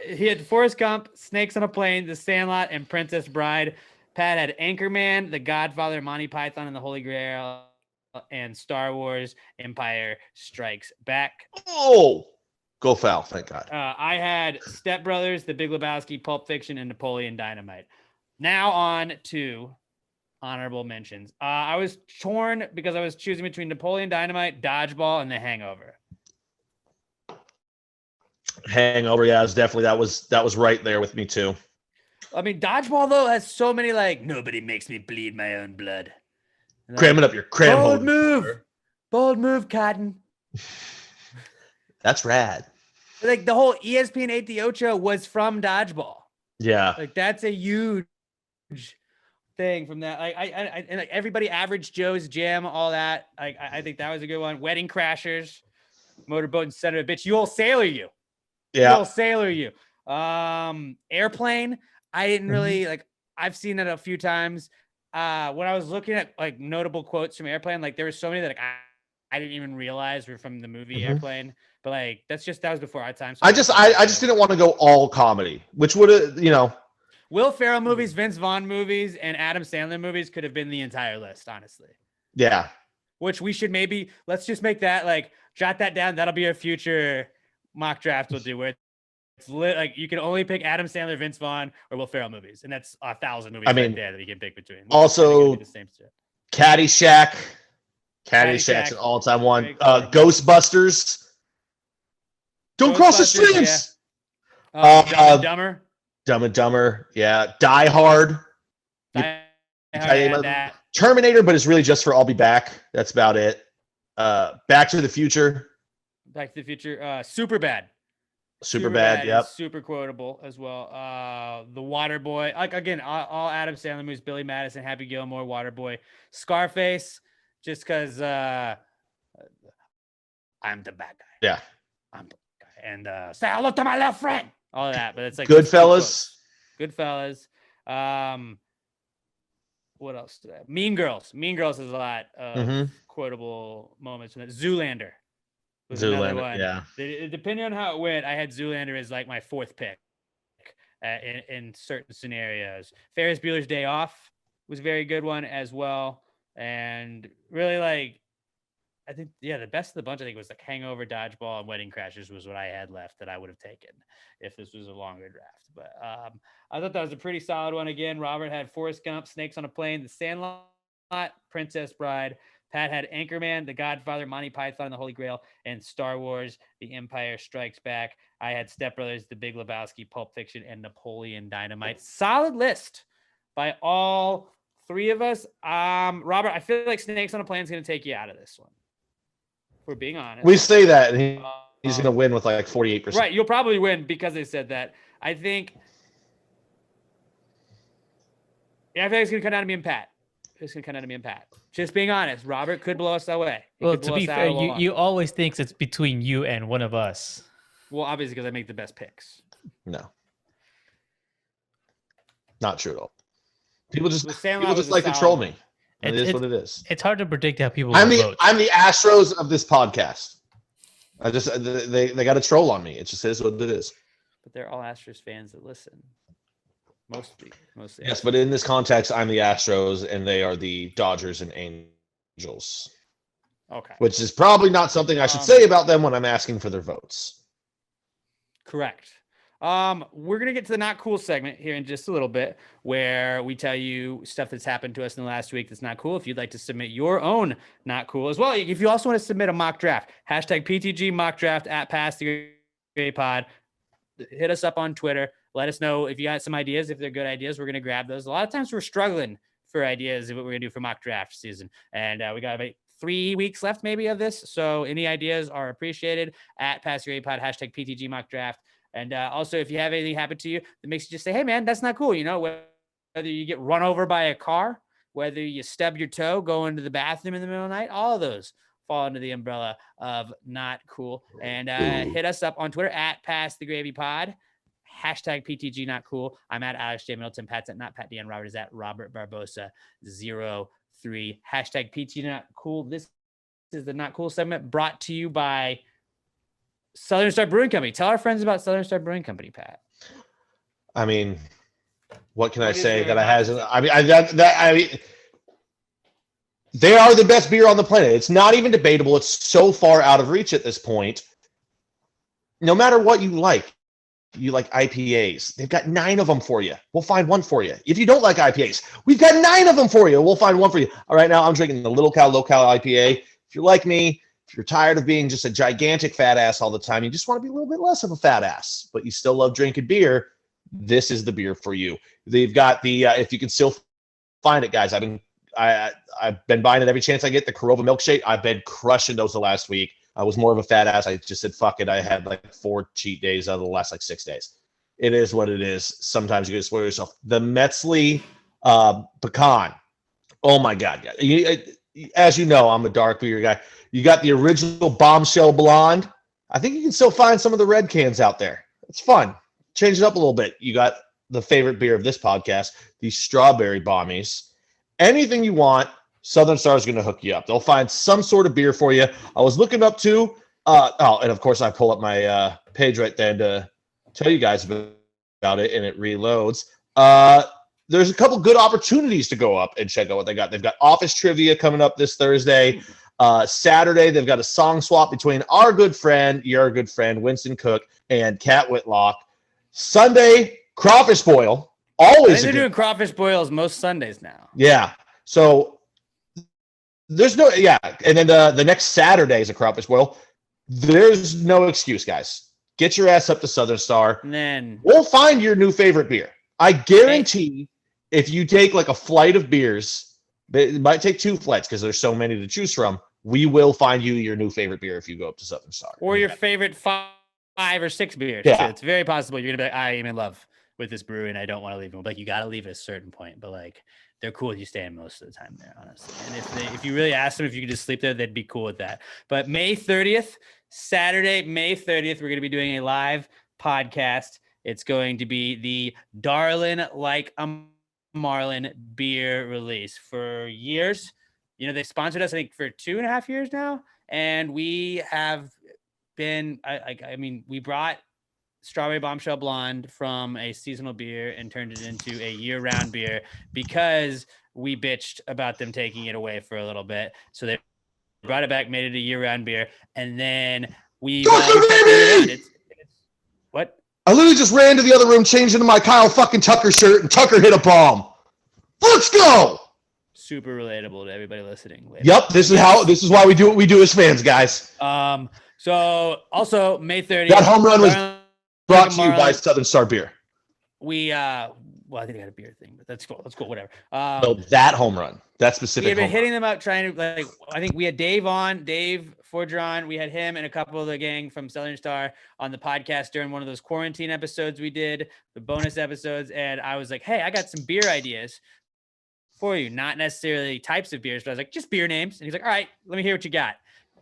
He had Forrest Gump, Snakes on a Plane, The Sandlot, and Princess Bride. Pat had Anchorman, The Godfather, Monty Python and the Holy Grail, and Star Wars Empire Strikes Back. Oh, go foul. Thank God. I had Step Brothers, The Big Lebowski, Pulp Fiction, and Napoleon Dynamite. Now on to honorable mentions. I was torn because I was choosing between Napoleon Dynamite, Dodgeball, and The Hangover. Hangover, yeah, it's definitely that was right there with me too. I mean, Dodgeball though has so many like nobody makes me bleed my own blood. Like, Cram it up your cram hole. Bold move, Cotton. That's rad. Like the whole ESPN 8 The Ocho was from Dodgeball. Yeah. Like that's a huge thing from that. Like I and like everybody, Average Joe's Gym, all that. Like I think that was a good one. Wedding Crashers, Motorboat and Son of a Bitch. You old sailor, you. Yeah. You old sailor, you. Airplane. I didn't really like. I've seen it a few times. When I was looking at like notable quotes from Airplane, like there were so many that like I didn't even realize were from the movie Airplane. But like that was before our time. So I just didn't want to go all comedy, which would have, Will Ferrell movies, Vince Vaughn movies, and Adam Sandler movies could have been the entire list, honestly. Yeah. Which we should let's just make that like jot that down. That'll be a future mock draft we'll do where it's like you can only pick Adam Sandler, Vince Vaughn, or Will Ferrell movies, and that's 1,000 movies right there that you can pick between. Also, the same shit. Caddyshack. Caddyshack's an all-time one. Ghostbusters. Don't cross the streams. Yeah. Dumb and Dumber. Dumb and Dumber. Yeah. Die Hard. Die Terminator, but it's really just for I'll Be Back. That's about it. Back to the Future. Back to the Future. Super Bad. Super bad. Yep. Super quotable as well. The Waterboy. Like again, all Adam Sandler movies. Billy Madison, Happy Gilmore, Waterboy, Scarface. Just because I'm the bad guy. Yeah. I'm the bad guy. And say hello to my left friend. All of that, but it's like Goodfellas. Goodfellas. What else did I have? Mean Girls. Mean Girls has a lot of quotable moments. Zoolander. Zoolander, yeah. Depending on how it went, I had Zoolander as like my fourth pick in certain scenarios. Ferris Bueller's Day Off was a very good one as well. And really like, I think, the best of the bunch, I think, was like Hangover, Dodgeball, and Wedding Crashers was what I had left that I would have taken if this was a longer draft. But I thought that was a pretty solid one. Again, Robert had Forrest Gump, Snakes on a Plane, The Sandlot, Princess Bride. Pat had Anchorman, The Godfather, Monty Python, The Holy Grail, and Star Wars, The Empire Strikes Back. I had Step Brothers, The Big Lebowski, Pulp Fiction, and Napoleon Dynamite. Solid list by all three of us. Robert, I feel like Snakes on a Plane is going to take you out of this one. If we're being honest. We say that, and he's going to win with like 48%. Right, you'll probably win because they said that. I think it's going to come down to me and Pat. Just being honest, Robert could blow us away. Well, to be fair, you always think it's between you and one of us. Well, obviously, because I make the best picks. No. Not true at all. People just like to troll me. It is what it is. It's hard to predict how people I'm vote. the Astros of this podcast. They got to troll on me. It just is what it is. But they're all Astros fans that listen. Mostly. Yes, but in this context, I'm the Astros, and they are the Dodgers and Angels. Okay. Which is probably not something I should say about them when I'm asking for their votes. Correct. We're going to get to the not cool segment here in just a little bit, where we tell you stuff that's happened to us in the last week that's not cool. If you'd like to submit your own not cool as well, if you also want to submit a mock draft, #PTG mock draft at Pass the Grade Pod. Hit us up on Twitter. Let us know if you got some ideas. If they're good ideas, we're going to grab those. A lot of times we're struggling for ideas of what we're going to do for mock draft season. And we got about 3 weeks left maybe of this. So any ideas are appreciated at Pass the Grade Pod, #PTG mock draft. And also, if you have anything happen to you that makes you just say, hey, man, that's not cool. You know, whether you get run over by a car, whether you stub your toe going to the bathroom in the middle of the night, all of those fall under the umbrella of not cool. And hit us up on Twitter at Pass the Gravy Pod, #PTG not cool. I'm at Alex J. Middleton. Pat's at not Pat Dan. Robert is at Robert Barbosa 03. #PTG not cool. This is the not cool segment brought to you by Southern Star Brewing Company. Tell our friends about Southern Star Brewing Company, Pat. I mean, what can I say that I hasn't? I mean, they are the best beer on the planet. It's not even debatable. It's so far out of reach at this point. No matter what you like IPAs. They've got 9 of them for you. We'll find one for you. If you don't like IPAs, we've got 9 of them for you. We'll find one for you. All right, now I'm drinking the Little Cow Low-Cal IPA. If you're like me, if you're tired of being just a gigantic fat ass all the time, you just want to be a little bit less of a fat ass, but you still love drinking beer, this is the beer for you. They've got the, if you can still find it, guys, I've been buying it every chance I get, the Corova milkshake. I've been crushing those the last week. I was more of a fat ass. I just said, fuck it. I had like 4 cheat days out of the last 6 days. It is what it is. Sometimes you get to spoil yourself. The Metzli pecan. Oh my God. As you know, I'm a dark beer guy. You got the original Bombshell Blonde. I think you can still find some of the red cans out there. It's fun. Change it up a little bit. You got the favorite beer of this podcast, the Strawberry Bommies. Anything you want, Southern Star is going to hook you up. They'll find some sort of beer for you. I was looking up to, and of course I pull up my page right there to tell you guys about it, and it reloads. There's a couple good opportunities to go up and check out what they got. They've got office trivia coming up this Thursday. Saturday, they've got a song swap between our good friend, your good friend, Winston Cook, and Kat Whitlock. Sunday, crawfish boil. Always. They're doing crawfish boils most Sundays now. Yeah. So there's no, and then the next Saturday is a crawfish boil. There's no excuse, guys. Get your ass up to Southern Star. And then we'll find your new favorite beer. I guarantee if you take like a flight of beers, it might take 2 flights because there's so many to choose from. We will find you your new favorite beer if you go up to Southern Star. Or your favorite 5 or 6 beers. Yeah. Too. It's very possible you're gonna be like, I am in love with this brewery and I don't want to leave them. But you got to leave at a certain point. But like, they're cool if you stay in most of the time there, honestly. And if you really ask them if you could just sleep there, they'd be cool with that. But May 30th, Saturday, May 30th, we're gonna be doing a live podcast. It's going to be the Darlin' Like a Marlin beer release. For years, you know, they sponsored us, I think, for 2.5 years now. And we have been, I mean, we brought Strawberry Bombshell Blonde from a seasonal beer and turned it into a year-round beer because we bitched about them taking it away for a little bit. So they brought it back, made it a year-round beer, and then we what? I literally just ran to the other room, changed into my Kyle fucking Tucker shirt, and Tucker hit a bomb. Let's go. Super relatable to everybody listening. Yep, this is why we do what we do as fans, guys. So also May 30th. That home run was brought to you by Southern Star Beer. We well, I think I got a beer thing, but that's cool. That's cool. Whatever. No, that home run, that specific. We've been hitting them up, trying to like. I think we had Dave Forgeron. We had him and a couple of the gang from Southern Star on the podcast during one of those quarantine episodes we did, the bonus episodes, and I was like, "Hey, I got some beer ideas for you. Not necessarily types of beers, but I was like, just beer names." And he's like, "All right, let me hear what you got."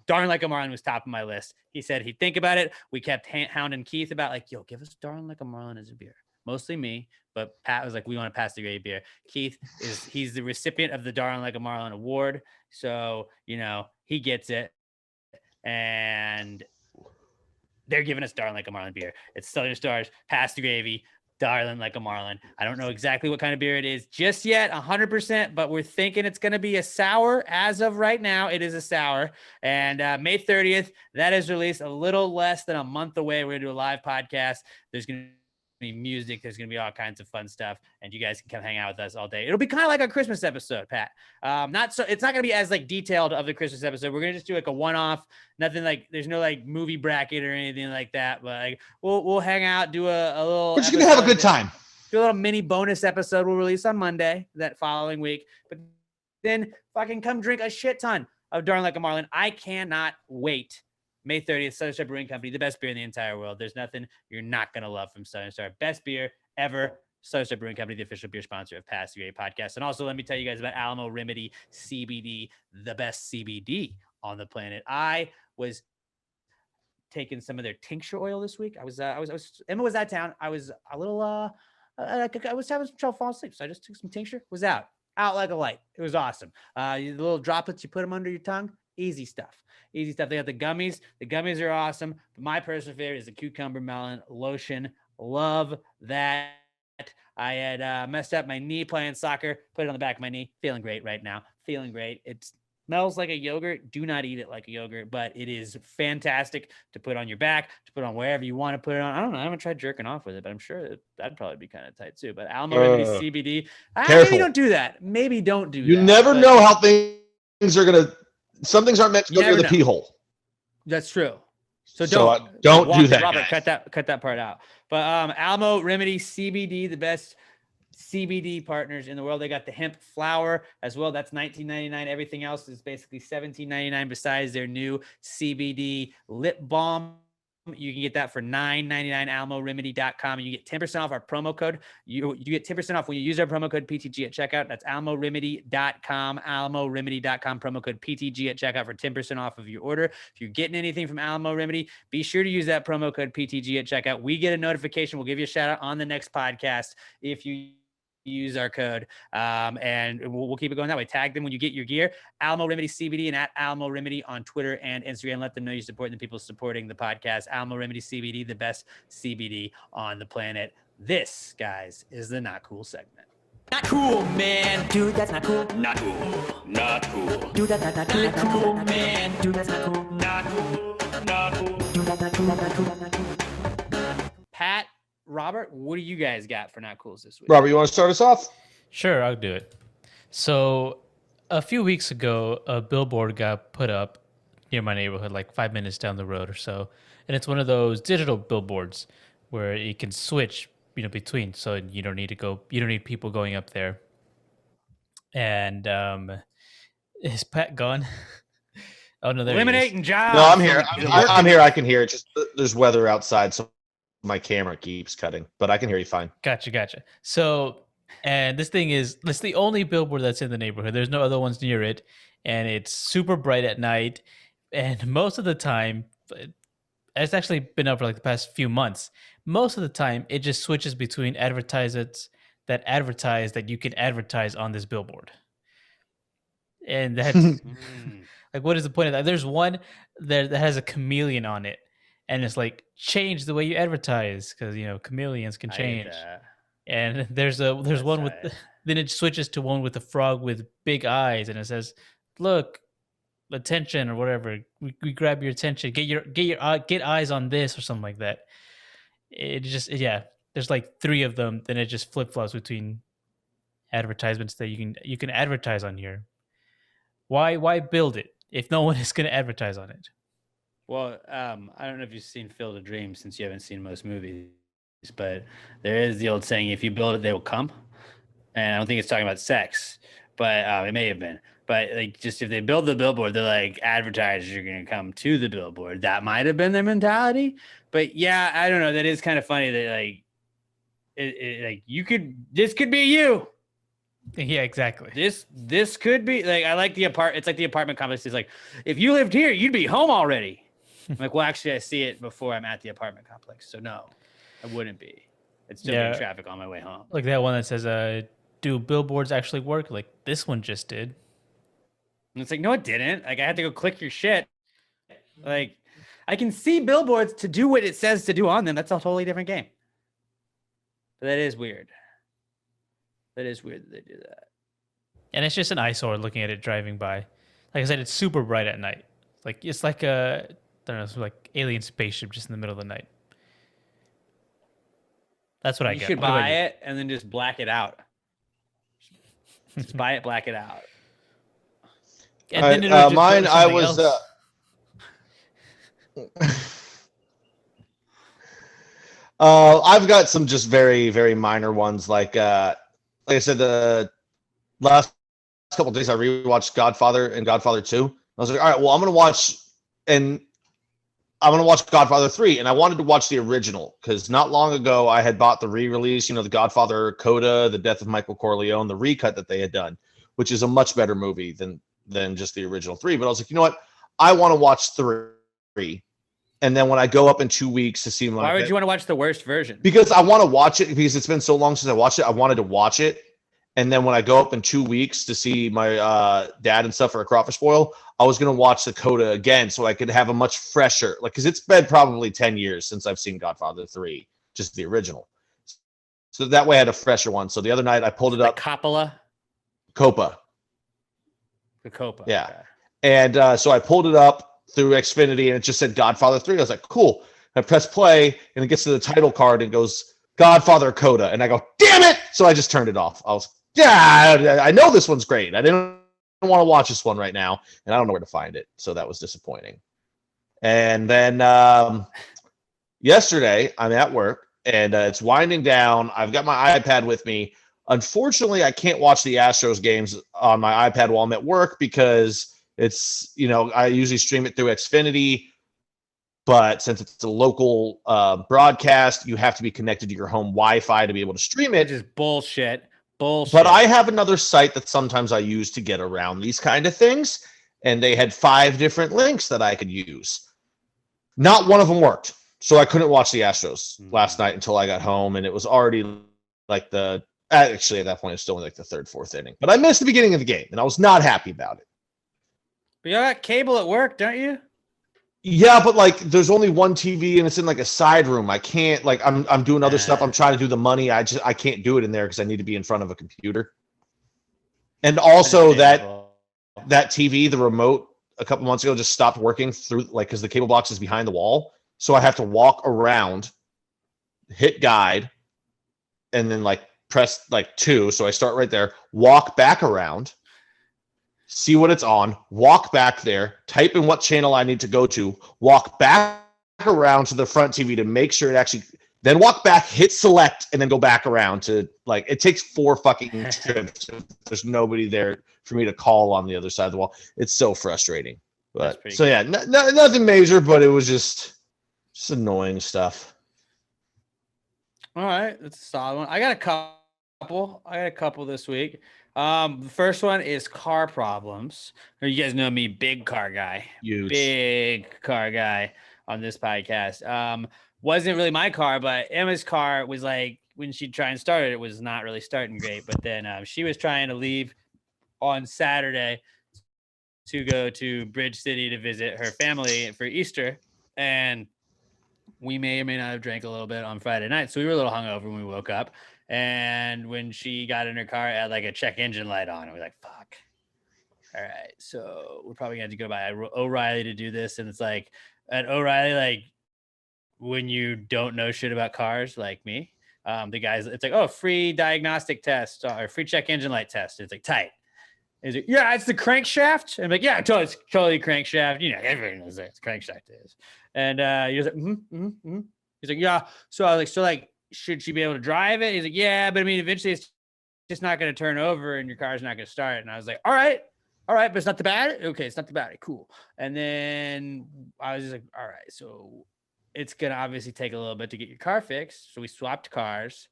Darn Like a Marlin was top of my list. He said he'd think about it. We kept hounding Keith about like, "Yo, give us Darn Like a Marlin as a beer." Mostly me, but Pat was like, "We want to pass the great beer." Keith he's the recipient of the Darn Like a Marlin award. So, you know, he gets it. And they're giving us Darn Like a Marlin beer. It's Southern Stars, Pass the Gravy, Darlin' Like a Marlin. I don't know exactly what kind of beer it is just yet, 100%, but we're thinking it's going to be a sour. As of right now, it is a sour. And May 30th, that is released a little less than a month away. We're going to do a live podcast. There's going to be music. There's going to be all kinds of fun stuff, and you guys can come hang out with us all day. It'll be kind of like our Christmas episode, Pat. It's not going to be as like detailed of the Christmas episode. We're going to just do like a one-off, nothing like, there's no like movie bracket or anything like that, but like we'll hang out, do a little. We're just going to have a good time. Do a little mini bonus episode we'll release on Monday that following week, but then fucking come drink a shit ton of Darn Like a Marlin. I cannot wait. May 30th, Southern Star Brewing Company, the best beer in the entire world. There's nothing you're not going to love from Southern Star. Best beer ever. Southern Star Brewing Company, the official beer sponsor of Pass the Great Podcast. And also let me tell you guys about Alamo Remedy CBD, the best CBD on the planet. I was taking some of their tincture oil this week. Emma was out of town. I was a little, I was having some trouble falling asleep. So I just took some tincture, was out like a light. It was awesome. The little droplets, you put them under your tongue. Easy stuff. They got the gummies. The gummies are awesome. But my personal favorite is the cucumber melon lotion. Love that. I had messed up my knee playing soccer. Put it on the back of my knee. Feeling great right now. Feeling great. It smells like a yogurt. Do not eat it like a yogurt, but it is fantastic to put on your back, to put on wherever you want to put it on. I don't know. I haven't tried jerking off with it, but I'm sure that'd probably be kind of tight too. But Alamo Remedy CBD. Maybe don't do that. Maybe don't do that. You never know how things are going to. Some things aren't meant to go near the pee hole. That's true. So don't do that. Robert, cut that part out. But Alamo Remedy CBD, the best CBD partners in the world. They got the hemp flower as well. That's $19.99. Everything else is basically $17.99 besides their new CBD lip balm. You can get that for $9.99, AlamoRemedy.com. And you get 10% off our promo code. You get 10% off when you use our promo code PTG at checkout. That's AlamoRemedy.com, AlamoRemedy.com, promo code PTG at checkout for 10% off of your order. If you're getting anything from Alamo Remedy, be sure to use that promo code PTG at checkout. We get a notification. We'll give you a shout out on the next podcast if you use our code, and we'll keep it going that way. Tag them when you get your gear. Alamo Remedy CBD and at Alamo Remedy on Twitter and Instagram. Let them know you support the people supporting the podcast. Alamo Remedy CBD, the best CBD on the planet. This, guys, is the Not Cool segment. Not cool, man. Dude, that's not cool. Not cool. Not cool. Dude, that's not cool. Not cool, man. Dude, that's not cool. Not cool. Not cool. Dude, that's not cool. Not cool. Not cool. Pat, Robert, what do you guys got for Not Cools this week? Robert, you want to start us off? Sure, I'll do it. So a few weeks ago, a billboard got put up near my neighborhood, like 5 minutes down the road or so. And it's one of those digital billboards where you can switch between, so you don't need people going up there. And is Pat gone? Oh no, there he is. Eliminating jobs. No, I'm here. from the I'm here. I can hear it. Just there's weather outside, so my camera keeps cutting, but I can hear you fine. Gotcha. So, and this is the only billboard that's in the neighborhood. There's no other ones near it, and it's super bright at night. And most of the time, it's actually been up for like the past few months. Most of the time, it just switches between advertisements that advertise that you can advertise on this billboard. And that's like, what is the point of that? There's one there that has a chameleon on it, and it's like, change the way you advertise, because chameleons can change. And there's one with then it switches to one with a frog with big eyes, and it says, "Look, attention," or whatever. We grab your attention. Get eyes on this, or something like that. It just there's like 3 of them. Then it just flip flops between advertisements that you can advertise on here. Why build it if no one is going to advertise on it? Well, I don't know if you've seen Field of Dreams, since you haven't seen most movies, but there is the old saying, if you build it, they will come. And I don't think it's talking about sex, but it may have been. But like, just if they build the billboard, they're like, advertisers are going to come to the billboard. That might have been their mentality. But yeah, I don't know. That is kind of funny that like, this could be you. Yeah, exactly. This could be like, I like it's like the apartment complex. It's like, if you lived here, you'd be home already. I'm like, well, actually, I see it before I'm at the apartment complex, so no, I wouldn't be. It's still in traffic on my way home. Like that one that says, "Do billboards actually work?" Like this one just did. And it's like, no, it didn't. Like I had to go click your shit. Like I can see billboards to do what it says to do on them. That's a totally different game. But that is weird. That is weird that they do that. And it's just an eyesore looking at it driving by. Like I said, it's super bright at night. Like it's like I don't know, it's like alien spaceship just in the middle of the night. That's what I get. You should buy it and then just black it out. Just buy it, black it out. And then it'll just mine, I was. I've got some just very, very minor ones. Like I said, the last couple of days I rewatched Godfather and Godfather 2. I was like, all right, well, I'm gonna watch Godfather 3, and I wanted to watch the original because not long ago I had bought the re-release, the Godfather Coda, The Death of Michael Corleone, the recut that they had done, which is a much better movie than just the original 3. But I was like, you know what? I want to watch 3. And then when I go up in 2 weeks to see my... Why would you want to watch the worst version? Because I want to watch it, because it's been so long since I watched it. I wanted to watch it. And then when I go up in 2 weeks to see my dad and stuff for a crawfish boil, I was going to watch the Coda again so I could have a much fresher... because it's been probably 10 years since I've seen Godfather 3, just the original. So that way I had a fresher one. So the other night I pulled it up. Coppola? Copa. The Copa. Yeah. Okay. And so I pulled it up through Xfinity, and it just said Godfather 3. I was like, cool. I press play, and it gets to the title card, and goes, Godfather Coda. And I go, damn it! So I just turned it off. I was, I know this one's great. I didn't want to watch this one right now, and I don't know where to find it. So that was disappointing. And then yesterday, I'm at work, and it's winding down. I've got my iPad with me. Unfortunately, I can't watch the Astros games on my iPad while I'm at work because it's, I usually stream it through Xfinity, but since it's a local broadcast, you have to be connected to your home Wi-Fi to be able to stream it. Which is bullshit. But I have another site that sometimes I use to get around these kind of things, and they had 5 different links that I could use. Not one of them worked, so I couldn't watch the Astros last night until I got home, and it was already like actually at that point, it's still in like the 3rd, 4th inning. But I missed the beginning of the game, and I was not happy about it. But you got cable at work, don't you? Yeah, but like there's only one TV and it's in like a side room. I can't I'm doing other stuff. I'm trying to do the money. I can't do it in there because I need to be in front of a computer. And also that TV, the remote a couple months ago just stopped working through because the cable box is behind the wall. So I have to walk around, hit guide, and then press 2. So I start right there, walk back around, see what it's on, walk back there, type in what channel I need to go to, walk back around to the front TV to make sure it actually then walk back, hit select, and then go back around to like it takes 4 fucking trips. There's nobody there for me to call on the other side of the wall. It's so frustrating. But so yeah, nothing major, but it was just annoying stuff. All right, that's a solid one. I got a couple this week. The first one is car problems. You guys know me, big car guy. Huge. Big car guy on this podcast. Wasn't really my car, but Emma's car was like, when she'd try and start it, it was not really starting great. But then she was trying to leave on Saturday to go to Bridge City to visit her family for Easter. And we may or may not have drank a little bit on Friday night. So we were a little hungover when we woke up. And when she got in her car, it had like a check engine light on. And we're like, fuck. All right. So we're probably going to have to go by O'Reilly to do this. And it's like at O'Reilly, like when you don't know shit about cars like me, the guys, it's like, oh, free diagnostic test or free check engine light test. It's like tight. Is it? Yeah, it's the crankshaft. And I'm like, yeah, it's totally crankshaft. You know, everyone knows what crankshaft is. And he was like, He's like, yeah. So I was like, so like, should she be able to drive it? He's like, yeah, but I mean, eventually it's just not going to turn over and your car's not going to start. And I was like, all right, but it's not the battery. Okay, it's not the battery. Cool. And then I was just like, all right, so it's going to obviously take a little bit to get your car fixed. So we swapped cars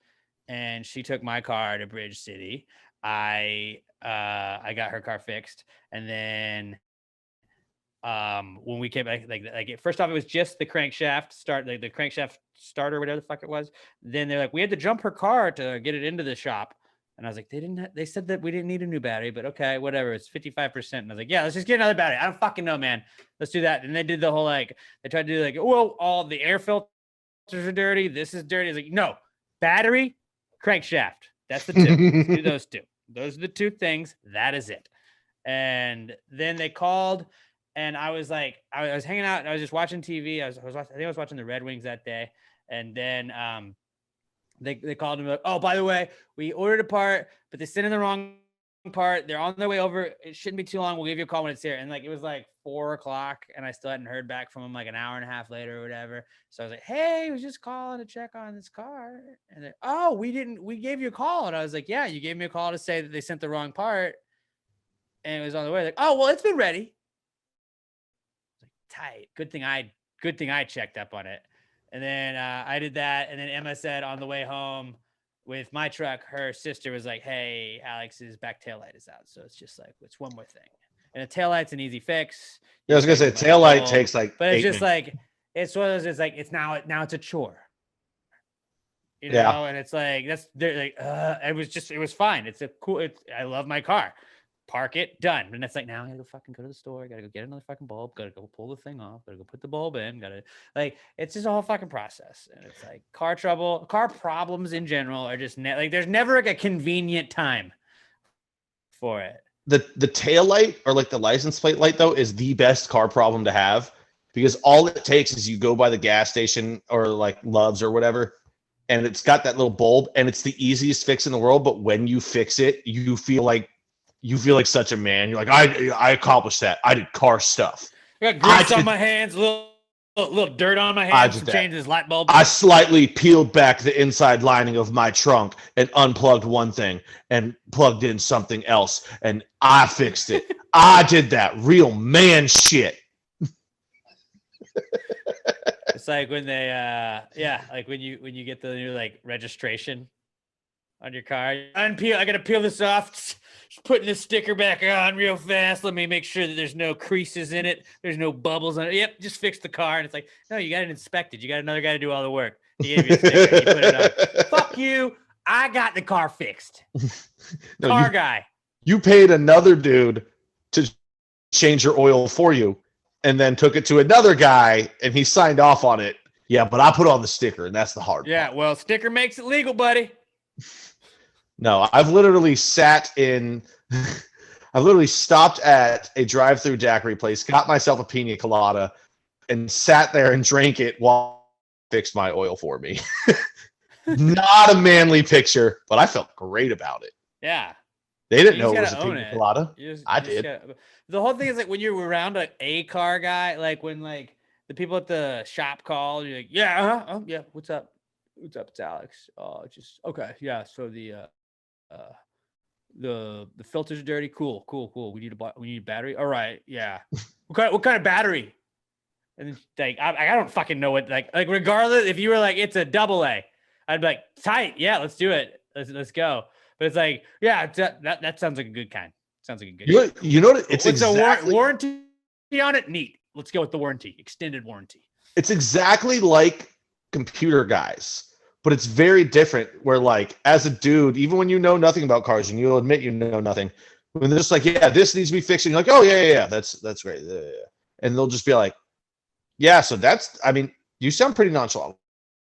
and she took my car to Bridge City. I got her car fixed. And then when we came back, like first off, it was just the crankshaft start, like the crankshaft starter, whatever the fuck it was. Then they're like, we had to jump her car to get it into the shop. And I was like, they said that we didn't need a new battery, but okay, whatever. It's 55%. And I was like, yeah, let's just get another battery. I don't fucking know, man. Let's do that. And they did the whole, like, they tried to do like, well, all the air filters are dirty. This is dirty. It's like, no, battery, crankshaft. That's the two. Let's do those two. Those are the two things. That is it. And then they called and I was like, I was hanging out and I was just watching TV. I think I was watching the Red Wings that day. And then, they called him like, oh, by the way, we ordered a part, but they sent in the wrong part. They're on their way over. It shouldn't be too long. We'll give you a call when it's here. And like, it was like 4:00 and I still hadn't heard back from him like an hour and a half later or whatever. So I was like, hey, I was just calling to check on this car. And they're, oh, we gave you a call. And I was like, yeah, you gave me a call to say that they sent the wrong part. And it was on the way. Like, oh, well, it's been ready. Like, tight. Good thing I checked up on it. And then I did that. And then Emma said on the way home with my truck, her sister was like, hey, Alex's back taillight is out. So it's just like, it's one more thing. And a taillight's an easy fix. Yeah, I was going to say taillight takes like, but it's just like, it's one of those, it's like, it's now it's a chore. You know, yeah. And it's like, they're like, it was fine. I love my car. Park it, done. And it's like, now I gotta go fucking go to the store. I gotta go get another fucking bulb. Gotta go pull the thing off. Gotta go put the bulb in. It's just a whole fucking process. And it's like car problems in general are just like, there's never like a convenient time for it. The tail light or like the license plate light though is the best car problem to have because all it takes is you go by the gas station or like Love's or whatever. And it's got that little bulb and it's the easiest fix in the world. But when you fix it, you feel like such a man. You're like, I accomplished that. I did car stuff. I got grease on my hands, a little dirt on my hands. Changed this light bulb. I slightly peeled back the inside lining of my trunk and unplugged one thing and plugged in something else. And I fixed it. I did that real man shit. It's like when they, like when you get the new like registration on your car. I got to peel this off. Just putting this sticker back on real fast. Let me make sure that there's no creases in it. There's no bubbles on it. Yep, just fix the car. And it's like, no, you got it inspected. You got another guy to do all the work. He gave you a sticker. You put it on. Fuck you. I got the car fixed. Guy. You paid another dude to change your oil for you and then took it to another guy and he signed off on it. Yeah, but I put on the sticker and that's the hard part. Well, sticker makes it legal, buddy. No, I've literally stopped at a drive-through daiquiri place, got myself a pina colada, and sat there and drank it while they fixed my oil for me. Not a manly picture, but I felt great about it. Yeah. They didn't know it was a pina colada. I did. The whole thing is like when you're around a car guy, like when like the people at the shop call, you're like, yeah, yeah, what's up? What's up? It's Alex. Just okay. Yeah. So the filters are dirty. Cool. We need a battery. All right. Yeah. What kind of battery? And like I don't fucking know what like regardless if you were like it's a AA, I'd be like tight. Yeah, let's do it. Let's go. But it's like that sounds like a good kind. Sounds like a good. You know what? It's What's exactly a warranty on it. Neat. Let's go with the warranty. Extended warranty. It's exactly like computer guys, but it's very different. Where like as a dude, even when you know nothing about cars and you'll admit you know nothing, when they're just like, yeah, this needs to be fixed, and you're like, oh yeah, that's great, and they'll just be like, yeah, so you sound pretty nonchalant.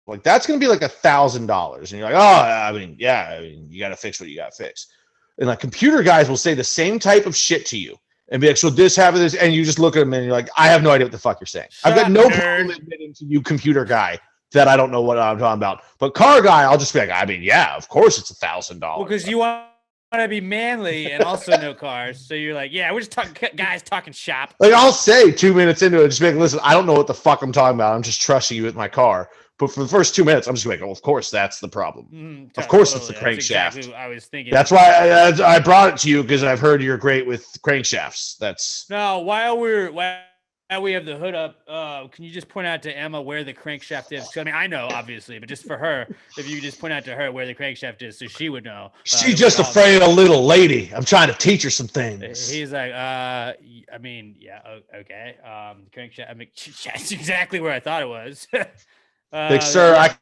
Like that's gonna be like $1,000, and you're like, oh, you got to fix what you got to fix. And like computer guys will say the same type of shit to you and be like, so this happened, this, and you just look at them and you're like, I have no idea what the fuck you're saying. I've got no problem admitting to you, computer guy, that I don't know what I'm talking about. But car guy, I'll just be like, of course it's $1,000. Well, because you want to be manly and also know cars, so you're like, yeah, we're just talking guys talking shop. Like I'll say 2 minutes into it, just be like, listen, I don't know what the fuck I'm talking about. I'm just trusting you with my car. But for the first 2 minutes, I'm just like, oh, of course, that's the problem. Of course, it's the crankshaft. That's exactly what I was thinking. That's why I brought it to you, because I've heard you're great with crankshafts. That's no. While we have the hood up, can you just point out to Emma where the crankshaft is? I mean, I know obviously, but just for her, if you just point out to her where the crankshaft is, so she would know. She's just afraid of a little lady. I'm trying to teach her some things. He's like, okay. Crankshaft. I mean, that's exactly where I thought it was. Like, sir, I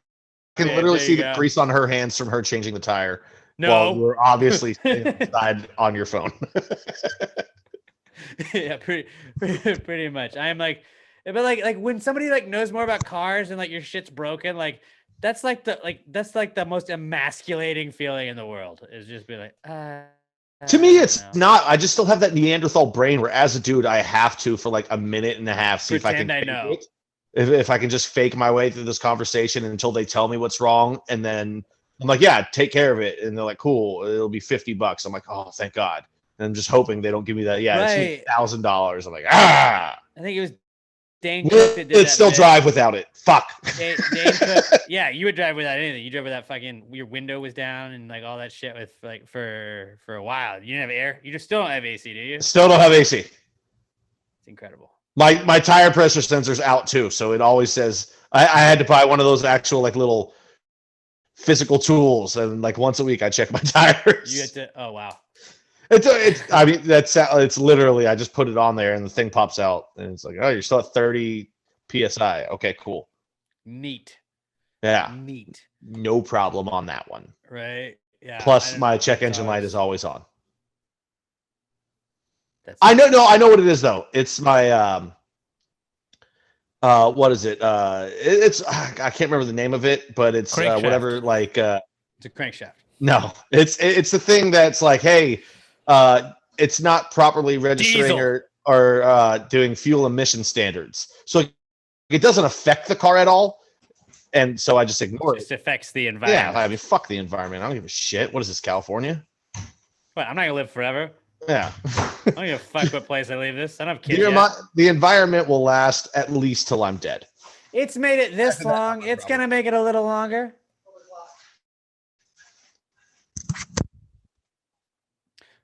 can literally see the grease on her hands from her changing the tire. No, while you're obviously inside on your phone. Yeah, pretty much. I'm like, but like when somebody like knows more about cars and like your shit's broken, like that's like the most emasculating feeling in the world, is just be like, to me, it's not. I just still have that Neanderthal brain where, as a dude, I have to for like a minute and a half see pretend if I can. I know. It. If I can just fake my way through this conversation until they tell me what's wrong, and then I'm like, yeah, take care of it, and they're like, cool, it'll be $50. I'm like, oh, thank God. And I'm just hoping they don't give me that. Yeah, right. It's $1,000. I'm like, I think it was Dane Cook that did that. Still drive without it. Fuck. Dane Cook. Yeah, you would drive without anything. You drove without fucking, your window was down and like all that shit with like for a while. You didn't have air. You just still don't have AC, do you? Still don't have AC. It's incredible. My tire pressure sensor's out too, so it always says I had to buy one of those actual like little physical tools, and like once a week I check my tires. You had to. Oh wow. It's literally, I just put it on there and the thing pops out and it's like, oh, you're still at 30 psi. Okay, cool. Neat. Yeah. Neat. No problem on that one. Right. Yeah. Plus my check engine light is always on. I know what it is though. It's my what is it? It's I can't remember the name of it, but it's whatever, like it's a crankshaft. No, it's the thing that's like, hey, it's not properly registering or doing fuel emission standards. So it doesn't affect the car at all. And so I just ignore it. It just affects the environment. Yeah, I mean, fuck the environment. I don't give a shit. What is this, California? What, I'm not gonna live forever. Yeah. I don't give a fuck what place I leave this. I don't have kids yet. The environment will last at least till I'm dead. It's made it this long. It's going to make it a little longer.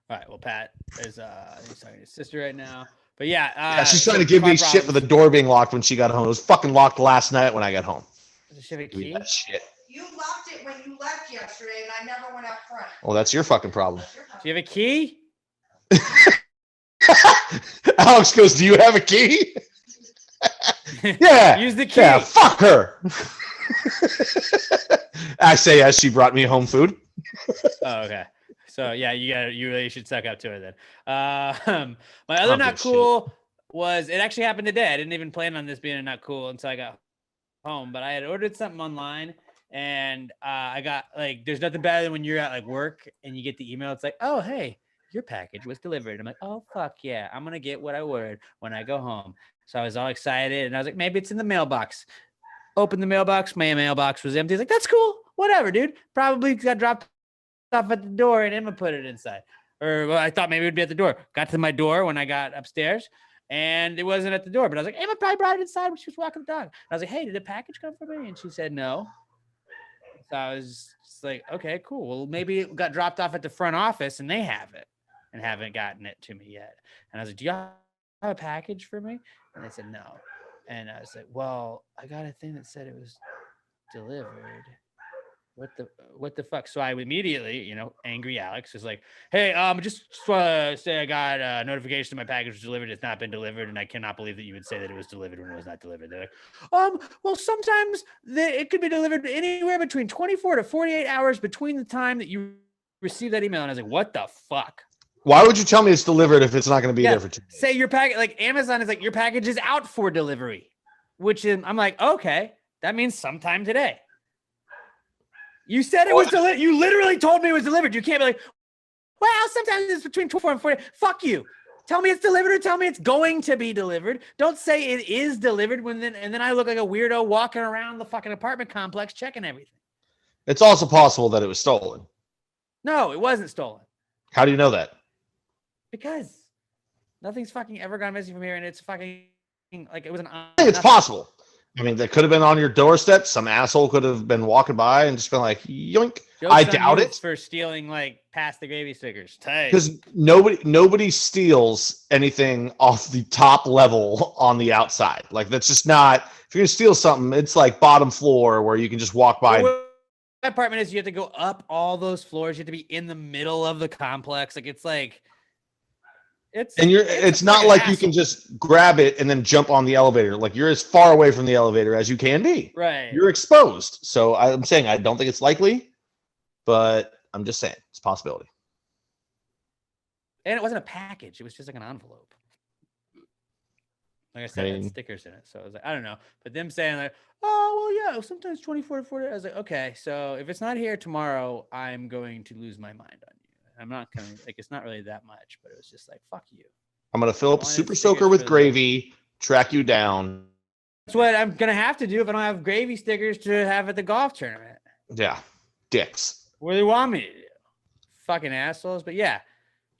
All right. Well, Pat is he's talking to his sister right now. But yeah. She's trying to give me shit for the door being locked when she got home. It was fucking locked last night when I got home. Does she have a key? Shit. You locked it when you left yesterday, and I never went out front. Well, that's your fucking problem. Do you have a key? Alex goes, do you have a key? Yeah. Use the key. Yeah, fuck her. I say as she brought me home food. Oh, okay. So yeah, you really should suck up to it then. My other not cool was, it actually happened today. I didn't even plan on this being a not cool until I got home, but I had ordered something online, and I got like, there's nothing better than when you're at like work and you get the email. It's like, oh, hey, your package was delivered. I'm like, oh, fuck yeah. I'm going to get what I ordered when I go home. So I was all excited, and I was like, maybe it's in the mailbox. Open the mailbox. My mailbox was empty. He's like, that's cool. Whatever, dude. Probably got dropped off at the door and Emma put it inside. Or well, I thought maybe it would be at the door. Got to my door when I got upstairs, and it wasn't at the door. But I was like, Emma probably brought it inside when she was walking the dog. And I was like, hey, did a package come for me? And she said no. So I was just like, okay, cool. Well, maybe it got dropped off at the front office and they have it and haven't gotten it to me yet. And I was like, do you have a package for me? And they said, no. And I was like, well, I got a thing that said it was delivered. What the fuck? So I immediately, angry Alex was like, hey, just want to say I got a notification that my package was delivered. It's not been delivered. And I cannot believe that you would say that it was delivered when it was not delivered. They're like, well, sometimes it could be delivered anywhere between 24 to 48 hours between the time that you receive that email. And I was like, what the fuck? Why would you tell me it's delivered if it's not going to be there for 2 days? Say your package, like Amazon is like, your package is out for delivery, which is, I'm like, okay, that means sometime today. You said it was delivered. You literally told me it was delivered. You can't be like, well, sometimes it's between 24 and 40. Fuck you. Tell me it's delivered or tell me it's going to be delivered. Don't say it is delivered and then I look like a weirdo walking around the fucking apartment complex checking everything. It's also possible that it was stolen. No, it wasn't stolen. How do you know that? Because nothing's fucking ever gone missing from here, and it's fucking like it was an. It's possible. I mean, that could have been on your doorstep. Some asshole could have been walking by and just been like, yoink. Joke's I on doubt you it. for stealing like past the gravy stickers. Because nobody steals anything off the top level on the outside. Like that's just not. If you're gonna steal something, it's like bottom floor where you can just walk by. My apartment is you have to go up all those floors. You have to be in the middle of the complex. Like it's like. It's not like you can just grab it and then jump on the elevator. Like you're as far away from the elevator as you can be. Right. You're exposed. So I'm saying I don't think it's likely, but I'm just saying it's a possibility. And it wasn't a package. It was just like an envelope. Like I said, it had stickers in it. So I was like, I don't know. But them saying like, oh, well, yeah, sometimes 24 to 40. I was like, okay, so if it's not here tomorrow, I'm going to lose my mind on you. I'm not going to, like, it's not really that much, but it was just like, fuck you. I'm going to fill up a super soaker with gravy, track you down. That's what I'm going to have to do if I don't have gravy stickers to have at the golf tournament. Yeah. Dicks. What do they want me to do? Fucking assholes. But yeah,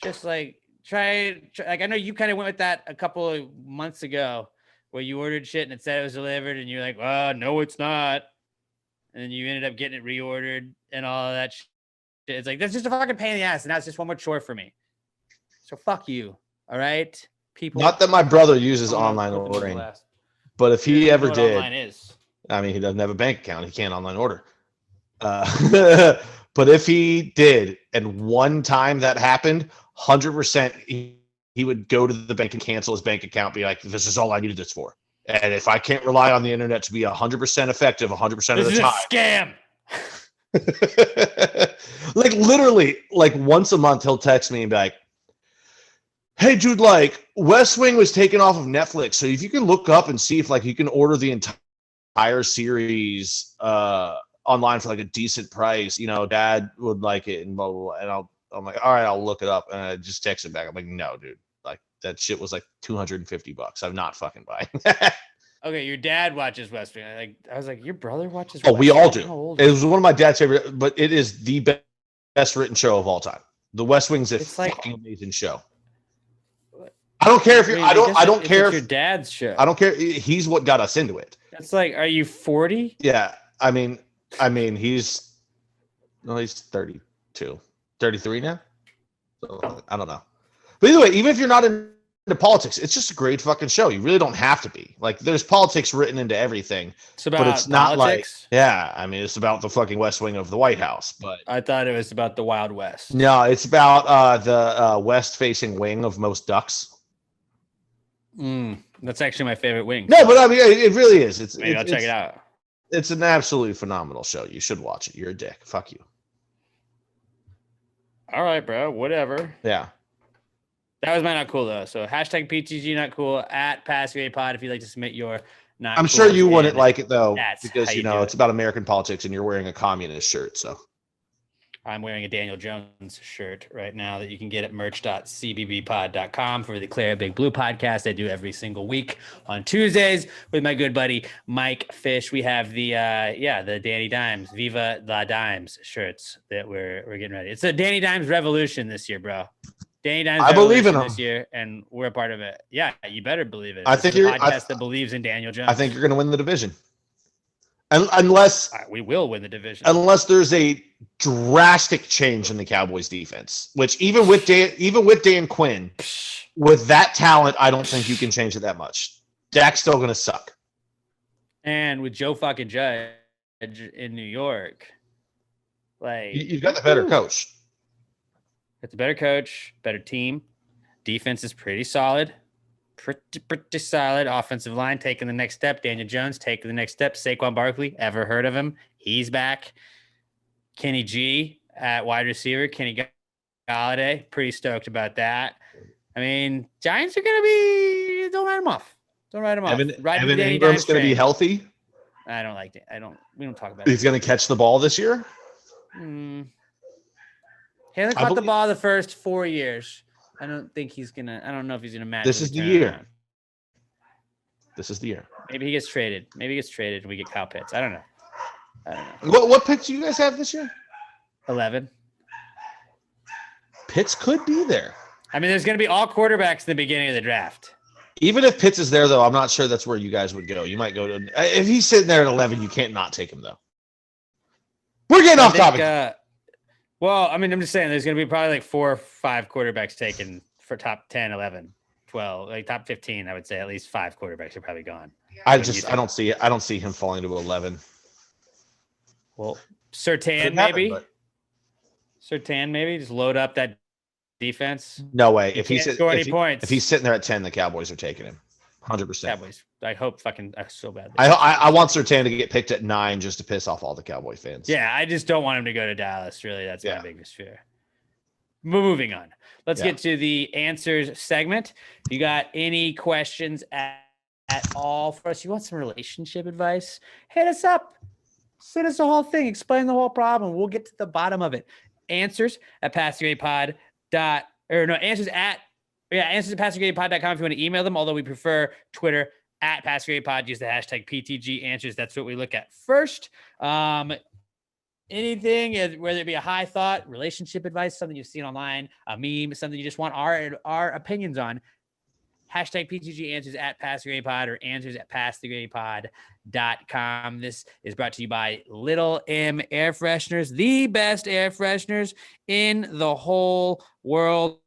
just like try like I know you kind of went with that a couple of months ago where you ordered shit and it said it was delivered and you're like, oh, no, it's not. And then you ended up getting it reordered and all of that shit. It's like, that's just a fucking pain in the ass. And that's just one more chore for me. So fuck you. All right, people. Not that my brother uses online ordering, but if he ever did, online is. I mean, he doesn't have a bank account. He can't online order. But if he did, and one time that happened, 100% he would go to the bank and cancel his bank account, be like, this is all I needed this for. And if I can't rely on the internet to be 100% effective 100% of the time. This is a scam. Like literally, like once a month, he'll text me and be like, hey, dude, like West Wing was taken off of Netflix. So if you can look up and see if like you can order the entire series online for like a decent price, Dad would like it and blah, blah, blah. And I'm like, all right, I'll look it up. And I just text him back. I'm like, no, dude, like that shit was like $250. I'm not fucking buying that. Okay, your dad watches West Wing. Like I was like, your brother watches Oh, West we Wing? all do. It was one of my dad's favorite, but it is the best written show of all time. The West Wing's a fucking amazing show. I don't care if you're. I don't care if your dad's show. I don't care. He's what got us into it. It's like, are you 40? Yeah, I mean, he's 32, 33 now. So, I don't know. But either way, even if you're not into politics, it's just a great fucking show. You really don't have to be. Like, there's politics written into everything. It's about but it's not politics? like, yeah, I mean, it's about the fucking West Wing of the White House. But I thought it was about the Wild West. No, it's about the west-facing wing of most ducks. That's actually my favorite wing. No, but I mean, it really is. Maybe I'll check it out. It's an absolutely phenomenal show. You should watch it. You're a dick. Fuck you. All right, bro. Whatever. Yeah. That was my not cool though. So hashtag PTG not cool at PassAwayPod if you'd like to submit your not. I'm sure you wouldn't like it though, because you it's about American politics and you're wearing a communist shirt. So I'm wearing a Daniel Jones shirt right now that you can get at merch.cbbpod.com for the Clara Big Blue podcast I do every single week on Tuesdays with my good buddy Mike Fish. We have the Danny Dimes Viva la Dimes shirts that we're getting ready. It's a Danny Dimes revolution this year, bro. Danny Dimes I believe in him this year, and we're a part of it. Yeah, you better believe it. I think you're a podcast that believes in Daniel Jones. I think you're going to win the division. Unless we will win the division. Unless there's a drastic change in the Cowboys defense, which even with Dan Quinn, with that talent, I don't think you can change it that much. Dak's still going to suck. And with Joe fucking Judge in New York, like you've got the better coach. It's a better coach, better team. Defense is pretty solid. Pretty solid. Offensive line taking the next step. Daniel Jones taking the next step. Saquon Barkley, ever heard of him? He's back. Kenny G at wide receiver. Kenny Galladay, pretty stoked about that. I mean, Giants are going to be – don't write them off. Don't write them off. Evan Ingram's going to be healthy? I don't like it. We don't talk about it. He's going to catch the ball this year? He hasn't caught the ball the first 4 years. I don't think he's gonna. I don't know if he's gonna match. This is the year. This is the year. Maybe he gets traded. And we get Kyle Pitts. I don't know. What picks do you guys have this year? 11. Pitts could be there. I mean, there's gonna be all quarterbacks in the beginning of the draft. Even if Pitts is there, though, I'm not sure that's where you guys would go. You might go to if he's sitting there at 11. You can't not take him though. We're getting off topic. Well, I mean, I'm just saying there's going to be probably like 4 or 5 quarterbacks taken for top 10, 11, 12, like top 15. I would say at least 5 quarterbacks are probably gone. I don't see him falling to 11. Well, Surtain maybe just load up that defense. No way. If he's sitting there at 10, the Cowboys are taking him. 100%. Cowboys. I hope so bad. I want Surtain to get picked at 9 just to piss off all the Cowboy fans. Yeah, I just don't want him to go to Dallas. Really, that's my biggest fear. Moving on. Let's get to the answers segment. If you got any questions at all for us, you want some relationship advice, hit us up. Send us the whole thing. Explain the whole problem. We'll get to the bottom of it. Answers at answers@passthegradepod.com if you want to email them, although we prefer Twitter at passthegradepod. Use the hashtag PTG answers. That's what we look at first. Anything, whether it be a high thought, relationship advice, something you've seen online, a meme, something you just want our opinions on, hashtag PTG answers at passthegradepod or answers at passthegradepod.com. This is brought to you by Little M Air Fresheners, the best air fresheners in the whole world.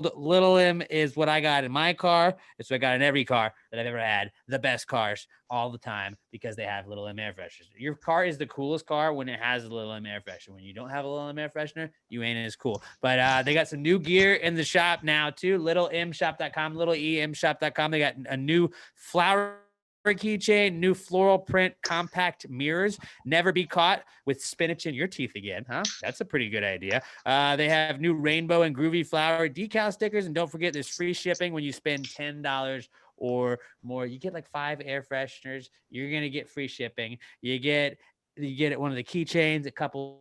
Little M is what I got in my car. It's what I got in every car that I've ever had. The best cars all the time because they have Little M air fresheners. Your car is the coolest car when it has a Little M air freshener. When you don't have a Little M air freshener, you ain't as cool. But they got some new gear in the shop now too. LittleMshop.com, LittleEMshop.com. They got a new flower keychain, new floral print compact mirrors. Never be caught with spinach in your teeth again, huh? That's a pretty good idea. They have new rainbow and groovy flower decal stickers, and don't forget there's free shipping when you spend $10 or more. You get like 5 air fresheners. You're gonna get free shipping. You get one of the keychains, a couple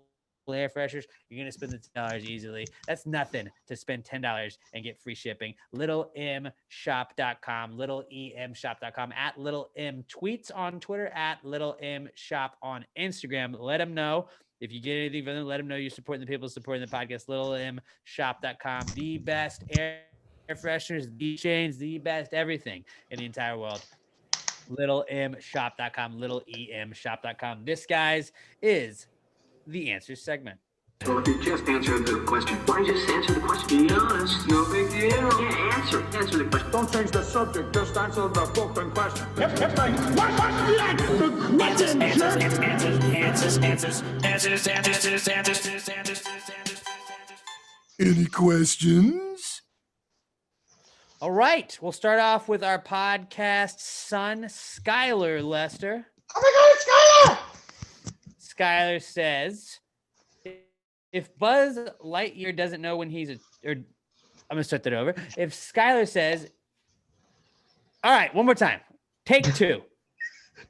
air fresheners. You're gonna spend the $10 easily. That's nothing to spend $10 and get free shipping. LittleMshop.com, LittleEMshop.com, at Little M tweets on Twitter, at Little M Shop on Instagram. Let them know if you get anything from them. Let them know you're supporting the people supporting the podcast. LittleMshop.com, the best air fresheners, the chains, the best everything in the entire world. LittleMshop.com, LittleEMshop.com. This, guys, is the answer segment. Well, if you just answered the question, why just answer the question? Be honest, no big deal. Yeah, answer the question. Don't change the subject, just answer the fucking question. Answers. Any questions? All right, we'll start off with our podcast son, Skylar Lester. Oh my God, it's Skylar! Skylar says, if Buzz Lightyear doesn't know when I'm going to start that over. If Skylar says, all right, one more time. Take 2.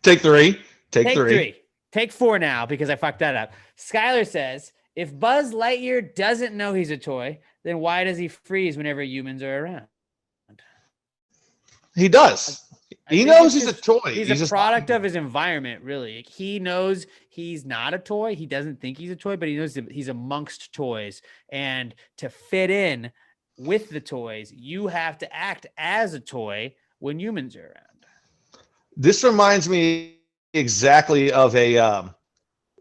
Take 3. Take 3. Take 4 now because I fucked that up. Skylar says, if Buzz Lightyear doesn't know he's a toy, then why does he freeze whenever humans are around? He does. He knows he's a toy. He's a product of his environment, really. He knows he's not a toy. He doesn't think he's a toy, but he knows that he's amongst toys. And to fit in with the toys, you have to act as a toy when humans are around. This reminds me exactly of a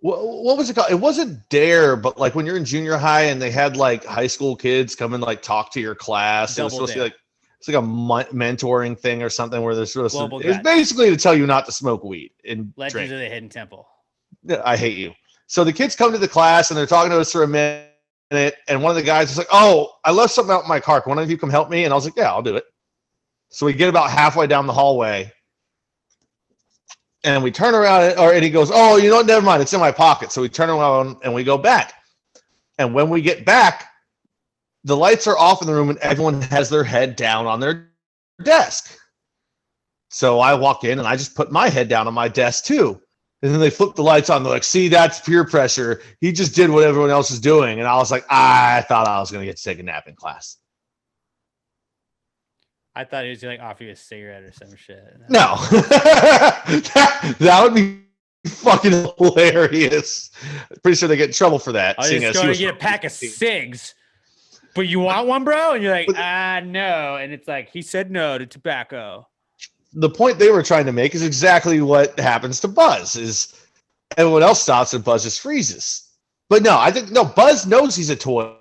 what was it called? It wasn't Dare, but like when you're in junior high and they had like high school kids come and like talk to your class. It was supposed to be like it's like a mentoring thing or something where they're supposed to. It's basically to tell you not to smoke weed and Legends drink. of the Hidden Temple. I hate you. So the kids come to the class and they're talking to us for a minute, and one of the guys is like, "Oh, I left something out in my car. Can one of you come help me?" And I was like, "Yeah, I'll do it." So we get about halfway down the hallway, and we turn around, and he goes, "Oh, you know what? Never mind. It's in my pocket." So we turn around and we go back. And when we get back, the lights are off in the room, and everyone has their head down on their desk. So I walk in, and I just put my head down on my desk too. And then they flip the lights on. They're like, "See, that's peer pressure. He just did what everyone else is doing." And I was like, I thought I was going to get to take a nap in class. I thought he was going to like offer you a cigarette or some shit. No. that would be fucking hilarious. Pretty sure they get in trouble for that. I was just going to get a pack of cigs. But you want one, bro? And you're like, no. And it's like, he said no to tobacco. The point they were trying to make is exactly what happens to Buzz is everyone else stops and Buzz just freezes. But no, I think Buzz knows he's a toy.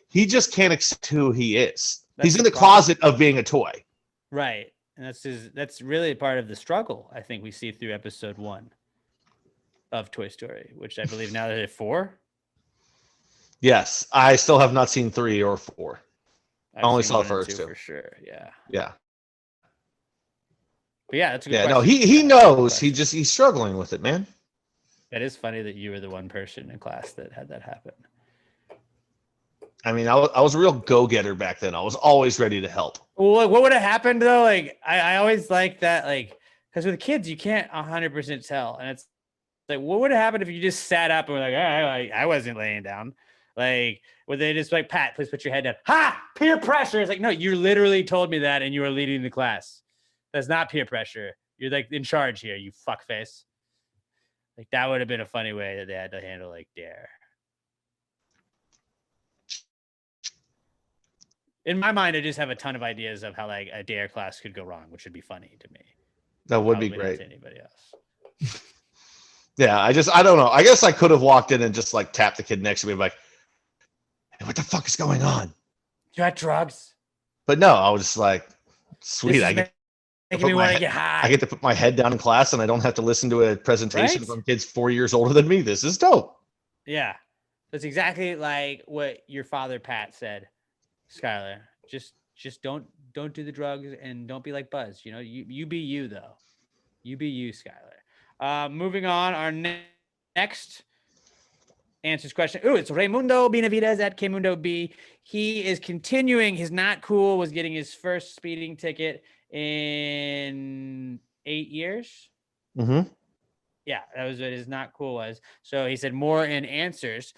He just can't accept who he is. He's in the closet of being a toy. Right. And that's really part of the struggle I think we see through episode 1 of Toy Story, which I believe now they're 4. Yes. I still have not seen 3 or 4. I only saw the first 2 for sure. Yeah. Yeah. But yeah, that's a good question. No, he knows. He's struggling with it, man. It is funny that you were the one person in class that had that happen. I mean, I was a real go-getter back then. I was always ready to help. Well, like, what would have happened though? Like, I always like that, like, because with kids you can't 100% tell, and it's like, what would have happened if you just sat up and were like, I wasn't laying down. Like, would they just like, Pat, please put your head down? Ha! Peer pressure. It's like, no, you literally told me that, and you were leading the class. That's not peer pressure. You're like in charge here, you fuckface. Like that would have been a funny way that they had to handle like Dare. In my mind, I just have a ton of ideas of how like a Dare class could go wrong, which would be funny to me. That would be great. To anybody else. Yeah, I don't know. I guess I could have walked in and just like tapped the kid next to me, like, "Hey, what the fuck is going on? You got drugs?" But no, I was just like, "Sweet, I get to put my head down in class, and I don't have to listen to a presentation from kids 4 years older than me. This is dope." Yeah, that's exactly like what your father Pat said, Skylar. Just don't do the drugs and don't be like Buzz. You know, you be you though. You be you, Skylar. Moving on, our next answers question. It's Raimundo Benavides at Kmundo B. He is continuing his not cool, was getting his first speeding ticket in 8 years. Mm-hmm. Yeah, that was what his not cool was. So he said more in answers.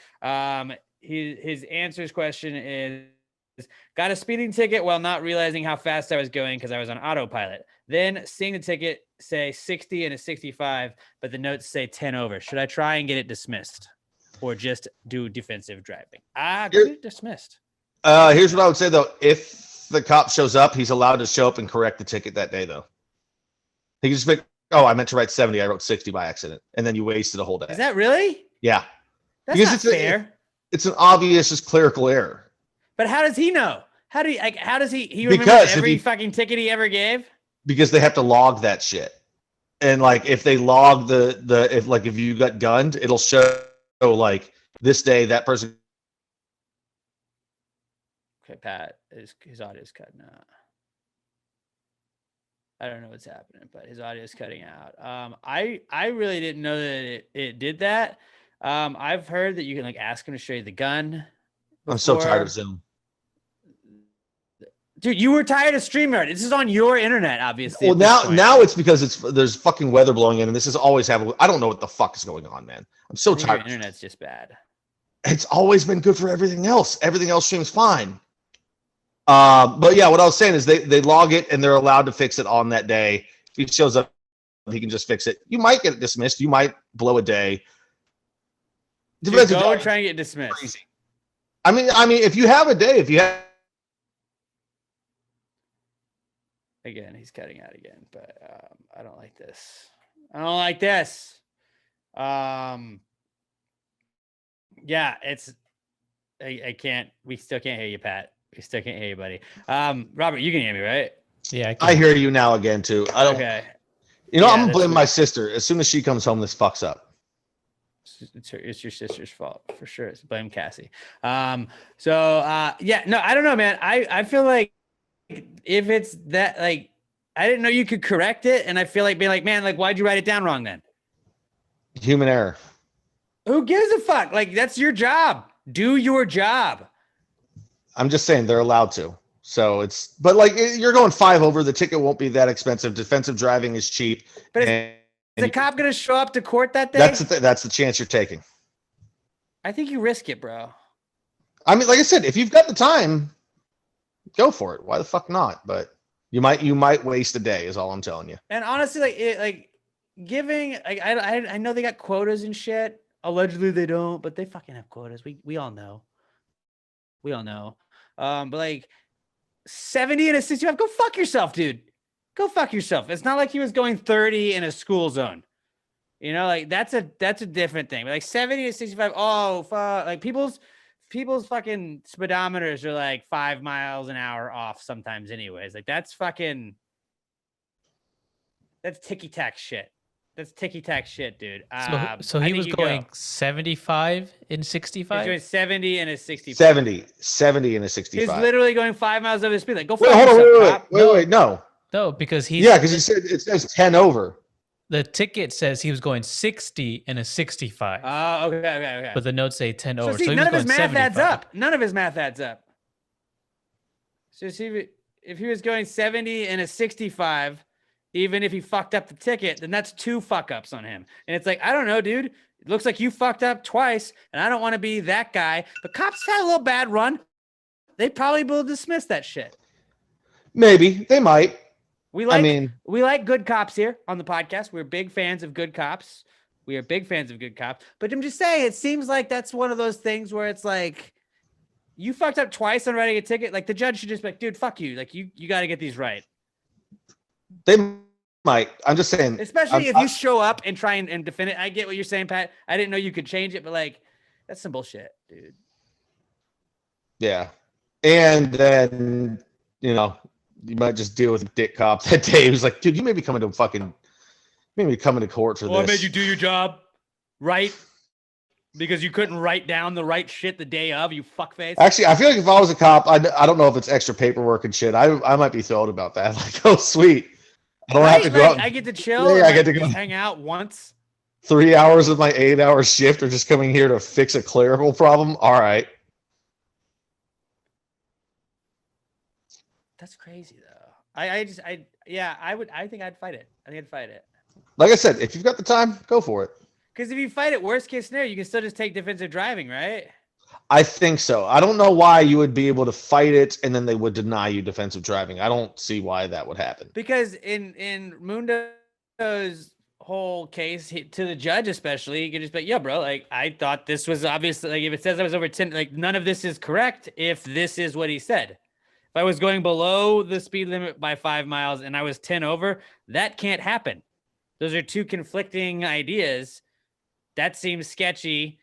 His answers question is, got a speeding ticket while not realizing how fast I was going because I was on autopilot. Then seeing the ticket say 60 and a 65, but the notes say 10 over. Should I try and get it dismissed or just do defensive driving? Get it dismissed. Here's what I would say though. If the cop shows up, he's allowed to show up and correct the ticket that day though. He can just pick, I meant to write 70. I wrote 60 by accident. And then you wasted a whole day. Is that really? Yeah. That's not fair. It's an obvious just clerical error. But how does he know? How does he remember every fucking ticket he ever gave? Because they have to log that shit. And like if they log if you got gunned, it'll show like this day that person. Okay, Pat, his audio is cutting out. I don't know what's happening, but his audio is cutting out. I really didn't know that it did that. I've heard that you can like ask him to show you the gun. I'm so tired of Zoom. Dude, you were tired of StreamYard. This is on your internet, obviously. Well, now it's because there's fucking weather blowing in, and this is always happening. I don't know what the fuck is going on, man. I'm so tired. Your internet's just bad. It's always been good for everything else. Everything else streams fine. But yeah, what I was saying is they log it and they're allowed to fix it on that day. If he shows up, he can just fix it. You might get it dismissed. You might blow a day. Dude, go and try and get dismissed. Crazy. I mean, if you have a day, if you have. Again, he's cutting out again, but I don't like this. I don't like this. Yeah, I can't. We still can't hear you, Pat. We still can't hear you, buddy. Robert, you can hear me, right? Yeah, I hear you now again too. I don't. Okay. You know, Yeah, I'm gonna that's blame weird. my sister. As soon as she comes home, this fucks up. It's your sister's fault for sure. It's blame Cassie. Yeah, no, I don't know, man. I feel like if it's that, like, I didn't know you could correct it, and I feel like being like, man, like, why'd you write it down wrong then? Human error. Who gives a fuck? Like, that's your job. Do your job. I'm just saying they're allowed to. So it's, but like you're going 5 over. The ticket won't be that expensive. Defensive driving is cheap. But and is the cop gonna show up to court that day? that's the chance you're taking. I think you risk it, bro. I mean, like I said, if you've got the time, go for it. Why the fuck not? But you might waste a day. Is all I'm telling you. And honestly, giving, like, I know they got quotas and shit. Allegedly they don't, but they fucking have quotas. We all know. We all know. But like 70 and a 65, go fuck yourself, dude. Go fuck yourself. It's not like he was going 30 in a school zone. You know, like that's a different thing. But like 70 to 65, oh fuck, like people's fucking speedometers are like 5 miles an hour off sometimes anyways. Like that's ticky-tack shit. That's ticky-tack shit, dude. So he was going 75 in 65? He's doing 70 and a 65. 70 and a 65. He's literally going 5 miles over the speed. Like, go fuck Wait, hold yourself, on, wait, no. No, because because he said it says 10 over. The ticket says he was going 60 and a 65. Oh, okay. But the notes say 10 over. See, So none of his math 75. adds up. None of his math adds up. So see, if he was going 70 and a 65, even if he fucked up the ticket, then that's 2 fuck ups on him. And it's like, I don't know, dude. It looks like you fucked up twice, and I don't want to be that guy. But cops had a little bad run. They probably will dismiss that shit. Maybe they might. We like good cops here on the podcast. We're big fans of good cops. We are big fans of good cops. But I'm just saying, it seems like that's one of those things where it's like, you fucked up twice on writing a ticket. Like the judge should just be like, dude, fuck you. Like you got to get these right. They might. I'm just saying. Especially if you show up and try and defend it. I get what you're saying, Pat. I didn't know you could change it, but like, that's some bullshit, dude. Yeah. And then, you might just deal with a dick cop that day. He was like, dude, you may be coming to court for this. I made you do your job, right? Because you couldn't write down the right shit the day of, you fuckface. Actually, I feel like if I was a cop, I don't know if it's extra paperwork and shit. I might be thrilled about that. Like, oh, sweet. I don't have to go out. I get to chill. Yeah, I get to go hang out once. 3 hours of my 8-hour shift or just coming here to fix a clerical problem. All right. That's crazy though. I think I'd fight it. I think I'd fight it. Like I said, if you've got the time, go for it. Because if you fight it, worst case scenario, you can still just take defensive driving, right? I think so. I don't know why you would be able to fight it and then they would deny you defensive driving. I don't see why that would happen. Because in Mundo's whole case, to the judge especially, you could just be like, yeah, bro, like I thought this was obviously, like if it says I was over 10, like none of this is correct if this is what he said. If I was going below the speed limit by 5 miles and I was 10 over, that can't happen. Those are 2 conflicting ideas. That seems sketchy.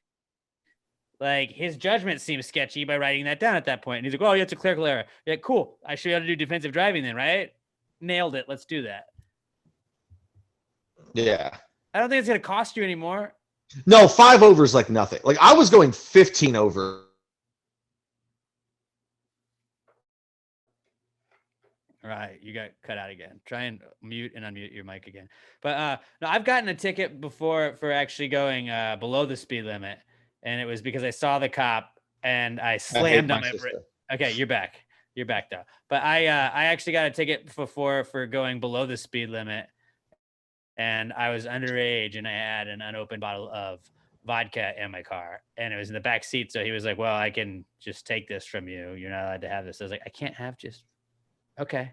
Like his judgment seems sketchy by writing that down at that point. And he's like, oh, yeah, it's a clerical error. Yeah, cool. I should be able to do defensive driving then, right? Nailed it. Let's do that. Yeah. I don't think it's going to cost you anymore. No, 5 over is like nothing. Like I was going 15 over. All right, you got cut out again. Try and mute and unmute your mic again. But no, I've gotten a ticket before for actually going below the speed limit, and it was because I saw the cop and I slammed on my brake. Okay, you're back. You're back though. But I actually got a ticket before for going below the speed limit, and I was underage and I had an unopened bottle of vodka in my car, and it was in the back seat. So he was like, "Well, I can just take this from you. You're not allowed to have this." I was like, "I can't have just." Okay.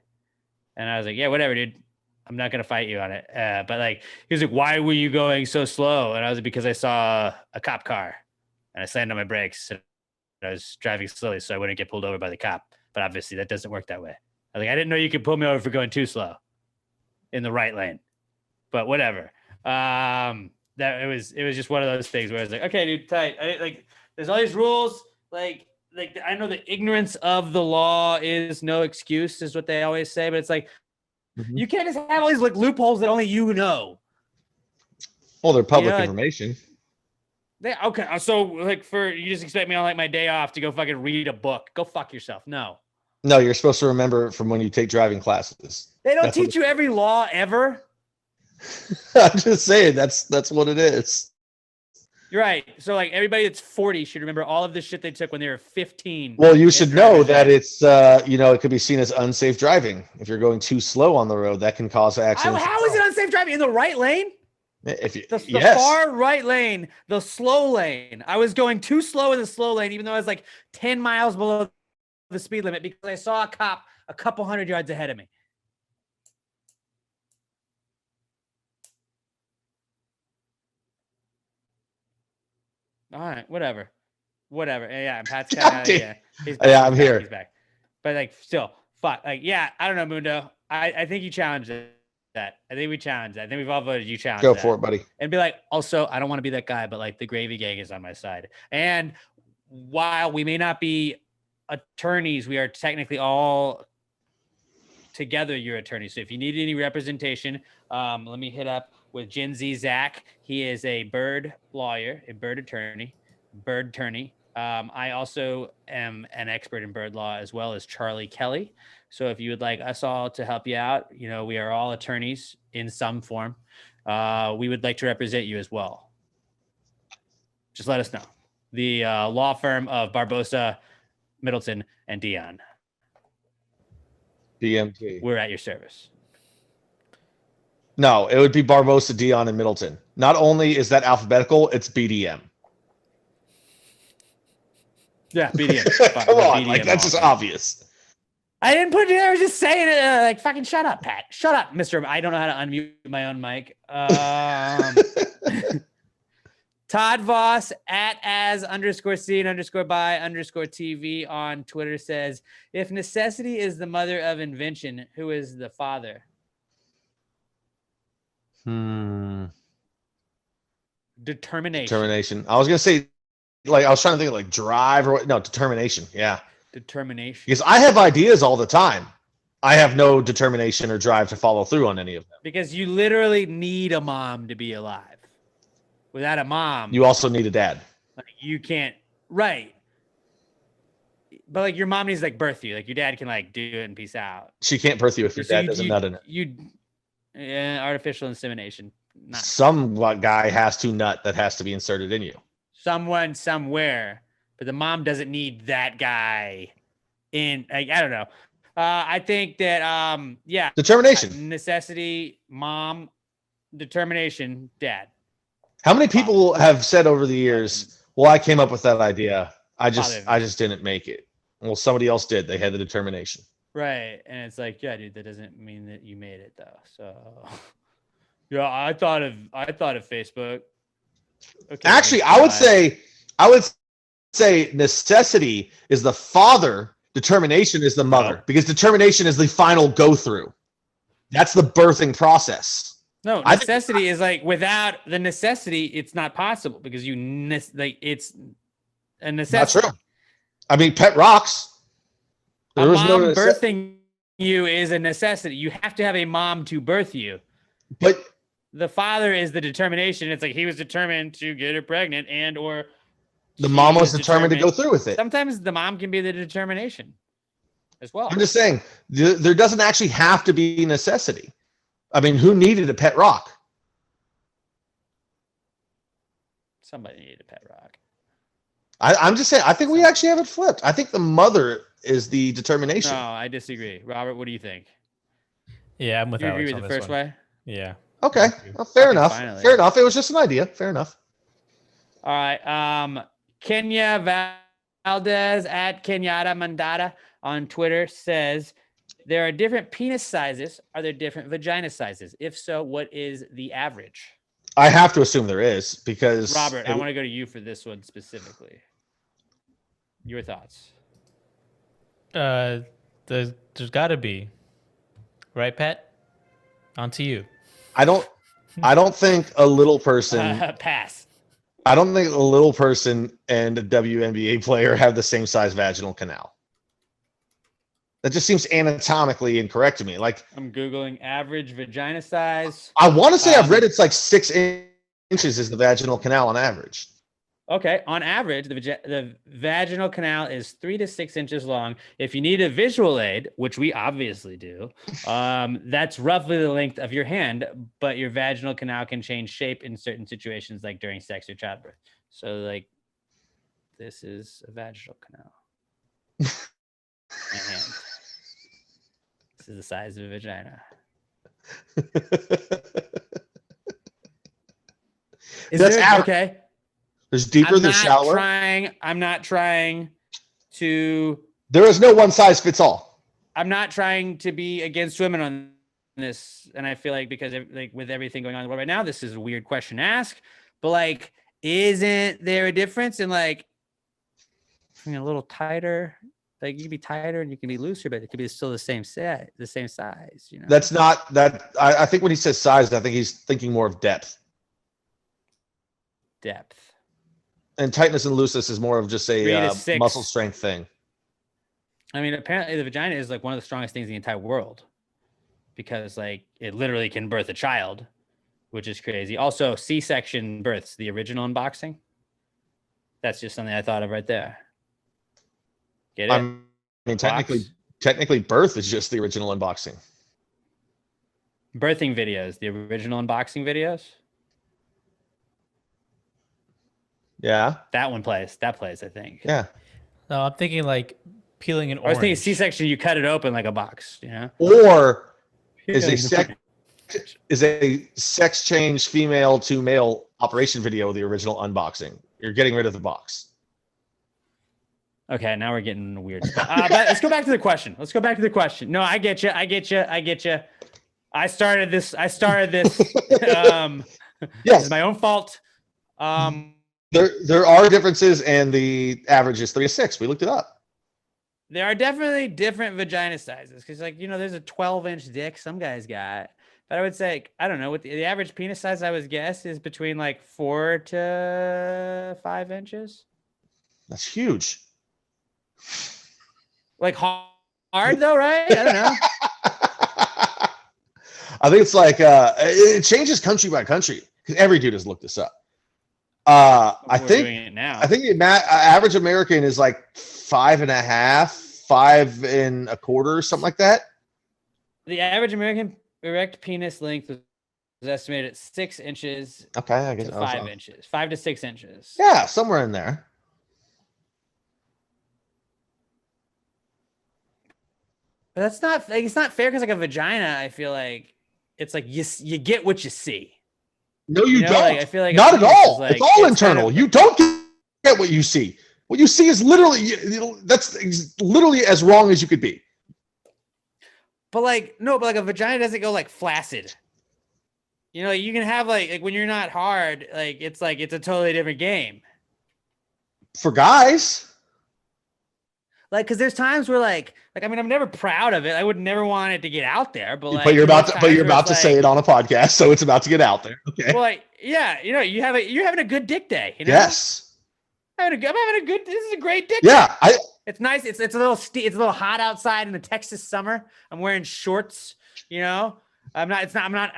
And I was like, yeah, whatever, dude. I'm not going to fight you on it. But like, he was like, why were you going so slow? And I was like, because I saw a cop car and I slammed on my brakes and I was driving slowly so I wouldn't get pulled over by the cop. But obviously that doesn't work that way. I was like, I didn't know you could pull me over for going too slow in the right lane, but whatever. That it was just one of those things where it's like, okay, dude, tight. Like, there's all these rules. Like I know the ignorance of the law is no excuse, is what they always say, but it's like you can't just have all these like loopholes that only you know. Well, they're public information. Okay, so like you just expect me on like my day off to go fucking read a book? Go fuck yourself. No, you're supposed to remember it from when you take driving classes. They don't teach you every law ever. I'm just saying that's what it is. You're right. So like everybody that's 40 should remember all of the shit they took when they were 15. Well, you should know that it's it could be seen as unsafe driving. If you're going too slow on the road, that can cause accidents. How is it unsafe driving in the right lane? If you, the yes. far right lane, the slow lane. I was going too slow in the slow lane, even though I was like 10 miles below the speed limit because I saw a cop a couple hundred yards ahead of me. All right, whatever. Yeah, Pat's got yeah. I'm here. He's back. But like, still, fuck. Like, yeah, I don't know, Mundo. I think you challenged that. I think we challenged that. I think we've all voted you challenged Go that. for it, buddy. And be like, also, I don't want to be that guy, but like the gravy gang is on my side. And while we may not be attorneys, we are technically all together your attorneys. So if you need any representation, let me hit up with Gen Z Zach. He is a bird lawyer, a bird attorney. I also am an expert in bird law, as well as Charlie Kelly. So if you would like us all to help you out, we are all attorneys in some form. We would like to represent you as well. Just let us know. The law firm of Barbosa, Middleton, and Dion. BMT. We're at your service. No, it would be Barbosa, Dion, and Middleton. Not only is that alphabetical, it's BDM. Yeah, BDM. Come on, BDM that's just obvious. I didn't put it there. I was just saying it. Like, fucking shut up, Pat. Shut up, Mr. I don't know how to unmute my own mic. Todd Voss @as_seen_by_TV on Twitter says, if necessity is the mother of invention, who is the father? Determination. I was going to say, I was trying to think of drive or what. No, determination. Yeah. Determination. Because I have ideas all the time. I have no determination or drive to follow through on any of them. Because you literally need a mom to be alive. Without a mom, you also need a dad. You can't, right? But your mom needs to birth you. Your dad can do it and peace out. She can't birth you if your dad doesn't nut in it. Artificial insemination. Some guy has to nut that has to be inserted in you. Someone somewhere, but the mom doesn't need that guy in. I don't know. I think that determination, necessity, mom, determination, dad. How many people have said over the years, well, I came up with that idea. I just didn't make it. Well, somebody else did. They had the determination. Right. And it's yeah, dude, that doesn't mean that you made it though. So yeah, I thought of Facebook. Okay. Actually, I would say necessity is the father, determination is the mother, because determination is the final go through. That's the birthing process. No, necessity is without the necessity, it's not possible because it's a necessity. Not true. I mean, pet rocks. A mom birthing you is a necessity. You have to have a mom to birth you. But the father is the determination. It's he was determined to get her pregnant or the mom was determined to go through with it. Sometimes the mom can be the determination as well. I'm just saying, there doesn't actually have to be necessity. I mean, who needed a pet rock? Somebody needed a pet rock. I'm just saying, I think we actually have it flipped. I think the mother is the determination. No, I disagree. Robert, what do you think? Yeah, I'm with Alex. You agree with the first way? Yeah. Okay. Well, fair enough. Finally. Fair enough. It was just an idea. Fair enough. All right. Kenya Valdez @Kenyatta Mandata on Twitter says, there are different penis sizes. Are there different vagina sizes? If so, what is the average? I have to assume there is because... Robert, I want to go to you for this one specifically. Your thoughts? There's got to be. Right, Pat? On to you. I don't I don't think a little person. Pass. I don't think a little person and a WNBA player have the same size vaginal canal. That just seems anatomically incorrect to me. Like I'm Googling average vagina size. I want to say I've read it's like 6 inches is the vaginal canal on average. Okay, on average, the vaginal canal is 3 to 6 inches long. If you need a visual aid, which we obviously do, that's roughly the length of your hand, but your vaginal canal can change shape in certain situations, like during sex or childbirth. So, like, this is a vaginal canal. My hand. This is the size of a vagina. Okay? There's deeper, there's shallower. I'm not trying to. There is no one size fits all. I'm not trying to be against women on this, and I feel like because like with everything going on in the world right now, this is a weird question to ask. But like, isn't there a difference in like being a little tighter? Like you can be tighter and you can be looser, but it could be still the same size. You know. That's not that. I think when he says size, I think he's thinking more of depth. Depth. And tightness and looseness is more of just a muscle strength thing. I mean, apparently the vagina is like one of the strongest things in the entire world because like it literally can birth a child, which is crazy. Also, C-section births, the original unboxing. That's just something I thought of right there. Get it? I mean, technically birth is just the original unboxing. Birthing videos, the original unboxing videos. Yeah. That plays, I think. Yeah. No, I'm thinking like peeling an orange. I was thinking C-section, you cut it open like a box, you know? Or is a sex change female to male operation video the original unboxing? You're getting rid of the box. Okay, now we're getting a weird spot. But let's go back to the question. No, I get you. I started this. Yes. This is my own fault. There are differences, and the average is 3 to 6. We looked it up. There are definitely different vagina sizes because, like, you know, there's a 12-inch dick some guys got, but I would say, I don't know, what the average penis size I would guess is between like 4 to 5 inches. That's huge. Like hard though, right? I don't know. I think it's like it changes country by country because every dude has looked this up. I think the average American is like 5.5, 5 1/4, something like that. The average American erect penis length was estimated at 6 inches. Okay, I guess to 5 inches, 5 to 6 inches. Yeah, somewhere in there. But that's not like it's not fair because like a vagina, I feel like it's like you get what you see. No, you don't. Like, I feel like not at all. Like, it's all internal. Kind of, you don't get what you see. What you see is literally that's literally as wrong as you could be. But like but a vagina doesn't go like flaccid. You know, you can have like when you're not hard, like it's a totally different game. For guys. Like, because there's times where like I mean, I'm never proud of it. I would never want it to get out there, but like, you're about to say it on a podcast, so it's about to get out there. Okay. Well, like, yeah, you know, you're having a good dick day. You know? Yes. I'm having a good. This is a great dick. Yeah, day. It's nice. It's a little hot outside in the Texas summer. I'm wearing shorts. You know, I'm not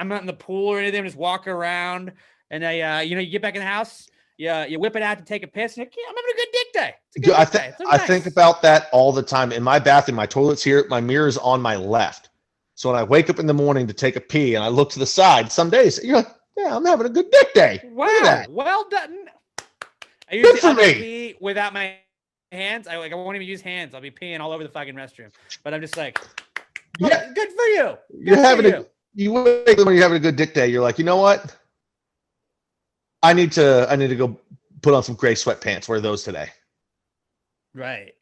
in the pool or anything. I'm just walking around, and you get back in the house. Yeah, you whip it out to take a piss. And I'm having a good dick day. It's a good dick day. I think about that all the time. In my bathroom, my toilet's here. My mirror's on my left. So when I wake up in the morning to take a pee and I look to the side, some days you're like, yeah, I'm having a good dick day. Wow, well done. Good for me. Pee without my hands. I won't even use hands. I'll be peeing all over the fucking restroom. But I'm just like, yeah, good for you. You wake up when you're having a good dick day. You're like, you know what? I need to go put on some gray sweatpants. Wear those today. Right.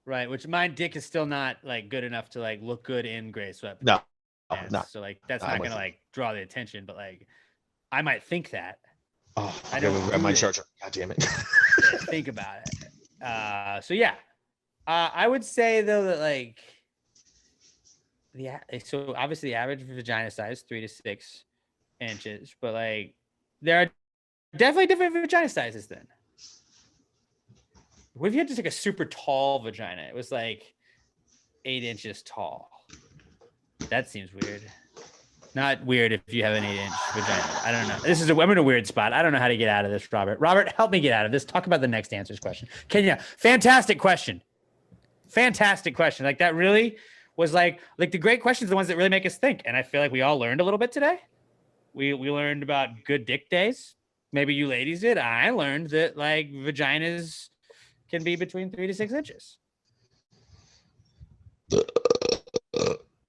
Which my dick is still not like good enough to like look good in gray sweatpants. No. So like that's not gonna like draw the attention, but like I might think that. Oh, I gotta grab my charger. God damn it. Yeah, think about it. So yeah, I would say though that like so obviously the average vagina size 3 to 6 inches, but like there are definitely different vagina sizes then. What if you had just like a super tall vagina? It was like 8 inches tall. That seems weird. Not weird if you have an 8-inch vagina. I don't know. I'm in a weird spot. I don't know how to get out of this, Robert. Robert, help me get out of this. Talk about the next answers question. Kenya, fantastic question. Fantastic question. Like that really was like the great questions, the ones that really make us think. And I feel like we all learned a little bit today. We learned about good dick days. Maybe you ladies did. I learned that like vaginas can be between 3 to 6 inches.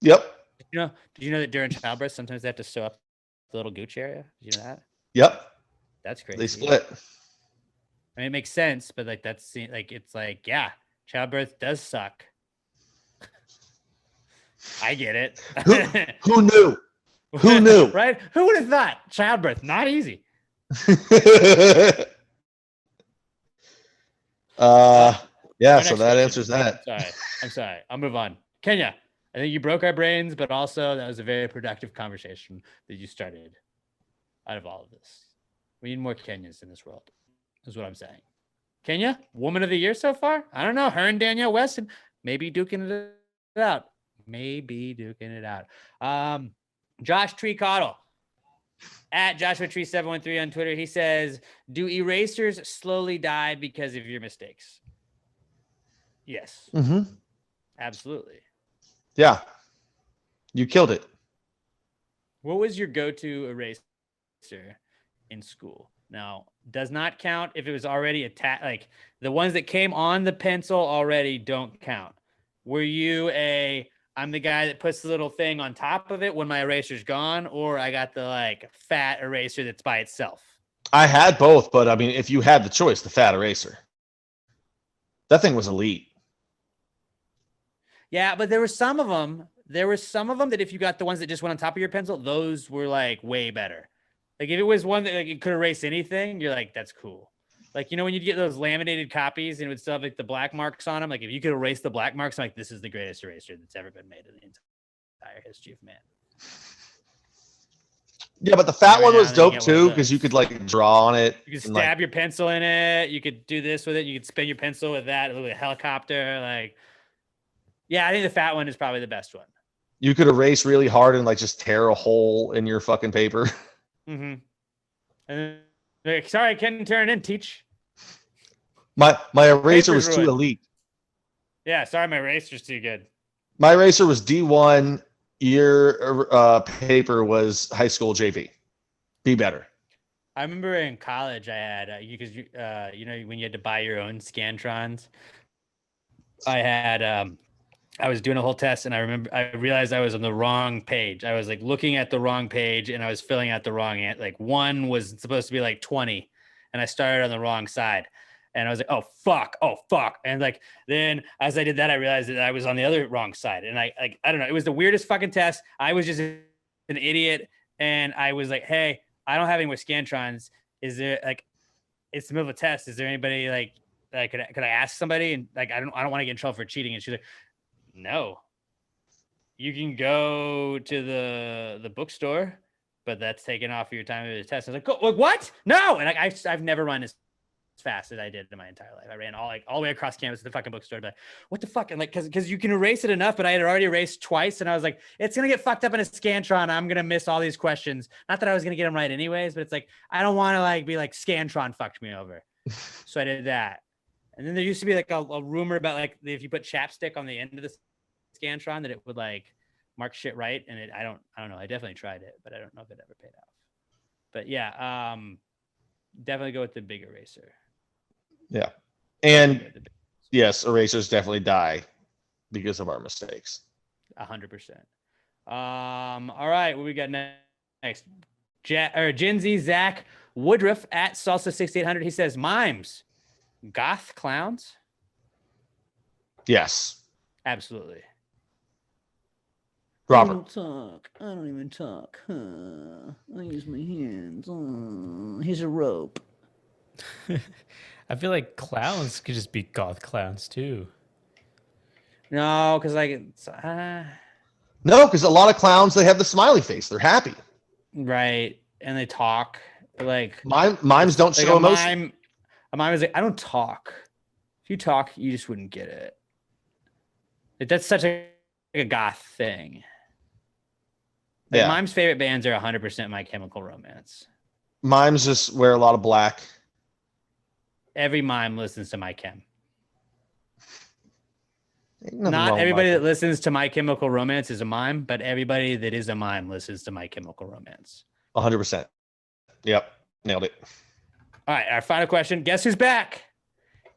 Yep. Did you know that during childbirth, sometimes they have to sew up the little gooch area? Did you know that? Yep. That's crazy. They split. I mean, it makes sense, but like that's like it's like, yeah, childbirth does suck. I get it. Who knew? Who knew? Right? Who would have thought? Childbirth, not easy. Yeah, so that answers that. I'm sorry. I'll move on. Kenya, I think you broke our brains, but also that was a very productive conversation that you started out of all of this. We need more Kenyas in this world, is what I'm saying. Kenya, woman of the year so far? I don't know. Her and Danielle Weston, maybe duking it out. Josh Treecottle at Joshua Tree 713 on Twitter. He says, do erasers slowly die because of your mistakes? Yes. Mm-hmm. Absolutely. Yeah. You killed it. What was your go-to eraser in school? Now, does not count if it was already attached. Like the ones that came on the pencil already don't count. Were you I'm the guy that puts the little thing on top of it when my eraser's gone, or I got the like fat eraser that's by itself? I had both, but I mean, if you had the choice, the fat eraser. That thing was elite. Yeah, but there were some of them that if you got the ones that just went on top of your pencil, those were like way better. Like if it was one that like it could erase anything, you're like, that's cool. Like, you know, when you get those laminated copies and it would still have like the black marks on them, like if you could erase the black marks, I'm like, this is the greatest eraser that's ever been made in the entire history of man. Yeah, but the fat one was dope too because you could like draw on it. You could stab your pencil in it. You could do this with it. You could spin your pencil with that. A little helicopter. Like, yeah, I think the fat one is probably the best one. You could erase really hard and like just tear a hole in your fucking paper. Mm-hmm. And like, sorry, I couldn't turn it in. Teach. My eraser was too elite. Yeah, sorry, my eraser's too good. My eraser was D1. Your paper was high school JV. Be better. I remember in college I had because you know when you had to buy your own Scantrons. I had I was doing a whole test and I realized I was on the wrong page. I was like looking at the wrong page and I was filling out the wrong like one was supposed to be like 20 and I started on the wrong side. And I was like, oh fuck. And like, then as I did that, I realized that I was on the other wrong side. And I don't know. It was the weirdest fucking test. I was just an idiot. And I was like, hey, I don't have any more Scantrons. Is there like, it's the middle of a test. Is there anybody like could I ask somebody? And like, I don't want to get in trouble for cheating. And she's like, no, you can go to the bookstore, but that's taking off your time of the test. I was like, oh, what? No. And I've never run as fast as I did in my entire life. I ran all the way across campus to the fucking bookstore. But what the fuck? And like, cause you can erase it enough, but I had already erased twice. And I was like, it's going to get fucked up in a Scantron. I'm going to miss all these questions. Not that I was going to get them right anyways, but it's like, I don't want to like be like Scantron fucked me over. So I did that. And then there used to be like a rumor about like, if you put chapstick on the end of the Scantron that it would like mark shit right. And I don't know. I definitely tried it, but I don't know if it ever paid off. But yeah, definitely go with the big eraser. Yeah. And yes, erasers definitely die because of our mistakes. 100%. All right. What we got next? Gen Z Zach Woodruff at Salsa 6800. He says, mimes, goth clowns. Yes. Absolutely. Robert. I don't even talk. I use my hands. Here's a rope. I feel like clowns could just be goth clowns too. No, because like no, because a lot of clowns they have the smiley face. They're happy. Right. and they talk. But like mimes don't like show emotion. A mime is like, I don't talk. If you talk, you just wouldn't get it. Like, that's such a goth thing. Like, Yeah. Mime's favorite bands are 100% My Chemical Romance. Mimes just wear a lot of black. Every mime listens to My Chem. Ain't nothing wrong Not with everybody My that listens to My Chemical Romance is a mime, but everybody that is a mime listens to My Chemical Romance. 100%. Yep. Nailed it. All right, our final question. Guess who's back?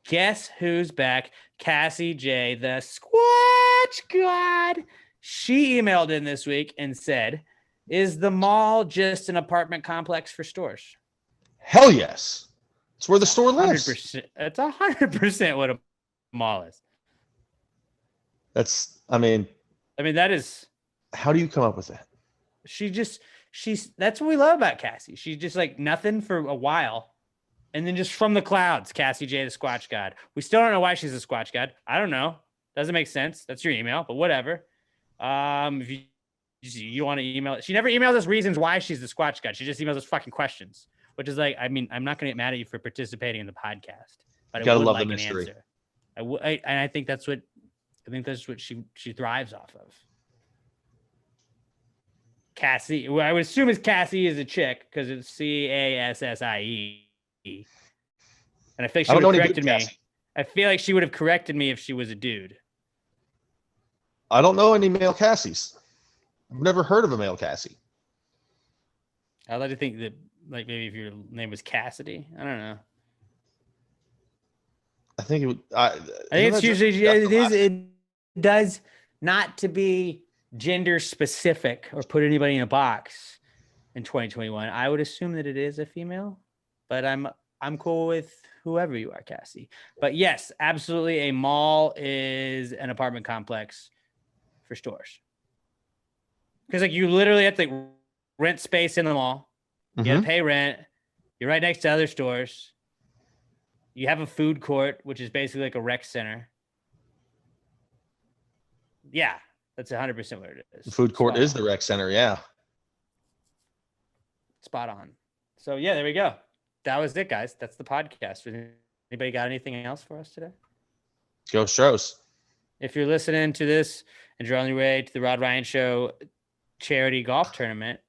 Guess who's back? Cassie J, the Squatch God. She emailed in this week and said, is the mall just an apartment complex for stores? Hell yes. It's where the store lives. 100%. It's 100% what a mall is. I mean, that is. How do you come up with that? That's what we love about Cassie. She's just like nothing for a while. And then just from the clouds, Cassie J, the Squatch God. We still don't know why she's a Squatch God. I don't know. Doesn't make sense. That's your email, but whatever. If you want to email it. She never emails us reasons why she's the Squatch God. She just emails us fucking questions, which is like, I mean, I'm not going to get mad at you for participating in the podcast, but I would like an answer. I think that's what she thrives off of. Cassie, I would assume is Cassie is a chick because it's Cassie. And I feel like she would have corrected me. I feel like she would have corrected me if she was a dude. I don't know any male Cassies. I've never heard of a male Cassie. I'd like to think that, like, maybe if your name was Cassidy, I don't know. I think it would. I think it's usually it does not to be gender specific or put anybody in a box in 2021. I would assume that it is a female, but I'm cool with whoever you are, Cassie. But yes, absolutely, a mall is an apartment complex for stores. Because like you literally have to rent space in the mall. You got to pay rent. You're right next to other stores. You have a food court, which is basically like a rec center. Yeah, that's 100% what it is. The food court is the rec center, yeah. Spot on. So yeah, there we go. That was it, guys. That's the podcast. Anybody got anything else for us today? Go Stros. If you're listening to this and you're on your way to the Rod Ryan Show charity golf tournament,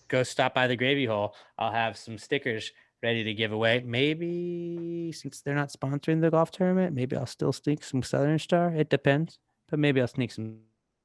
go stop by the Gravy Hole. I'll have some stickers ready to give away. Maybe since they're not sponsoring the golf tournament, maybe I'll still sneak some Southern Star. It depends, but maybe I'll sneak some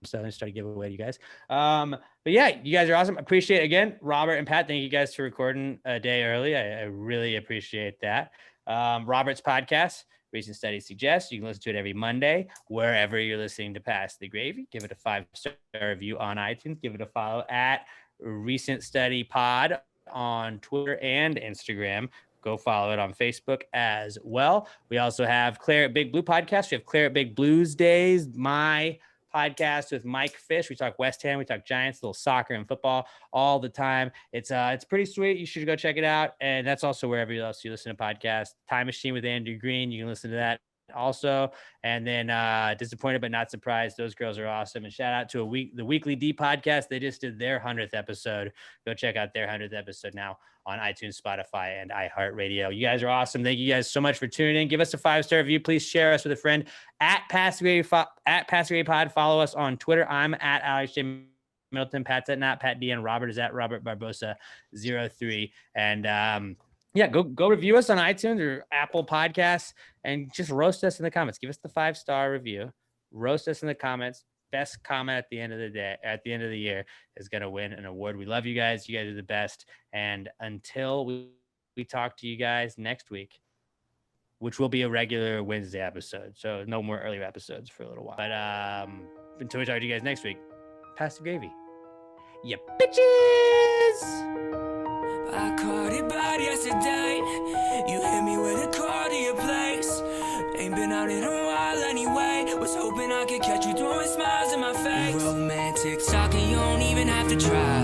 Southern Star to give away to you guys. But yeah, you guys are awesome. Appreciate it again, Robert and Pat. Thank you guys for recording a day early. I really appreciate that. Robert's podcast, Recent Studies Suggest. You can listen to it every Monday, wherever you're listening to Pass the Gravy. Give it a 5-star review on iTunes. Give it a follow at Recent Study Pod on Twitter and Instagram. Go follow it on Facebook as well. We also have Claire at Big Blue podcast. We have Claire at Big Blues Days, my podcast with Mike Fish. We talk West Ham, we talk Giants, little soccer and football all the time. It's pretty sweet. You should go check it out. And that's also wherever else you listen to podcasts. Time Machine with Andrew Green. You can listen to that also. And then Disappointed but Not Surprised. Those girls are awesome. And shout out to the Weekly D podcast. They just did their 100th episode. Go check out their 100th episode now on iTunes, Spotify, and iHeartRadio. You guys are awesome. Thank you guys so much for tuning in. Give us a 5-star review. Please share us with a friend at Pass the Gravy Pod. Follow us on Twitter. I'm at Alex J. Middleton. Pat's at not Pat D, and Robert is at Robert Barbosa 03. And yeah, go review us on iTunes or Apple Podcasts and just roast us in the comments. Give us the 5-star review. Roast us in the comments. Best comment at the end of the year is going to win an award. We love you guys. You guys are the best. And until we talk to you guys next week, which will be a regular Wednesday episode. So no more earlier episodes for a little while. But until we talk to you guys next week, pass the gravy. You bitches! I caught it bad yesterday. You hit me with a call to your place. Ain't been out in a while anyway. Was hoping I could catch you throwing smiles in my face. Romantic talking, you don't even have to try.